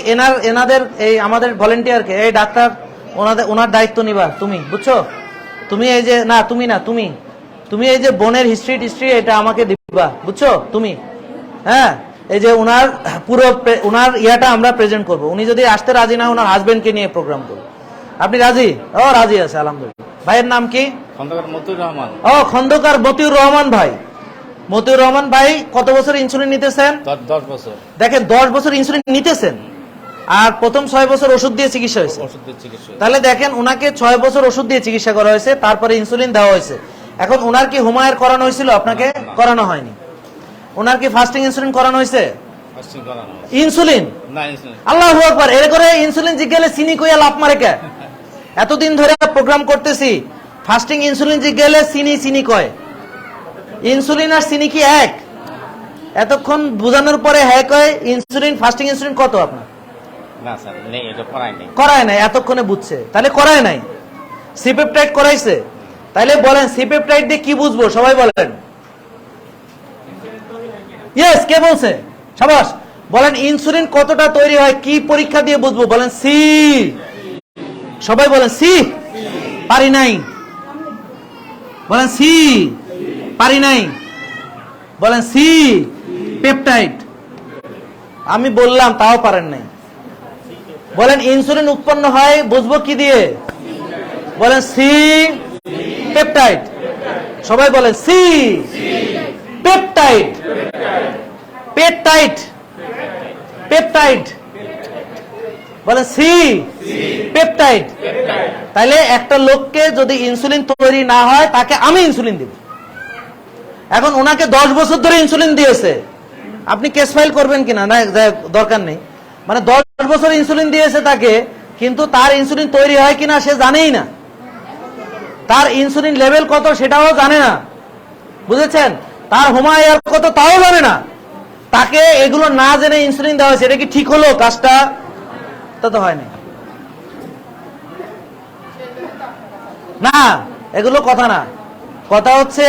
A: এনাদের এই আমাদের ভলেন্টিয়ারকে, এই ডাক্তার ওনার দায়িত্ব নিবা তুমি, বুঝছো? তুমি এই যে না, তুমি না, তুমি এই যে বোনের হিস্ট্রি এটা আমাকে দিবা, বুঝছো তুমি? হ্যাঁ, এই যে ওনার পুরো ওনার ইয়াটা আমরা প্রেজেন্ট করব। উনি যদি আসতে রাজি না, ওনার হাজবেন্ডকে নিয়ে প্রোগ্রাম করব। আপনি রাজি? ও রাজি আছে, আলহামদুলিল্লাহ। ভাইয়ের নাম কি?
C: খন্দকার মতিউর রহমান।
A: ও খন্দকার মতিউর রহমান ভাই। মতিউর রহমান ভাই কত বছর ইনসুলিন নিতেছেন?
C: 10 বছর।
A: দেখেন 10 বছর ইনসুলিন নিতেছেন, আর প্রথম 6 বছর ওষুধ দিয়ে চিকিৎসা হয়েছে। তাহলে দেখেন ওনাকে 6 বছর ওষুধ দিয়ে চিকিৎসা করা হয়েছে, তারপরে ইনসুলিন দেওয়া হয়েছে। এখন ওনার কি হুমায়ের করানো হয়েছিল? আপনাকে করানো হয়নি। ওনার কি ফাস্টিং ইনসুলিন করানো হয়েছে?
C: ফাস্টিং করানো হয়েছে।
A: ইনসুলিন,
C: না ইনসুলিন
A: আল্লাহু আকবার। এর করে ইনসুলিন জিজ্ঞেলে চিনি কইয়া লাভ মারে কে? এতদিন ধরে প্রোগ্রাম করতেছি, ফাস্টিং ইনসুলিন জিজ্ঞেলে চিনি চিনি কয়। ইনসুলিন আর চিনি কি এক? এতক্ষণ বোঝানোর পরে হ্যাঁ কয় ইনসুলিন, ফাস্টিং ইনসুলিন কত আপনার?
C: না স্যার নেই, এটা করাই নেই।
A: করায় নাই, এতক্ষণে বুঝছে। তাহলে করায় নাই, সিপেপটাইড করাইছে। তাইলে বলেন সিপেপটাইড দিয়ে কি বুঝবো? সবাই বলেন ইয়েস। কে বলছে? সাবাস। বলেন ইনসুলিন কতটা তৈরি হয় কি পরীক্ষা দিয়ে বুঝবো? বলেন সি। সবাই বলেন সি। পারি নাই। বলেন সি। পারি নাই। বলেন সি পেপটাইড। আমি বললাম তাও পারেন নাই। বলেন ইনসুলিন উৎপন্ন হয় বুঝবো কি দিয়ে? বলেন সি পেপটাইড। সবাই বলেন সি পেপটাইড। Peptide, peptide. বলেন সি পেপটাইড। তাইলে একটা লোককে যদি ইনসুলিন তৈরি না হয় তাকে আমি ইনসুলিন দিব। এখন ওনাকে 10 বছর ধরে ইনসুলিন দিয়েছে, আপনি কেস ফাইল করবেন কিনা? না, দরকার নেই। মানে 10 বছর ইনসুলিন দিয়েছে তাকে, কিন্তু তার ইনসুলিন তৈরি হয় কিনা সে জানেই না। তার ইনসুলিন লেভেল কত সেটাও জানে না, বুঝেছেন? তার হোমায়ার কত তাও জানে না। তাকে এগুলো না জেনে ইনসুলিন দেওয়া হয়েছে, এটা কি ঠিক হলো কাজটা? তা তো হয়নি। না, এগুলো কথা না। কথা হচ্ছে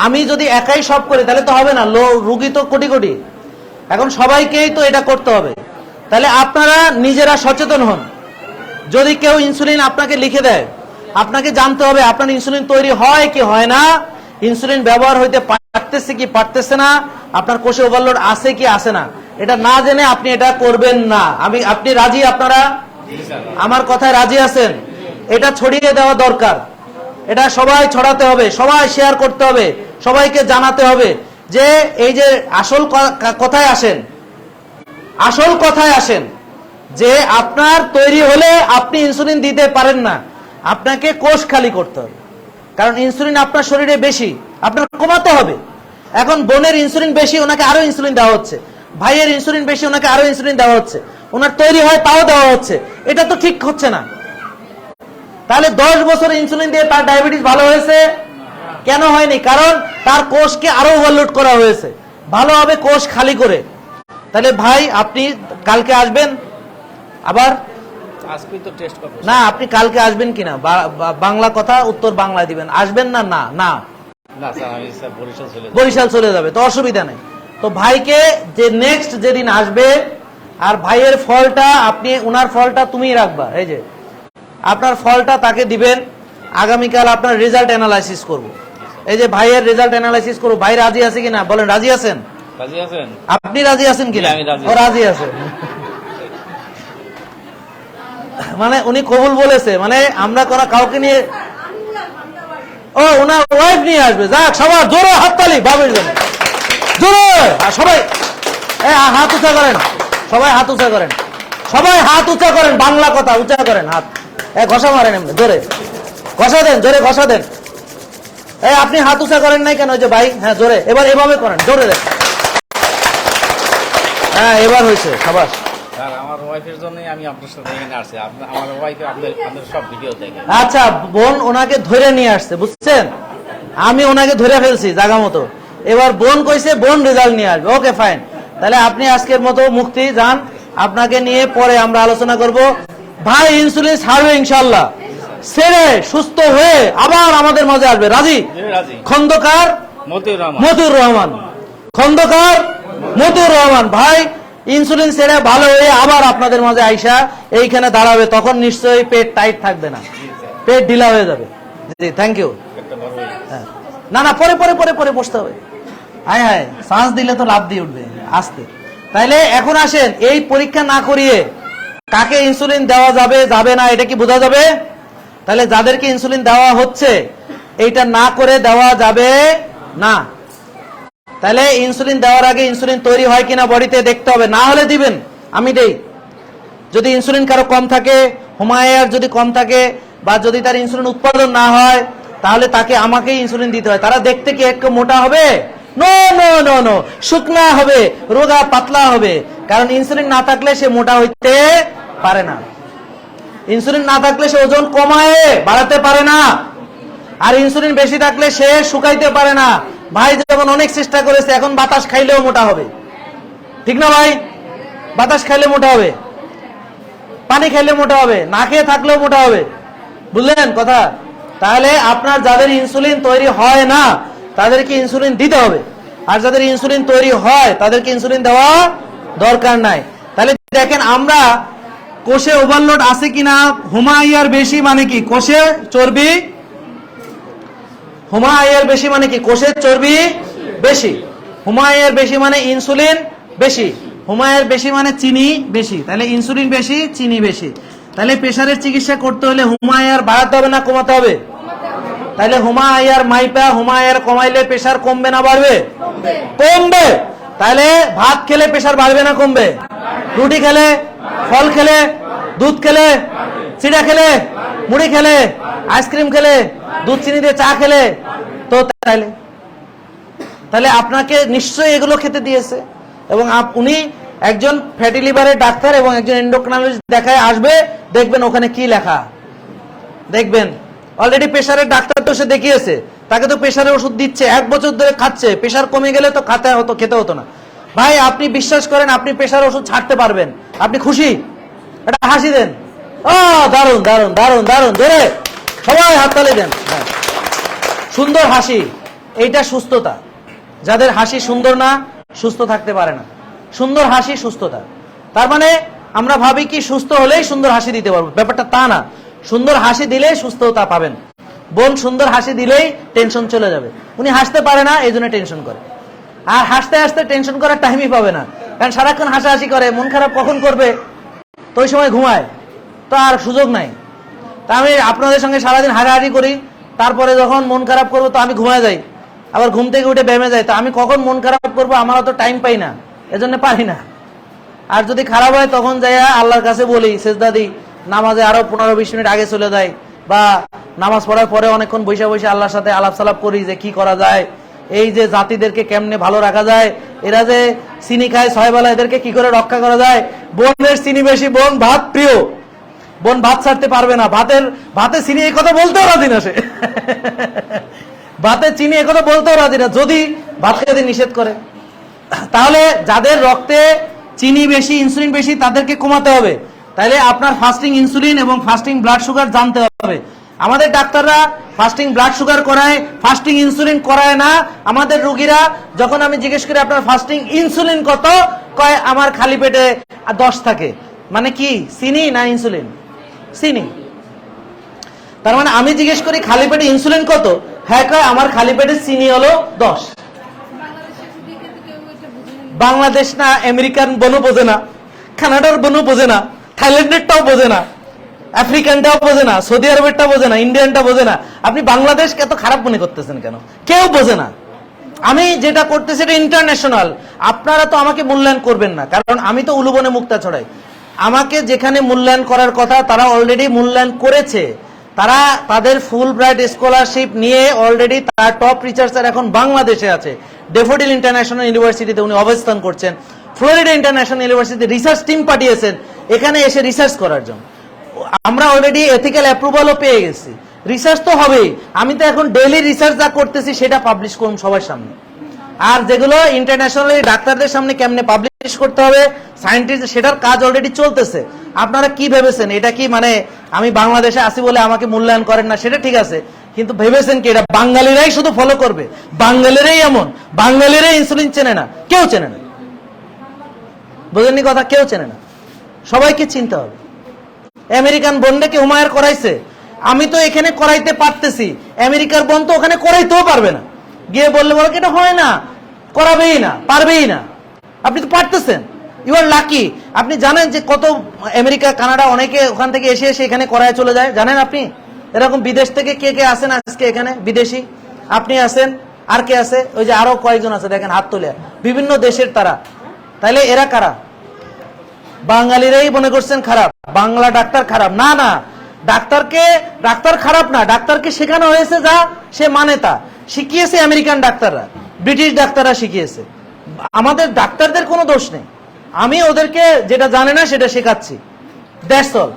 A: আমি যদি একাই সব করি তাহলে তো হবে না, রুগী তো কোটি কোটি। এখন সবাইকেই তো এটা করতে হবে। তাহলে আপনারা নিজেরা সচেতন হন। যদি কেউ ইনসুলিন আপনাকে লিখে দেয়, আপনাকে জানতে হবে আপনার ইনসুলিন তৈরি হয় কি হয় না, ইনসুলিন ব্যবহার হইতে পারতেছে কি পারতেছে না, আপনার কোষে ওভারলোড আছে কি আছে না। এটা না জেনে আপনি এটা করবেন না। আপনি রাজি? আপনারা আমার কথায় রাজি আছেন? এটা ছড়িয়ে দেওয়া দরকার। এটা সবাই ছড়াতে হবে, সবাই শেয়ার করতে হবে, সবাইকে জানাতে হবে যে এই যে আসল কথায় আসেন, আসল কথায় আসেন যে আপনার তৈরি হলে আপনি ইনসুলিন দিতে পারেন না, আপনাকে কোষ খালি করতে হবে। কারণ ইনসুলিন আপনার শরীরে বেশি, আপনার কমাতে হবে। এখন বোনের ইনসুলিন বেশি, ওনাকে আরো ইনসুলিন দেওয়া হচ্ছে। ভাইয়ের ইনসুলিন বেশি, ওনাকে আরো ইনসুলিন দেওয়া হচ্ছে। ওনার তৈরি হয় তাও দেওয়া হচ্ছে। এটা তো ঠিক হচ্ছে না। তাহলে 10 বছর ইনসুলিন দিয়ে তার ডায়াবেটিস ভালো হয়েছে? কেন হয়নি? কারণ তার কোষকে আরো ওভারলোড করা হয়েছে। ভালো হবে কোষ খালি করে। তাহলে ভাই আপনি কালকে আসবেন আবার?
C: আজকে তো টেস্ট করব
A: না, আপনি কালকে আসবেন কিনা? বাংলা কথা উত্তর বাংলায় দিবেন। আসবেন না? না না
C: না স্যার, আমি স্যার বরিশাল চলে যাব।
A: বরিশাল চলে যাবে তো অসুবিধা নেই। তো ভাইকে যে নেক্সট যেদিন আসবে, আর ভাইয়ের ফলটা আপনি, উনার ফলটা তুমিই রাখবা। এই যে আপনার ফলটা তাকে দিবেন। আগামীকাল আপনার রেজাল্ট অ্যানালাইসিস করব। এই যে ভাইয়ের রেজাল্ট অ্যানালাইসিস করব। ভাই রাজি আছে কিনা বলেন? রাজি আছেন?
C: রাজি আছেন?
A: আপনি রাজি আছেন কিনা?
C: আমি রাজি।
A: ও রাজি আছে। মানে উনি কবুল বলেছে, মানে আমরা কোন কাউকে নিয়ে, ও ওনার ওয়াইফ নিয়ে আসবে। যাক, সবার জোরে হাততালি বাবের জন্য, জোরে। আর সবাই হাত উঁচা করেন, সবাই হাত উঁচা করেন, সবাই হাত উঁচা করেন। বাংলা কথা উঁচা করেন, হাত ঘষা মারেন এমনি জোরে ঘষা দেন, জোরে ঘষা দেন। আপনি হাত উঁচা করেন নাই কেন? ওই যে ভাই, হ্যাঁ জোরে, এবার এভাবে করেন, জোরে দেন। হ্যাঁ এবার হয়েছে, সাবাস।
C: স্যার আমার ওয়াইফের জন্যই আমি আপনার সাথে এখানে আসছি। আমার ওয়াইফ আপনাদের সব ভিডিও দেখে।
A: আচ্ছা, বোন ওনাকে ধরে নিয়ে আসছে, বুঝছেন? আমি ওনাকে ধরে ফেলছি জায়গা মতো। এবার বোন কইছে বোন রেজাল্ট নিয়ে আসবে। ওকে ফাইন, তাহলে আপনি আজকের মতো মুক্তি যান। আপনাকে নিয়ে পরে আমরা আলোচনা করব। ভাই ইনসুলিন ছাড়বে ইনশাল্লাহ, ছেড়ে সুস্থ হয়ে আবার আমাদের মাঝে আসবে। রাজি?
C: রাজি।
A: খন্দকার
C: মতিউর রহমান।
A: মতিউর রহমান, খন্দকার মতিউর রহমান ভাই ইনসুলিন ছেড়ে ভালো হয়ে আবার আপনাদের মাঝে আইসা এইখানে দাঁড়াবে। তখন নিশ্চয়ই পেট টাইট থাকবে না, পেট ঢিলা হয়ে যাবে। জি, থ্যাংক ইউ। না না, পরে পরে পরে পরে বসতে হবে। হায় হায়, শ্বাস দিলে তো লাভ দিয়ে উঠবে আস্তে। তাইলে এখন আসেন, এই পরীক্ষা না করিয়ে কাকে ইনসুলিন দেওয়া যাবে যাবে না এটা কি বোঝা যাবে? তাহলে যাদেরকে ইনসুলিন দেওয়া হচ্ছে এইটা না করে দেওয়া যাবে না। তাহলে ইনসুলিন দেওয়ার আগে ইনসুলিন তৈরি হয় কিনা বডিতে দেখতে হবে, না হলে দিবেন। আমি দেই, যদি ইনসুলিন কারো কম থাকে, হোমায়ার যদি কম থাকে, বা যদি তার ইনসুলিন উৎপাদন না হয়, তাহলে তাকে আমাকেই ইনসুলিন দিতে হয়। তারা দেখতে কি একটু মোটা হবে? নো নো নো নো, শুকনা হবে, রোগা পাতলা হবে, কারণ ইনসুলিন না থাকলে সে মোটা হইতে পারে না। ইনসুলিন না থাকলে সে ওজন কমায় বাড়াতে পারে না, আর ইনসুলিন বেশি থাকলে সে শুকাইতে পারে না। ভাই যেমন অনেক চেষ্টা করেছে, এখন বাতাস খাইলেও মোটা হবে, ঠিক না ভাই? বাতাস খাইলে মোটা হবে, পানি খাইলে মোটা হবে, না খেয়ে থাকলেও মোটা হবে, বুঝলেন কথা? তাহলে আপনার যাদের ইনসুলিন তৈরি হয় না তাদেরকে ইনসুলিন দিতে হবে, আর যাদের ইনসুলিন তৈরি হয় তাদেরকে ইনসুলিন দেওয়া দরকার নাই। তাহলে দেখেন আমরা কোষে ওভারলোড আছে কিনা, হুমায়ুর বেশি মানে কি কোষে চর্বি, হুমায়ুর বেশি মানে কি কোষে চর্বি বেশি, হুমায়ুর বেশি মানে ইনসুলিন বেশি, হুমায়ুর বেশি মানে চিনি বেশি, তাহলে ইনসুলিন বেশি চিনি বেশি। তাহলে প্রেসারের চিকিৎসা করতে হলে হুমায়ুর বাড়াতে হবে না কমাতে হবে? তাহলে হুমায়ুর মাইপা হুমায়ুর কমাইলে প্রেসার কমবে না বাড়বে? কমবে। তাহলে ভাত খেলে প্রেসার বাড়বে না কমবে? রুটি খেলে, ফল খেলে, দুধ খেলে, চিড়া খেলে, মুড়ি খেলে, আইসক্রিম খেলে, দুধ চিনি দিয়ে চা খেলে, তো তাহলে আপনাকে নিশ্চয়ই এগুলো খেতে দিয়েছে। এবং উনি একজন ফ্যাটি লিভারের ডাক্তার এবং একজন এন্ডোক্রাইনোলজিস্ট দেখায় আসবে, দেখবেন ওখানে কি লেখা, দেখবেন অলরেডি প্রেসারের ডাক্তার তো সে দেখিয়েছে, তাকে তো প্রেসারের ওষুধ দিচ্ছে, 1 বছর ধরে খাচ্ছে, প্রেসার কমে গেলে তো খেতে হতো না। ভাই আপনি বিশ্বাস করেন আপনি প্রেসার ওষুধ ছাড়তে পারবেন, আপনি খুশি? এটা হাসি দেন, ও দারুন দারুন দারুন দারুন, ধরে সবাই হাততালি দেন। সুন্দর হাসি, এইটা সুস্থতা। যাদের হাসি সুন্দর না, সুস্থ থাকতে পারে না। সুন্দর হাসি সুস্থতা। তার মানে আমরা ভাবি কি সুস্থ হলেই সুন্দর হাসি দিতে পারবো, ব্যাপারটা তা না। সুন্দর হাসি দিলেই সুস্থতা পাবেন। বোন সুন্দর হাসি দিলেই টেনশন চলে যাবে। উনি হাসতে পারে না, এই জন্য টেনশন করে, আর হাসতে হাসতে টেনশন করার টাইমই পাবে না, কারণ সারাক্ষণ হাসাহাসি করে, মন খারাপ কখন করবে তো ওই সময় ঘুমায়, তো আর সুযোগ নাই। তা আমি আপনাদের সঙ্গে সারাদিন হাসাহাসি করি, তারপরে যখন মন খারাপ করবো তো আমি ঘুমায় যাই, আবার ঘুম থেকে উঠে ব্যায়ামে যাই, তো আমি কখন মন খারাপ করবো আমার অত টাইম পাই না, এজন্য পারি না। আর যদি খারাপ হয় তখন যাই আল্লাহর কাছে বলি, সেজদা দিই, নামাজে আরো 15-20 মিনিট আগে চলে যাই, বা নামাজ পড়ার পরে অনেকক্ষণ বসে বসে আল্লাহর সাথে আলাপ সালাপ করি যে কি করা যায়, এই যে জাতিদেরকে কেমনে ভালো রাখা যায়, এরা যে চিনি খায় 6 বেলা, এদেরকে কি করে রক্ষা করা যায়। বোনের চিনি বেশি, বোন ভাত প্রিয়, বোন ভাত ছাড়তে পারবে না, ভাতে চিনি এই কথা বলতেও রাজি না সে ভাতে চিনি এই কথা বলতেও রাজি না, যদি ভাত খেতে নিষেধ করে। তাহলে যাদের রক্তে চিনি বেশি, ইনসুলিন বেশি, তাদেরকে কমাতে হবে। তাহলে আপনার ফাস্টিং ইনসুলিন এবং ফাস্টিং ব্লাড সুগার জানতে হবে। আমাদের ডাক্তাররা ফাস্টিং ব্লাড সুগার করায়, ফাস্টিং ইনসুলিন করায় না। আমাদের রোগীরা যখন আমি জিজ্ঞেস করি আপনার ফাস্টিং ইনসুলিন কত, কয় আমার খালি পেটে 10 থাকে। মানে কি, চিনি না ইনসুলিন? চিনি। তার মানে আমি জিজ্ঞেস করি খালি পেটে ইনসুলিন কত, হ্যাঁ কয় আমার খালি পেটে চিনি হলো 10। বাংলাদেশ না আমেরিকান বনও বোঝে না, কানাডার বনও বোঝে না, থাইল্যান্ডেরটাও বোঝে না, আফ্রিকানটাও বোঝে না, সৌদি আরবেরটা বোঝে না, ইন্ডিয়ানটা বোঝে না। আপনি বাংলাদেশকে এত খারাপ মনে করতেছেন কেন? কেউ বোঝে না। আমি যেটা করতেছি এটা ইন্টারন্যাশনাল। আপনারা তো আমাকে মূল্যায়ন করবেন না, কারণ আমি তো উলুবনে মুক্তা ছড়াই। আমাকে যেখানে মূল্যায়ন করার কথা তারা অলরেডি মূল্যায়ন করেছে। তারা তাদের ফুল ব্রাইট স্কলারশিপ নিয়ে অলরেডি তার টপ রিসার্চার এখন বাংলাদেশে আছে। ডেফোডিল ইন্টারন্যাশনাল ইউনিভার্সিটিতে উনি অবস্থান করছেন। Florida international university research team পাঠিয়েছেন এখানে এসে রিসার্চ করার জন্য। আমরা অলরেডি এথিক্যাল অ্যাপ্রুভালও পেয়ে গেছি। রিসার্চ তো হবেই। আমি তো এখন ডেইলি রিসার্চ যা করতেছি সেটা পাবলিশ করুন সবার সামনে। আর যেগুলো ইন্টারন্যাশনালি ডাক্তারদের সামনে কেমনে পাবলিশ করতে হবে, সায়েন্টিস্ট, সেটার কাজ অলরেডি চলতেছে। আপনারা কি ভেবেছেন এটা কি মানে আমি বাংলাদেশে আসি বলে আমাকে মূল্যায়ন করেন না, সেটা ঠিক আছে, কিন্তু ভেবেছেন কি এটা বাঙালিরাই শুধু ফলো করবে? বাঙালিরাই এমন, বাঙালিরাই ইনসুলিন চেনে না, কেউ চেনে না। বুঝেননি কথা? কেউ চেনে না, সবাইকে চিনতে হবে। আমেরিকান বোনটাকে হুমায়ুর করাইছে, আমি তো এখানে করাইতে পারতেছি, আমেরিকার বোন তো ওখানে করাইতেও পারবে না। গিয়ে বললে বলো এটা হয় না, করাবেই না, পারবেই না। আপনি তো পারতেছেন, ইউ আর লাকি। আপনি জানেন যে কত আমেরিকা, কানাডা, অনেকে ওখান থেকে এসে এসে এখানে করায় চলে যায়, জানেন আপনি? এরকম বিদেশ থেকে কে কে আসেন আজকে এখানে, বিদেশি? আপনি আছেন, আর কে আছে? ওই যে আরো কয়েকজন আছে, দেখেন হাত তোলে, বিভিন্ন দেশের তারা। তাইলে এরা কারা? বাঙালিরাই মনে করছেন খারাপ, বাংলা ডাক্তার খারাপ? না না, ডাক্তার খারাপ না, ডাক্তারকে শেখানো হয়েছে যা সে মানে তা শিখিয়েছে আমেরিকান ডাক্তাররা। ব্রিটিশ ডাক্তাররা শিখিয়েছে। আমাদের ডাক্তারদের কোনো দোষ নেই, আমি ওদেরকে যেটা জানে না সেটা শেখাচ্ছি, দ্যাটস অল।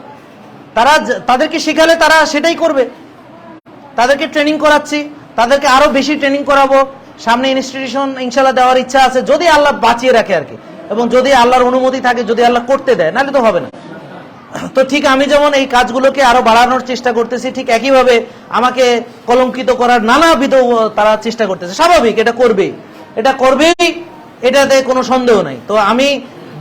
A: তাদেরকে শেখালে তারা সেটাই করবে। তাদেরকে ট্রেনিং করাচ্ছি, তাদেরকে আরো বেশি ট্রেনিং করাবো। সামনে ইনস্টিটিউশন ইনশাল্লাহ দেওয়ার ইচ্ছা আছে, যদি আল্লাহ বাঁচিয়ে রাখে আর কি, এবং যদি আল্লাহর অনুমতি থাকে, যদি আল্লাহ করতে দেয়, নাহলে তো হবে না। তো ঠিক আমি যেমন এই কাজগুলোকে আরো বাড়ানোর চেষ্টা করতেছি, ঠিক একইভাবে আমাকে কলঙ্কিত করার নানাবিধ তারা চেষ্টা করতেছে। স্বাভাবিক, এটা করবেই, এটাতে কোনো সন্দেহ নাই। তো আমি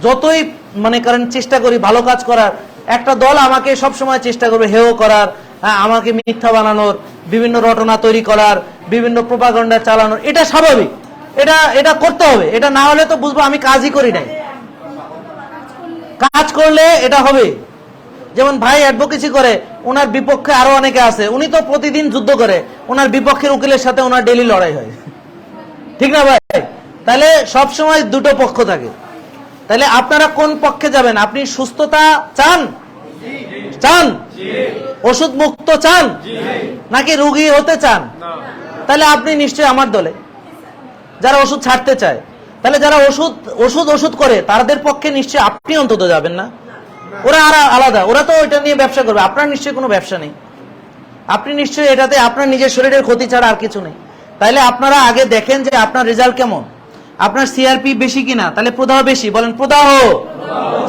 A: যতই মনে করেন চেষ্টা করি ভালো কাজ করার, একটা দল আমাকে সবসময় চেষ্টা করবে হেয় করার, হ্যাঁ, আমাকে মিথ্যা বানানোর, বিভিন্ন রটনা তৈরি করার, বিভিন্ন প্রোপাগান্ডা চালানোর। এটা স্বাভাবিক, এটা করতে হবে। এটা না হলে তো বুঝবো আমি কাজই করি নাই। কাজ করলে এটা হবে। যেমন ভাই অ্যাডভোকেসি করে, ওনার বিপক্ষে আরো অনেকে আছে, উনি তো প্রতিদিন যুদ্ধ করে, ওনার বিপক্ষের উকিলের সাথে ওনার ডেইলি লড়াই হয়, ঠিক না ভাই? তাহলে সবসময় দুটো পক্ষ থাকে। তাহলে আপনারা কোন পক্ষে যাবেন? আপনি সুস্থতা চান? ওষুধ মুক্ত চান নাকি রোগী হতে চান? তাহলে আপনি নিশ্চয়ই আমার দলে, যারা ওষুধ ছাড়তে চায়। তাহলে যারা ওষুধ করে তাদের পক্ষে নিশ্চয়ই আপনি অন্তত যাবেন না। ওরা আলাদা, ওরা তো ওইটা নিয়ে ব্যবসা করবে। আপনার নিশ্চয়ই কোনো ব্যবসা নেই, আপনি নিশ্চয়ই এটাতে আপনার নিজের শরীরের ক্ষতি ছাড়া আর কিছু নেই। তাইলে আপনারা আগে দেখেন যে আপনার রেজাল্ট কেমন, আপনার সিআরপি বেশি কিনা। তাহলে প্রদাহ বেশি, বলেন প্রদাহ,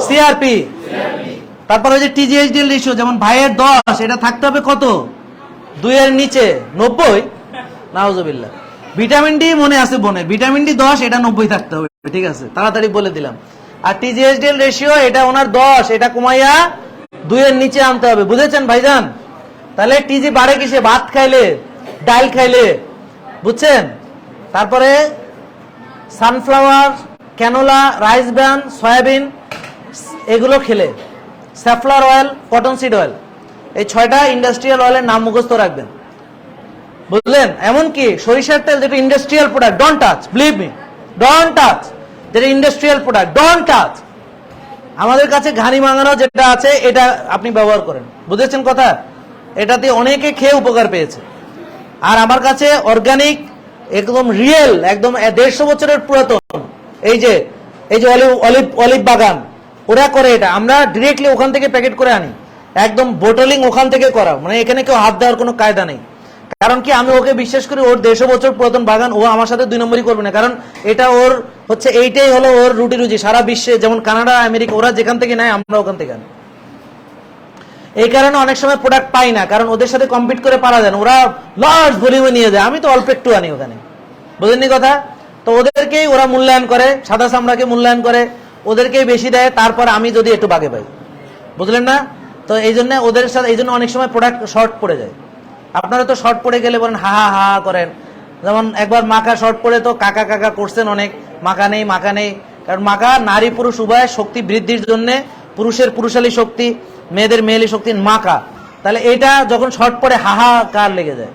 A: সিআরপি। তারপর ওই যে টিজিএইচডিএল রেশিও, যেমন ভাইয়ের 10, এটা থাকতে হবে কত? 2 এর নিচে 90, নাউজুবিল্লাহ। ভিটামিন ডি মনে আছে বোনের, ভিটামিন ডি 10, এটা 90 থাকতে হবে, ঠিক আছে, তাড়াতাড়ি বলে দিলাম। আর টিজিএইচডিএল রেশিও, এটা ওনার 10, এটা কমাইয়া 2 এর নিচে আনতে হবে, বুঝেছেন ভাইজান? তাহলে টিজি বাড়ে কিসে? ভাত খাইলে, ডাল খাইলে, বুঝছেন? তারপরে sunflower, canola, rice bran, soybean, এগুলো খেলে, স্যাফলার অয়েল, কটন সিড অয়েল, এই 6টা ইন্ডাস্ট্রিয়াল অয়েলের নাম মুখস্থ রাখবেন, বুঝলেন? এমনকি সরিষার তেল, যেটা industrial product, don't touch, believe me, don't touch. যেটা ইন্ডাস্ট্রিয়াল প্রোডাক্ট, ডোন্ট টাচ। আমাদের কাছে ঘানি মাঙানো যেটা আছে, এটা আপনি ব্যবহার করেন, বুঝেছেন কথা? এটাতে অনেকে খেয়ে উপকার পেয়েছে। আর আমার কাছে অর্গানিক, একদম রিয়েল, একদম 150 বছরের পুরাতন এই যে অলিভ বাগান, ওরা করে এটা। আমরা ডিরেক্টলি ওখান থেকে প্যাকেট করে আনি, একদম বোটলিং ওখান থেকে করা, মানে এখানে কেউ হাত দেওয়ার কোনো কায়দা নেই। কারণ কি, আমি ওকে বিশ্বাস করি, ওর 150 বছর পুরাতন বাগান, ও আমার সাথে 2 নম্বরই করবে না। কারণ এটা ওর হচ্ছে, এইটাই হলো ওর রুটি রুজি সারা বিশ্বে। যেমন কানাডা, আমেরিকা, ওরা যেখান থেকে নেয়, আমরা ওখান থেকে আনি। এই কারণে অনেক সময় প্রোডাক্ট পাই না, কারণ ওদের সাথে কম্পিট করে পারা যায় না। ওরা লার্জ ভলিউমে নিয়ে যায়, আমি তো অল্প একটু আনি ওখানে, বুঝেননি কথা? তো ওদেরকেই ওরা মূল্যায়ন করে, সাদা চামড়াকে মূল্যায়ন করে, ওদেরকেই বেশি দেয়, তারপর আমি যদি একটু বাগে পাই, বুঝলেন না? তো এই জন্য ওদের সাথে, এই জন্য অনেক সময় প্রোডাক্ট শর্ট পড়ে যায়। আপনারা তো শর্ট পড়ে গেলে বলেন হা হা হা করেন। যেমন একবার মাখা শর্ট পড়ে তো কাকা কাকা করছেন অনেক, মাখা নেই। কারণ মাখা নারী পুরুষ উভয় শক্তি বৃদ্ধির জন্য, পুরুষের পুরুষালী শক্তি, মেয়েদের মেয়েলি শক্তি, মাখা। তাহলে এটা যখন শর্ট পড়ে হাহাকার লেগে যায়,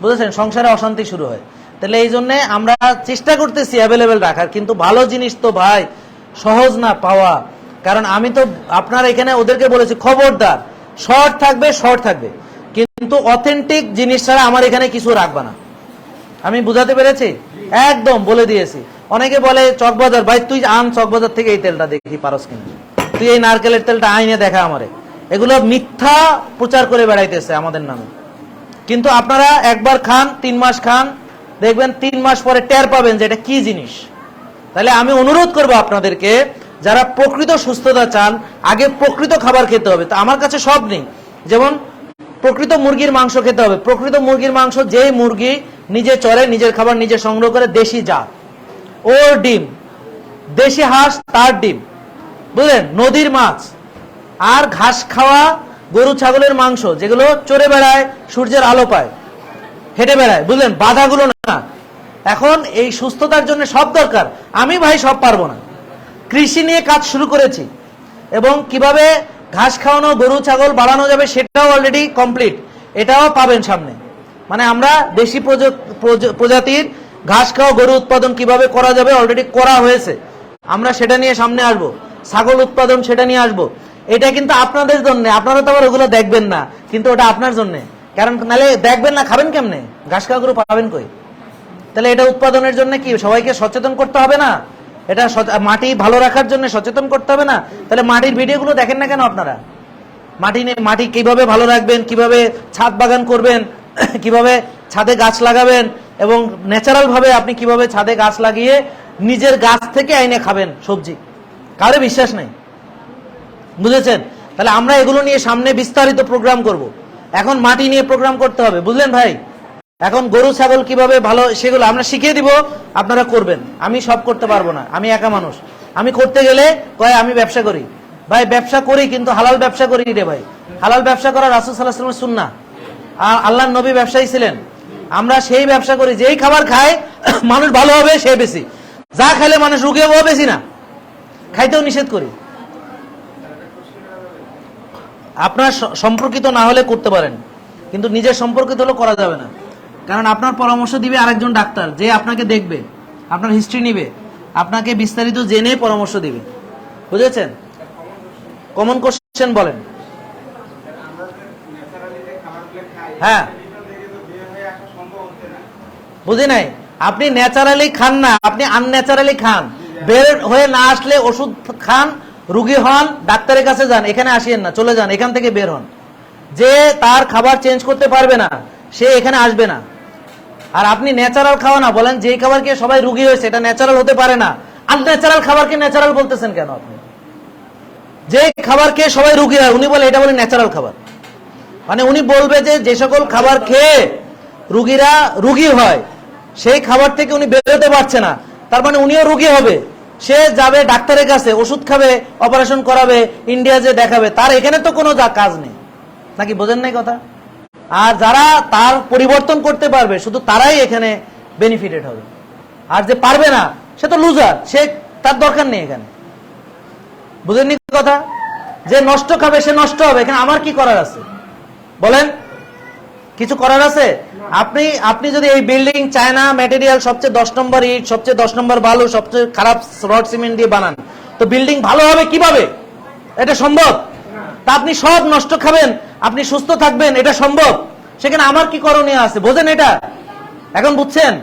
A: বুঝেছেন? সংসারে অশান্তি শুরু হয়। তাহলে এই জন্য আমরা চেষ্টা করতেছি অ্যাভেলেবেল রাখার, কিন্তু ভালো জিনিস তো ভাই সহজ না পাওয়া। কারণ আমি তো আপনার এখানে ওদেরকে বলেছি, খবরদার, শর্ট থাকবে, কিন্তু অথেন্টিক জিনিস ছাড়া আমার এখানে কিছু রাখবা না। আমি বুঝাতে পেরেছি? একদম বলে দিয়েছি। অনেকে বলে চকবাজার, ভাই তুই আন চকবাজার থেকে এই তেলটা, দেখি পারস কিনা, তুই এই নারকেলের তেলটা আইনে দেখা আমারে। এগুলো মিথ্যা প্রচার করে বেড়াইতেছে আমাদের নামে। কিন্তু আপনারা একবার খান, 3 মাস খান, দেখবেন 3 মাস পরে টের পাবেন যে এটা কি জিনিস। তাহলে আমি অনুরোধ করবো আপনাদেরকে, যারা প্রকৃত সুস্থতা চান, আগে প্রকৃত খাবার খেতে হবে। তো আমার কাছে সব নেই। যেমন প্রকৃত মুরগির মাংস খেতে হবে। প্রকৃত মুরগির মাংস, যেই মুরগি নিজে চড়ে, নিজের খাবার নিজে সংগ্রহ করে, দেশি জাত, ওর ডিম, দেশি হাঁস তার ডিম, বুঝলেন? নদীর মাছ, আর ঘাস খাওয়া গরু ছাগলের মাংস, যেগুলো চড়ে বেড়ায়, সূর্যের আলো পায়, হেঁটে বেড়ায়, বুঝলেন? বাধাগুলো না। এখন এই সুস্থতার জন্য সব দরকার। আমি ভাই সব পারবো না। কৃষি নিয়ে কাজ শুরু করেছি, এবং কিভাবে ঘাস খাওয়ানো, গরু ছাগল বাড়ানো যাবে সেটাও অলরেডি কমপ্লিট, এটাও পাবেন সামনে। মানে আমরা দেশি প্রজাতির ঘাস খাওয়া গরু উৎপাদন কিভাবে করা যাবে অলরেডি করা হয়েছে, আমরা সেটা নিয়ে সামনে আসবো। ছাগল উৎপাদন, সেটা নিয়ে আসবো। এটা কিন্তু আপনাদের জন্য, আপনারা তো আবার ওগুলো দেখবেন না, কিন্তু ওটা আপনার জন্য। কারণ নাহলে দেখবেন না, খাবেন কেমনে? ঘাস খাওয়া গরু পাবেন কই? তাহলে এটা উৎপাদনের জন্য কি সবাইকে সচেতন করতে হবে না? এটা মাটি ভালো রাখার জন্য সচেতন করতে হবে না? তাহলে মাটির ভিডিওগুলো দেখেন না কেন আপনারা? মাটি কিভাবে ভালো রাখবেন, কিভাবে ছাদ বাগান করবেন, কিভাবে ছাদে গাছ লাগাবেন, এবং ন্যাচারাল ভাবে আপনি কিভাবে ছাদে গাছ লাগিয়ে নিজের গাছ থেকে আইনে খাবেন সবজি, কারো বিশ্বাস নেই। বুঝেছেন? তাহলে আমরা এগুলো নিয়ে সামনে বিস্তারিত প্রোগ্রাম করব। এখন মাটি নিয়ে প্রোগ্রাম করতে হবে, বুঝলেন ভাই? এখন গরু ছাগল কিভাবে ভালো সেগুলো আমরা শিখিয়ে দিব, আপনারা করবেন। আমি সব করতে পারবো না, আমি একা মানুষ। আমি করতে গেলে কয় আমি ব্যবসা করি। ভাই ব্যবসা করি, কিন্তু হালাল ব্যবসা করি রে ভাই। হালাল ব্যবসা করা রাসূল সাল্লাল্লাহু আলাইহি ওয়াসাল্লামের সুন্নাহ। আর আল্লাহর নবী ব্যবসায়ী ছিলেন। আমরা সেই ব্যবসা করি, যেই খাবার খায় মানুষ ভালো হবে সে বেশি, যা খাইলে মানুষ রোগী হবে বেশি না, খাইতেও নিষেধ করি। আপনার সম্পর্কিত না হলে করতে পারেন, কিন্তু নিজের সম্পর্কিত হলে করা যাবে না। কারণ আপনার পরামর্শ দিবে আরেকজন ডাক্তার, যে আপনাকে দেখবে, আপনার হিস্ট্রি নিবে, আপনাকে বিস্তারিত জেনে পরামর্শ দিবে। বুঝেছেন? কমন কোশ্চেন বলেন। হ্যাঁ, বুঝি নাই। আপনি ন্যাচারালি খান না, আপনি আনন্যাচারালি খান। বের হয়ে না আসলে ওষুধ খান, রুগী হন, ডাক্তারের কাছে যান, এখানে আসিয়েন না, চলে যান, এখান থেকে বের হন। যে তার খাবার চেঞ্জ করতে পারবে না সে এখানে আসবে না। আর আপনি ন্যাচারাল খাওয়া না বলেন, যে খাবারকে সবাই রুগী হয়েছে এটা ন্যাচারাল হতে পারে না। আনন্যাচারাল খাবারকে ন্যাচারাল বলতেছেন কেন আপনি? যে খাবারকে সবাই রুগী হয় উনি বলে এটা বলে ন্যাচারাল খাবার। মানে উনি বলবে যে সকল খাবার খেয়ে রুগীরা রুগী হয় সেই খাবার থেকে উনি বেরোতে পারছে না, তার মানে উনিও রুগী হবে। সে যাবে ডাক্তারের কাছে, ওষুধ খাবে, অপারেশন করাবে, ইন্ডিয়া যে দেখাবে, তার এখানে তো কোনো কাজ নেই। নাকি বোঝেন নাই কথা? আর যারা তার পরিবর্তন করতে পারবে শুধু তারাই এখানে বেনিফিটেড হবে। আর যে পারবে না সে তো লুজার, সে তার দরকার নেই এখানে। বুঝেননি কথা? যে নষ্ট খাবে সে নষ্ট হবে, এখানে আমার কি করার আছে বলেন? কিছু করার আছে? আপনি যদি এই বিল্ডিং চায়না ম্যাটেরিয়াল, সবচেয়ে 10 নম্বর ইট, সবচেয়ে 10 নম্বর বালু, সবচেয়ে খারাপ রড সিমেন্ট দিয়ে বানান, তো বিল্ডিং ভালো হবে কিভাবে? এটা সম্ভব? তা আপনি সব নষ্ট খাবেন, আপনি সুস্থ থাকবেন, এটা সম্ভব? সেখানে আমার কি করণীয় আছে? বোঝেন এটা? এখন বুঝছেন?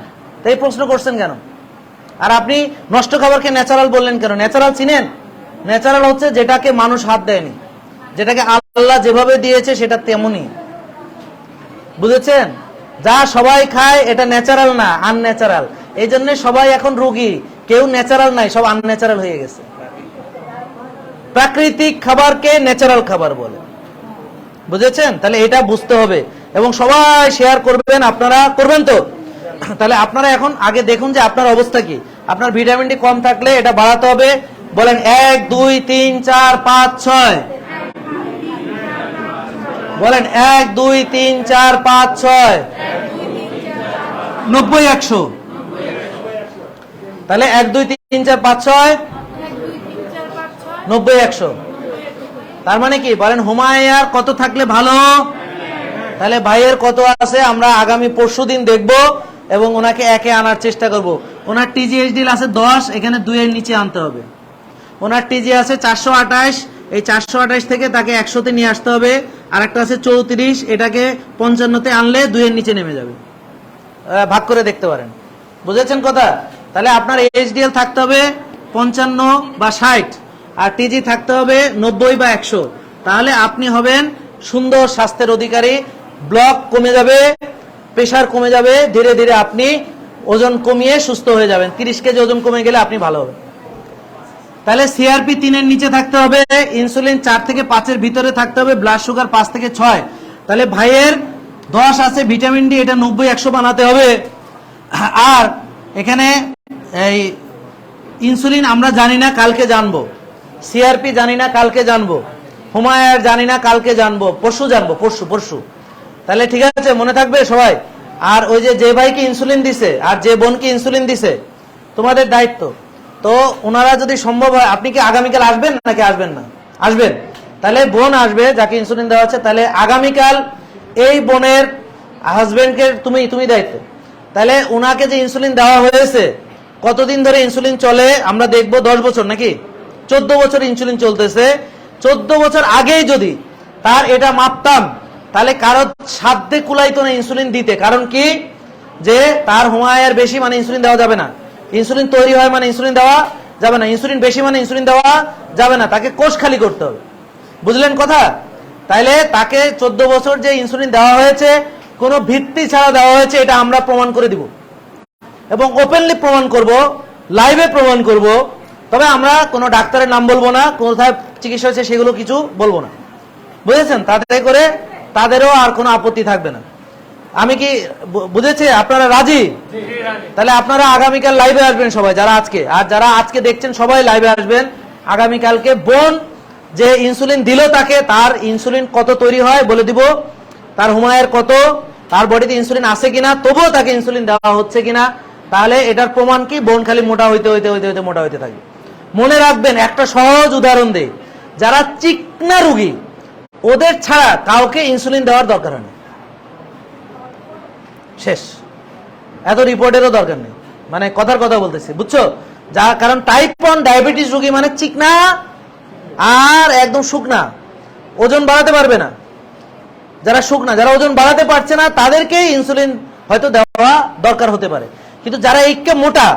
A: তো এই প্রশ্ন করছেন কেন? আর আপনি নষ্ট খাবারকে ন্যাচারাল বললেন কেন? ন্যাচারাল চিনেন? ন্যাচারাল হচ্ছে যেটাকে মানুষ হাত দেয়নি, যেটাকে আল্লাহ যেভাবে দিয়েছে সেটা তেমনই। বুঝেছেন? যা সবাই খায় এটা ন্যাচারাল না, আনন্যাচারাল। এই জন্য সবাই এখন রোগী, কেউ ন্যাচারাল নাই, সব আনন্যাচারাল হয়ে গেছে। প্রাকৃতিক খাবারকে ন্যাচারাল খাবার বলে। বুঝেছেন? তাহলে এটা বুঝতে হবে এবং সবাই শেয়ার করবেন। আপনারা করবেন তো? তাহলে আপনারা এখন আগে দেখুন যে আপনার অবস্থা কি। আপনার ভিটামিন ডি কম থাকলে এটা বাড়াতে হবে। বলেন 1 2 3 4 5 6। বলেন 1 2 3 4 5 6 90 100। তাহলে 1 2 3 4 5 6 90 100। তার মানে কি? বলেন হুমায়ুর কত থাকলে ভালো? তাহলে ভাইয়ের কত আছে আমরা আগামী পরশুদিন দেখব এবং ওনাকে একে আনার চেষ্টা করব। ওনার টিজিএইচডি আছে 10, এখানে 2 এর নিচে আনতে হবে। ওনার টিজি আছে 428, এই 428 থেকে তাকে 100-তে নিয়ে আসতে হবে। আর একটা আছে 34, এটাকে 55-তে আনলে 2 এর নিচে নেমে যাবে। ভাগ করে দেখতে পারেন। বুঝেছেন কথা? তাহলে আপনার এইচডিএল থাকতে হবে 55 বা 60, আর টিজি থাকতে হবে 90 বা 100। তাহলে আপনি হবেন সুন্দর স্বাস্থ্যের অধিকারী। ব্লক কমে যাবে, প্রেশার কমে যাবে, ধীরে ধীরে আপনি ওজন কমিয়ে সুস্থ হয়ে যাবেন। 30 কেজি ওজন কমে গেলে আপনি ভালো হবেন। তাহলে সিআরপি 3 এর নিচে থাকতে হবে, ইনসুলিন 4 থেকে 5 এর ভিতরে থাকতে হবে, ব্লাড সুগার 5 থেকে 6। তাহলে ভাইয়ের 10 আছে ভিটামিন ডি, এটা 90 100 বানাতে হবে। আর এখানে এই ইনসুলিন আমরা জানি না, কালকে জানবো। সিআরপি জানি না, কালকে জানবো। হুমায়ুর জানি না, কালকে জানবো। পরশু জানবো, পরশু। তাহলে ঠিক আছে, মনে থাকবে সবাই। আর ওই যে ভাইকে ইনসুলিন দিছে আর যে বোনকে ইনসুলিন দিছে, তোমাদের দায়িত্ব। তো ওনারা যদি সম্ভব হয়, আপনি কি আগামীকাল আসবেন নাকি আসবেন না? আসবেন। তাহলে বোন আসবে যাকে ইনসুলিন দেওয়া হচ্ছে। তাহলে আগামীকাল এই বোনের হাজবেন্ডকে তুমি দায়িত্ব। তাহলে ওনাকে যে ইনসুলিন দেওয়া হয়েছে, কতদিন ধরে ইনসুলিন চলে আমরা দেখবো। 10 বছর নাকি 14 বছর ইনসুলিন চলতেছে। 14 বছর আগেই যদি তার এটা মাপতাম, তাহলে কারো সাধ্যে কুলাইতো না ইনসুলিন দিতে। কারণ কি? যে তার হুমায়ের বেশি মানে ইনসুলিন দেওয়া যাবে না, ইনসুলিন তৈরি হয় মানে ইনসুলিন দেওয়া যাবে না, ইনসুলিন বেশি মানে ইনসুলিন দেওয়া যাবে না, তাকে কোষ খালি করতে হবে। বুঝলেন কথা? তাইলে তাকে 14 বছর যে ইনসুলিন দেওয়া হয়েছে কোনো ভিত্তি ছাড়া দেওয়া হয়েছে, এটা আমরা প্রমাণ করে দিব এবং ওপেনলি প্রমাণ করব, লাইভে প্রমাণ করব। তবে আমরা কোনো ডাক্তারের নাম বলবো না, কোথায় চিকিৎসা হয়েছে সেগুলো কিছু বলবো না, বুঝেছেন? তাতে করে তাদেরও আর কোনো আপত্তি থাকবে না। আমি কি বুঝেছে? আপনারা রাজি? তাহলে আপনারা আগামীকাল লাইভে আসবেন সবাই, যারা আজকে, আর যারা আজকে দেখছেন সবাই লাইভে আসবেন আগামীকালকে। বোন যে ইনসুলিন দিল তাকে, তার ইনসুলিন কত তৈরি হয় বলে দিব, তার হুমায়ের কত, তার বডিতে ইনসুলিন আছে কিনা, তবুও তাকে ইনসুলিন দেওয়া হচ্ছে কিনা। তাহলে এটার প্রমাণ কি? বোন খালি মোটা হইতে হইতে হইতে হইতে মোটা হইতে থাকবে। মনে রাখবেন, একটা সহজ উদাহরণ দেই, যারা চিকনা রোগী ওদের ছাড়া কাউকে ইনসুলিন দেওয়ার দরকার নেই, শেষ। এত রিপোর্টেরও দরকার নেই, মানে কথার কথা বলতেছি, বুঝছো? যা, কারণ টাইপ 1 ডায়াবেটিস রোগী মানে চিকনা আর একদম শুকনা, ওজন বাড়াতে পারবে না। যারা শুকনা, যারা ওজন বাড়াতে পারছে না, তাদেরকেই ইনসুলিন হয়তো দেওয়া দরকার হতে পারে। কিন্তু যারা এইকে মোটা,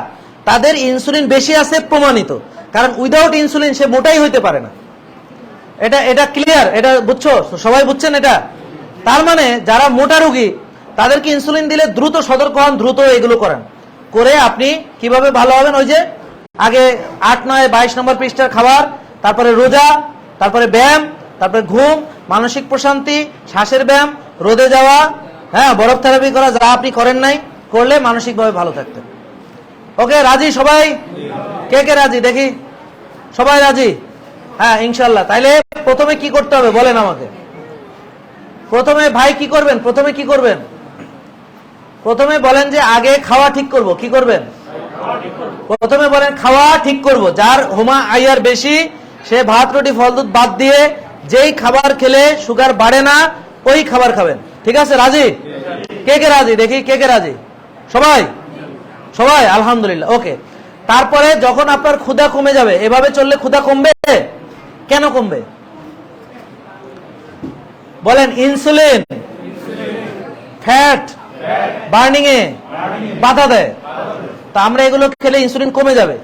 A: তাদের ইনসুলিন বেশি আছে প্রমাণিত, কারণ উইদাউট ইনসুলিন সে মোটাই হইতে পারে না। এটা ক্লিয়ার? এটা বুঝছো? সবাই বুঝছেন এটা? তার মানে যারা মোটা রোগী তাদেরকে ইনসুলিন দিলে দ্রুত সতর্ক হন, দ্রুত এগুলো করেন, করে আপনি কিভাবে ভালো হবেন? ওই যে আগে 8, 9, 22 নম্বর পৃষ্ঠার খাবার, তারপরে রোজা, তারপরে ব্যায়াম, তারপরে ঘুম, মানসিক প্রশান্তি, শ্বাসের ব্যায়াম, রোদে যাওয়া, হ্যাঁ, বরফ থেরাপি করা, যা আপনি করেন নাই, করলে মানসিকভাবে ভালো থাকতেন। ওকে, রাজি সবাই? কে কে রাজি দেখি? সবাই রাজি? হ্যাঁ, ইনশাল্লাহ। তাইলে প্রথমে কি করতে হবে বলেন আমাকে? প্রথমে ভাই কি করবেন? প্রথমে কি করবেন? প্রথমে বলেন যে আগে খাওয়া ঠিক করব। কি করবেন? প্রথমে বলেন খাওয়া ঠিক করব। যার হুমা আয়ার বেশি সে ভাত, রুটি, ফল, দুধ বাদ দিয়ে যেই খাবার খেলে সুগার বাড়ে না ওই খাবার খাবেন। ঠিক আছে? রাজি? কে কে রাজি দেখি? কে কে রাজি? সবাই? সবাই? আলহামদুলিল্লাহ। ওকে। তারপরে যখন আপনার ক্ষুধা কমে যাবে, এভাবে চললে ক্ষুধা কমবে। কেন কমবে বলেন? ইনসুলিন ফ্যাট বার্নিং এ বাধা দেয়। তা আমরা এগুলো খেলে ইনসুলিন কমে যাবে,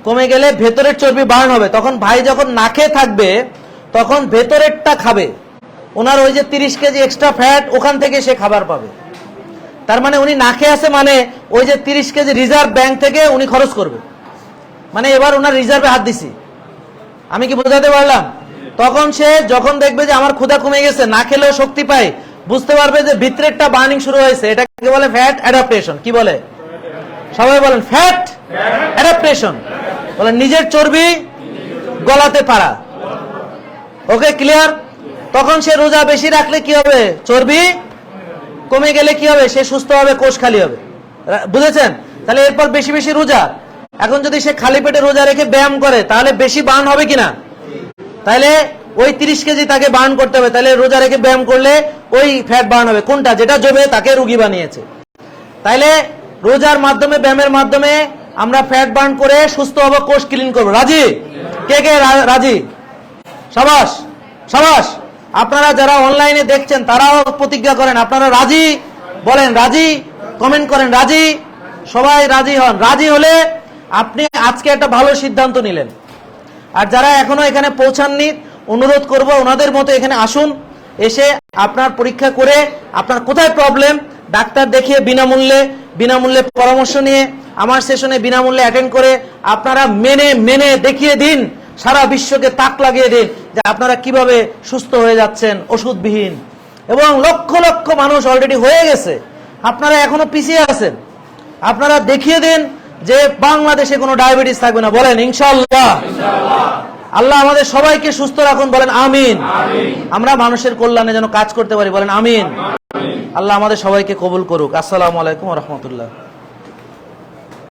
A: কমে গেলে ভেতরের চর্বি বার্ন হবে। তখন ভাই যখন না খেয়ে থাকবে তখন ভেতরেরটা খাবে, ওনার ওই যে 30 কেজি এক্সট্রা ফ্যাট ওখান থেকে সে খাবার পাবে। তার মানে উনি না খেয়ে আছে, মানে ওই যে 30 কেজি রিজার্ভ ব্যাংক থেকে উনি খরচ করবে, মানে এবার ওনার রিজার্ভে হাত দিছি। আমি কি বোঝাতে পারলাম? তখন সে যখন দেখবে যে আমার ক্ষুধা কমে গেছে, না খেলেও শক্তি পাই, বুঝতে পারবে যে ভিতরেরটা বার্নিং শুরু হয়েছে। এটাকে বলে ফ্যাট অ্যাডাপ্টেশন। কি বলে? সবাই বলেন ফ্যাট অ্যাডাপ্টেশন। বলেন নিজের চর্বি গলাতে পারা। ওকে, ক্লিয়ার? তখন সে রোজা বেশি রাখলে কি হবে? চর্বি কমে গেলে কি হবে? সে সুস্থ হবে, কোষ খালি হবে। বুঝেছেন? তাহলে এরপর বেশি বেশি রোজা। এখন যদি সে খালি পেটে রোজা রেখে ব্যায়াম করে তাহলে বেশি বার্ন হবে কিনা? তাহলে ওই 30 কেজি তাকে বার্ন করতে হবে। তাহলে রোজা রেখে ব্যায়াম করলে ওই ফ্যাট বার্ন হবে। কোনটা? যেটা জমে তাকে রোগী বানিয়েছে। তাইলে রোজার মাধ্যমে, ব্যায়ামের মাধ্যমে আমরা ফ্যাট বার্ন করে সুস্থ হবো, কোষ ক্লিন করবো। রাজি? কে কে রাজি? সাবাস, সাবাস। আপনারা যারা অনলাইনে দেখছেন তারাও প্রতিজ্ঞা করেন আপনারা রাজি। বলেন রাজি, কমেন্ট করেন রাজি। সবাই রাজি হন। রাজি হলে আপনি আজকে একটা ভালো সিদ্ধান্ত নিলেন। আর যারা এখনো এখানে পৌঁছাননি, অনুরোধ করব ওনাদের মতো এখানে আসুন, এসে আপনার পরীক্ষা করে আপনার কোথায় প্রবলেম ডাক্তার দেখিয়ে বিনামূল্যে পরামর্শ নিয়ে আমার সেশনে বিনামূল্যে অ্যাটেন্ড করে আপনারা মেনে দেখিয়ে দিন, সারা বিশ্বকে তাক লাগিয়ে দিন যে আপনারা কিভাবে সুস্থ হয়ে যাচ্ছেন ওষুধবিহীন। এবং লক্ষ লক্ষ মানুষ অলরেডি হয়ে গেছে, আপনারা এখনো পিছিয়ে আছেন। আপনারা দেখিয়ে দিন যে বাংলাদেশে কোনো ডায়াবেটিস থাকবে না। বলেন ইনশাআল্লাহ। আল্লাহ আমাদের সবাইকে সুস্থ রাখুন। বলেন আমিন। আমরা মানুষের কল্যাণে যেন কাজ করতে পারি। বলেন আমিন। আল্লাহ আমাদের সবাইকে কবুল করুক। আসসালামু আলাইকুম ওয়া রাহমাতুল্লাহ।